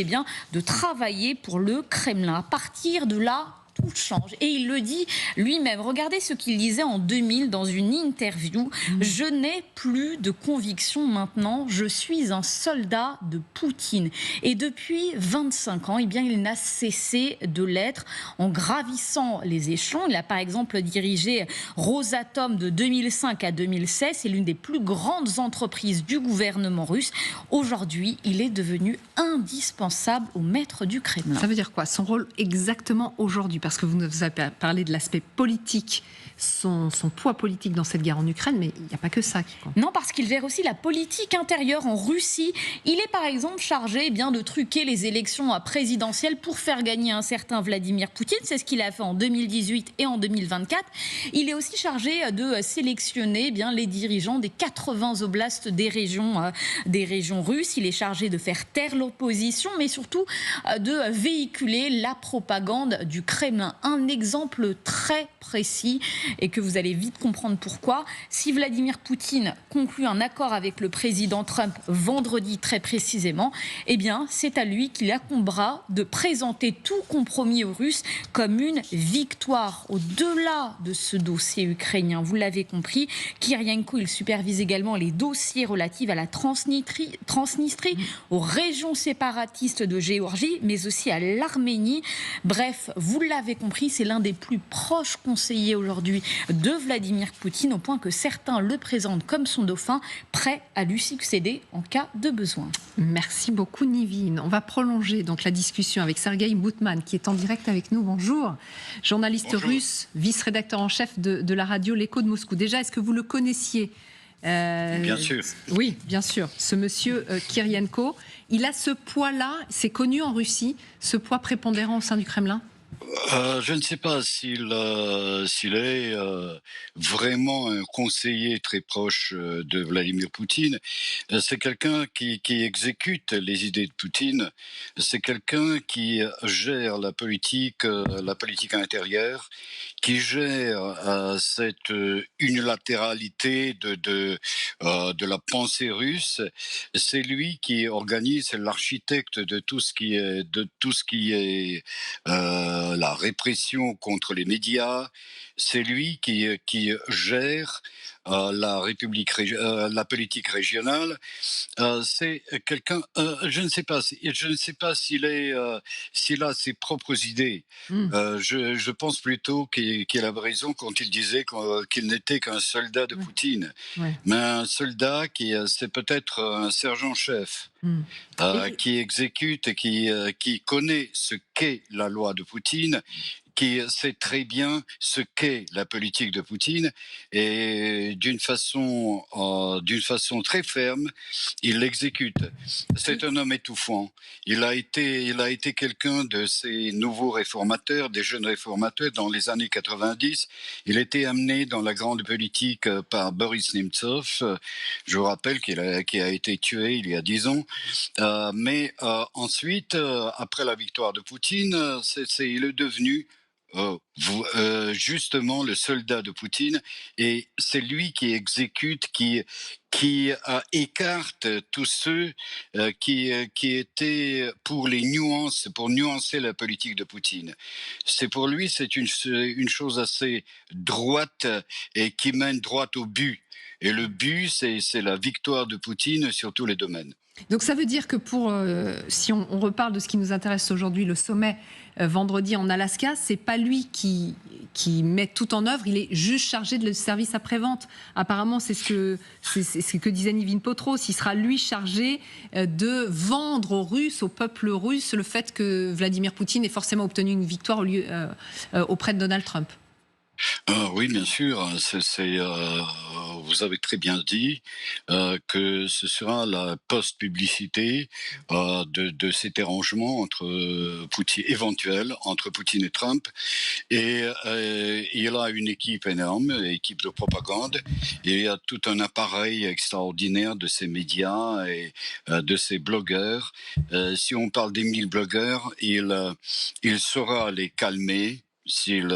de travailler pour le Kremlin. À partir de là, tout change. Et il le dit lui-même. Regardez ce qu'il disait en 2000 dans une interview. Je n'ai plus de conviction maintenant. Je suis un soldat de Poutine. Et depuis 25 ans, il n'a cessé de l'être en gravissant les échelons. Il a par exemple dirigé Rosatom de 2005 à 2016. C'est l'une des plus grandes entreprises du gouvernement russe. Aujourd'hui, il est devenu indispensable au maître du Kremlin. Ça veut dire quoi, son rôle exactement aujourd'hui? Parce que vous nous avez parlé de l'aspect politique, son poids politique dans cette guerre en Ukraine, mais il n'y a pas que ça qui compte. Non, parce qu'il gère aussi la politique intérieure en Russie. Il est par exemple chargé de truquer les élections présidentielles pour faire gagner un certain Vladimir Poutine. C'est ce qu'il a fait en 2018 et en 2024. Il est aussi chargé de sélectionner les dirigeants des 80 oblasts des régions russes. Il est chargé de faire taire l'opposition, mais surtout de véhiculer la propagande du Kremlin. Un exemple très précis et que vous allez vite comprendre pourquoi. Si Vladimir Poutine conclut un accord avec le président Trump vendredi très précisément, c'est à lui qu'il incombera de présenter tout compromis aux Russes comme une victoire. Au-delà de ce dossier ukrainien, vous l'avez compris, Kirienko, il supervise également les dossiers relatifs à la Transnistrie, aux régions séparatistes de Géorgie, mais aussi à l'Arménie. Bref, vous l'avez compris, c'est l'un des plus proches conseillers aujourd'hui de Vladimir Poutine, au point que certains le présentent comme son dauphin, prêt à lui succéder en cas de besoin. Merci beaucoup Nivine. On va prolonger donc la discussion avec Sergueï Boutman qui est en direct avec nous. Bonjour. Journaliste russe, vice-rédacteur en chef de la radio L'Écho de Moscou. Déjà, est-ce que vous le connaissiez? Bien sûr. Oui, bien sûr. Ce monsieur Kirienko, il a ce poids-là, c'est connu en Russie, ce poids prépondérant au sein du Kremlin? Je ne sais pas s'il est vraiment un conseiller très proche de Vladimir Poutine. C'est quelqu'un qui exécute les idées de Poutine. C'est quelqu'un qui gère la politique intérieure, qui gère cette unilatéralité de la pensée russe. C'est lui qui organise, c'est l'architecte de tout ce qui est la répression contre les médias. C'est lui qui gère la politique régionale. C'est quelqu'un. Je ne sais pas s'il a ses propres idées. Je pense plutôt qu'il a raison quand il disait qu'il n'était qu'un soldat de Poutine. Mais un soldat c'est peut-être un sergent-chef qui exécute et qui connaît ce qu'est la loi de Poutine, qui sait très bien ce qu'est la politique de Poutine, et d'une façon très ferme, il l'exécute. C'est un homme étouffant. Il a été quelqu'un de ces nouveaux réformateurs, des jeunes réformateurs dans les années 90. Il était amené dans la grande politique par Boris Nemtsov. Je vous rappelle qu'il a été tué il y a 10 ans. Mais ensuite, après la victoire de Poutine, il est devenu justement le soldat de Poutine, et c'est lui qui exécute, qui écarte tous ceux qui étaient pour les nuances, pour nuancer la politique de Poutine. Pour lui, c'est une chose assez droite et qui mène droit au but. Et le but, c'est la victoire de Poutine sur tous les domaines. Donc ça veut dire que si on reparle de ce qui nous intéresse aujourd'hui, le sommet vendredi en Alaska, c'est pas lui qui met tout en œuvre, il est juste chargé de le service après-vente. Apparemment, c'est ce que disait Nivin Potros, il sera lui chargé de vendre aux Russes, au peuple russe, le fait que Vladimir Poutine ait forcément obtenu une victoire auprès de Donald Trump. Oui, bien sûr. Vous avez très bien dit que ce sera la post-publicité de cet arrangement éventuel entre Poutine et Trump. Et il a une équipe énorme, une équipe de propagande. Et il y a tout un appareil extraordinaire de ces médias et de ces blogueurs. Si on parle des 1000 blogueurs, il saura les calmer. S'il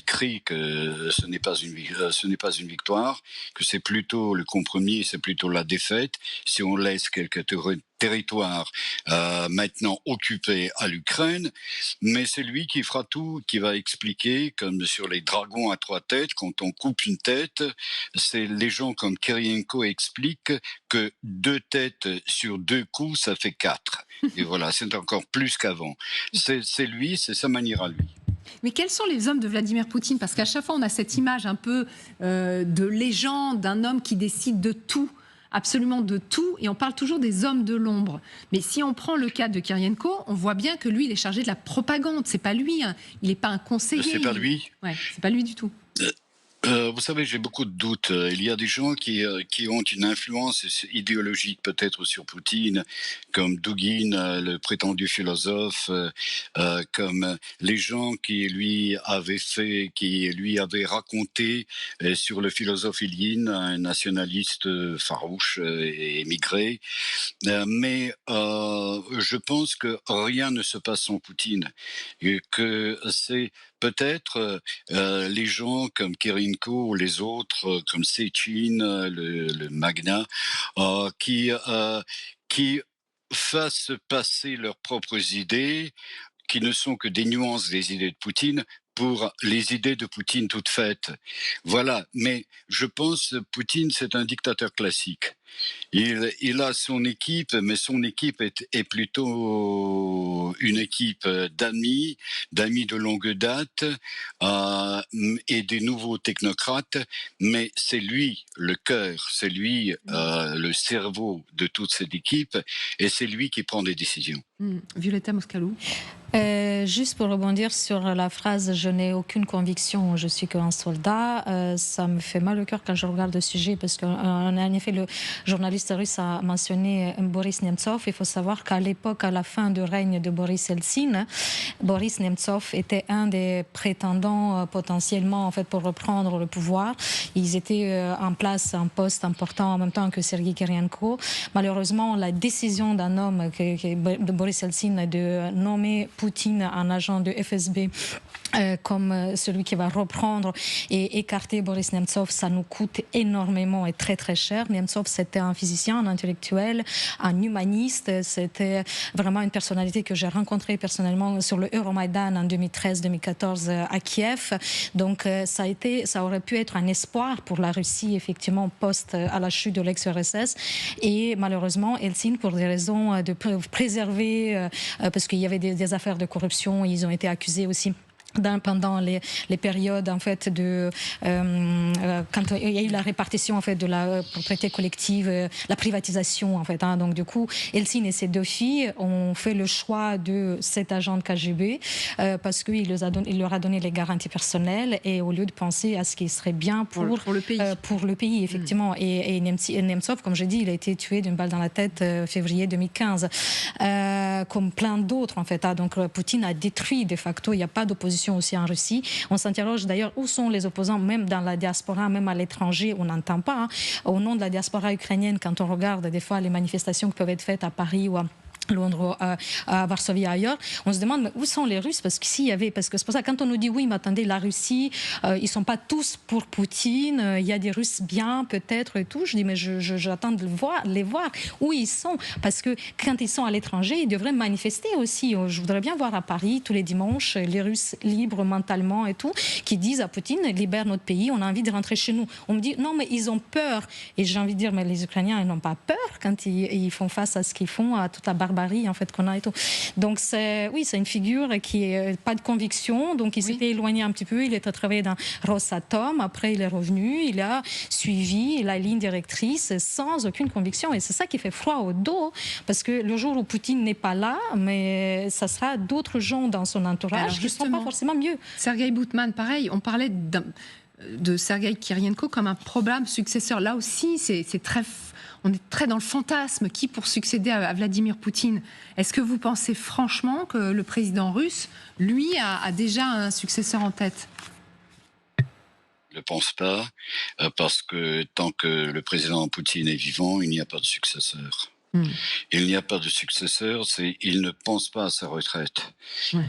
crie que ce n'est pas une victoire, que c'est plutôt le compromis, c'est plutôt la défaite, si on laisse quelques territoires maintenant occupés à l'Ukraine, mais c'est lui qui fera tout, qui va expliquer, comme sur les dragons à 3 têtes, quand on coupe une tête, c'est les gens comme Kirienko expliquent que 2 têtes sur 2 coups, ça fait 4. Et voilà, c'est encore plus qu'avant. C'est lui, c'est sa manière à lui. Mais quels sont les hommes de Vladimir Poutine? Parce qu'à chaque fois, on a cette image un peu de légende, d'un homme qui décide de tout, absolument de tout, et on parle toujours des hommes de l'ombre. Mais si on prend le cas de Kirienko, on voit bien que lui, il est chargé de la propagande. C'est pas lui, hein. Il n'est pas un conseiller. C'est pas lui. Ouais, c'est pas lui du tout. Vous savez, j'ai beaucoup de doutes. Il y a des gens qui ont une influence idéologique peut-être sur Poutine, comme Dugin, le prétendu philosophe, comme les gens qui lui avaient raconté sur le philosophe Ilyine, un nationaliste farouche et émigré. Mais je pense que rien ne se passe sans Poutine, et que c'est peut-être les gens comme Kirienko ou les autres comme Sechin, le magnat, qui fassent passer leurs propres idées, qui ne sont que des nuances des idées de Poutine, pour les idées de Poutine toutes faites. Voilà, mais je pense que Poutine, c'est un dictateur classique. Il a son équipe, mais son équipe est plutôt une équipe d'amis de longue date et des nouveaux technocrates, mais c'est lui le cœur, c'est lui le cerveau de toute cette équipe, et c'est lui qui prend des décisions. Violeta Moscalou. Juste pour rebondir sur la phrase « je n'ai aucune conviction, je suis qu'un soldat », ça me fait mal au cœur quand je regarde le sujet, parce qu'en effet, le journaliste russe a mentionné Boris Nemtsov. Il faut savoir qu'à l'époque, à la fin du règne de Boris Eltsine, Boris Nemtsov était un des prétendants potentiellement pour reprendre le pouvoir. Ils étaient en place, un poste important en même temps que Sergei Kirienko. Malheureusement, la décision d'un homme, de Boris Eltsine, de nommer Poutine un agent de FSB comme celui qui va reprendre et écarter Boris Nemtsov, ça nous coûte énormément et très très cher. Nemtsov, c'était un physicien, un intellectuel, un humaniste. C'était vraiment une personnalité que j'ai rencontrée personnellement sur le Euromaïdan en 2013-2014 à Kiev. Donc ça aurait pu être un espoir pour la Russie, effectivement, post à la chute de l'ex-URSS. Et malheureusement, Eltsine, pour des raisons de préserver, parce qu'il y avait des affaires de corruption, ils ont été accusés aussi pendant les périodes de quand il y a eu la répartition de la propriété collective, la privatisation donc du coup Eltsine et ses 2 filles ont fait le choix de cet agent de KGB parce qu'il leur a donné les garanties personnelles, et au lieu de penser à ce qui serait bien pour le pays effectivement. Et Nemtsov, comme je dis, il a été tué d'une balle dans la tête février 2015 comme plein d'autres donc Poutine a détruit de facto, il n'y a pas d'opposition aussi en Russie. On s'interroge d'ailleurs où sont les opposants, même dans la diaspora, même à l'étranger, on n'entend pas. Au nom de la diaspora ukrainienne, quand on regarde des fois les manifestations qui peuvent être faites à Paris ou Londres, à Varsovie et ailleurs, on se demande mais où sont les Russes, parce que s'il y avait, parce que c'est pour ça quand on nous dit oui mais attendez, la Russie ils sont pas tous pour Poutine, il y a des Russes bien peut-être et tout, je dis mais j'attends de les voir où ils sont, parce que quand ils sont à l'étranger ils devraient manifester aussi. Je voudrais bien voir à Paris tous les dimanches les Russes libres mentalement et tout, qui disent à Poutine libère notre pays, on a envie de rentrer chez nous. On me dit non mais ils ont peur, et j'ai envie de dire mais les Ukrainiens ils n'ont pas peur quand ils font face à ce qu'ils font, à toute la barbarie en fait qu'on a et tout. Donc c'est une figure qui n'a pas de conviction, donc il s'était éloigné un petit peu, il était travaillé dans Rosatom, après il est revenu, il a suivi la ligne directrice sans aucune conviction, et c'est ça qui fait froid au dos, parce que le jour où Poutine n'est pas là, mais ça sera d'autres gens dans son entourage qui ne sont pas forcément mieux. Sergueï Boutman, pareil, on parlait de Sergueï Kirienko comme un probable successeur. Là aussi, on est très dans le fantasme, qui pour succéder à Vladimir Poutine. Est-ce que vous pensez franchement que le président russe, lui, a déjà un successeur en tête ? Je ne pense pas, parce que tant que le président Poutine est vivant, il n'y a pas de successeur. Il n'y a pas de successeur, il ne pense pas à sa retraite.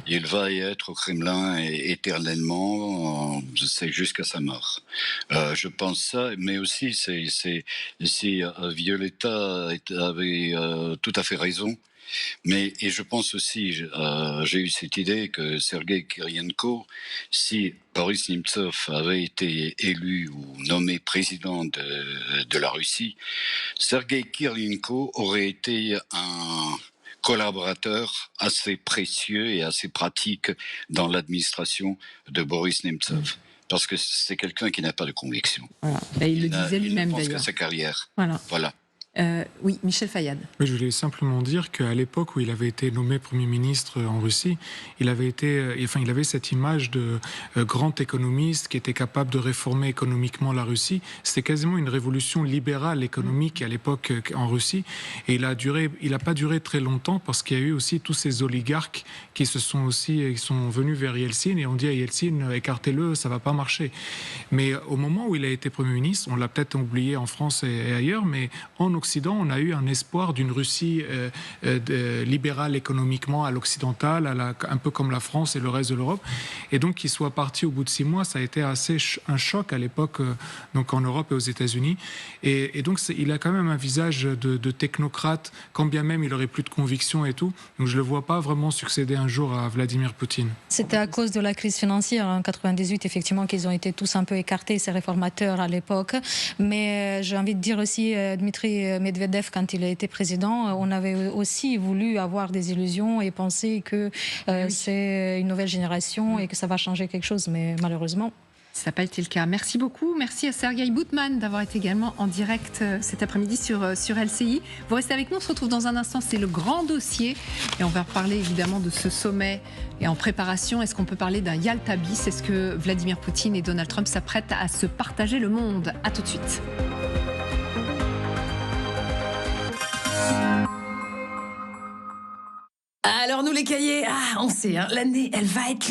Il va y être au Kremlin éternellement, c'est jusqu'à sa mort. Je pense ça, mais aussi si Violetta avait tout à fait raison. Et je pense aussi, j'ai eu cette idée que Sergueï Kirienko, si Boris Nemtsov avait été élu ou nommé président de la Russie, Sergueï Kirienko aurait été un collaborateur assez précieux et assez pratique dans l'administration de Boris Nemtsov. Parce que c'est quelqu'un qui n'a pas de conviction. Voilà. Et il le disait lui-même d'ailleurs. Il ne pense qu'à sa carrière. Voilà. Oui, Michel Fayad. Oui, je voulais simplement dire qu'à l'époque où il avait été nommé Premier ministre en Russie, il avait cette image de grand économiste qui était capable de réformer économiquement la Russie. C'était quasiment une révolution libérale économique à l'époque en Russie. Et il n'a pas duré très longtemps, parce qu'il y a eu aussi tous ces oligarques qui sont venus vers Yeltsin et ont dit à Yeltsin, écartez-le, ça ne va pas marcher. Mais au moment où il a été Premier ministre, on l'a peut-être oublié en France et ailleurs, mais en Occident, on a eu un espoir d'une Russie libérale économiquement à l'occidental, un peu comme la France et le reste de l'Europe. Et donc qu'il soit parti au bout de 6 mois, ça a été un choc à l'époque, donc en Europe et aux États-Unis. Et donc il a quand même un visage de technocrate, quand bien même il aurait plus de conviction et tout. Donc je le vois pas vraiment succéder un jour à Vladimir Poutine. C'était à cause de la crise financière en 98, effectivement, qu'ils ont été tous un peu écartés, ces réformateurs à l'époque. Mais j'ai envie de dire aussi, Dmitri Medvedev, quand il a été président, on avait aussi voulu avoir des illusions et penser que c'est une nouvelle génération et que ça va changer quelque chose, mais malheureusement... Ça n'a pas été le cas. Merci beaucoup. Merci à Sergueï Boutman d'avoir été également en direct cet après-midi sur LCI. Vous restez avec nous, on se retrouve dans un instant. C'est le grand dossier et on va parler évidemment de ce sommet et en préparation. Est-ce qu'on peut parler d'un Yalta bis? Est-ce que Vladimir Poutine et Donald Trump s'apprêtent à se partager le monde? À tout de suite. Alors nous les cahiers, on sait, l'année elle va être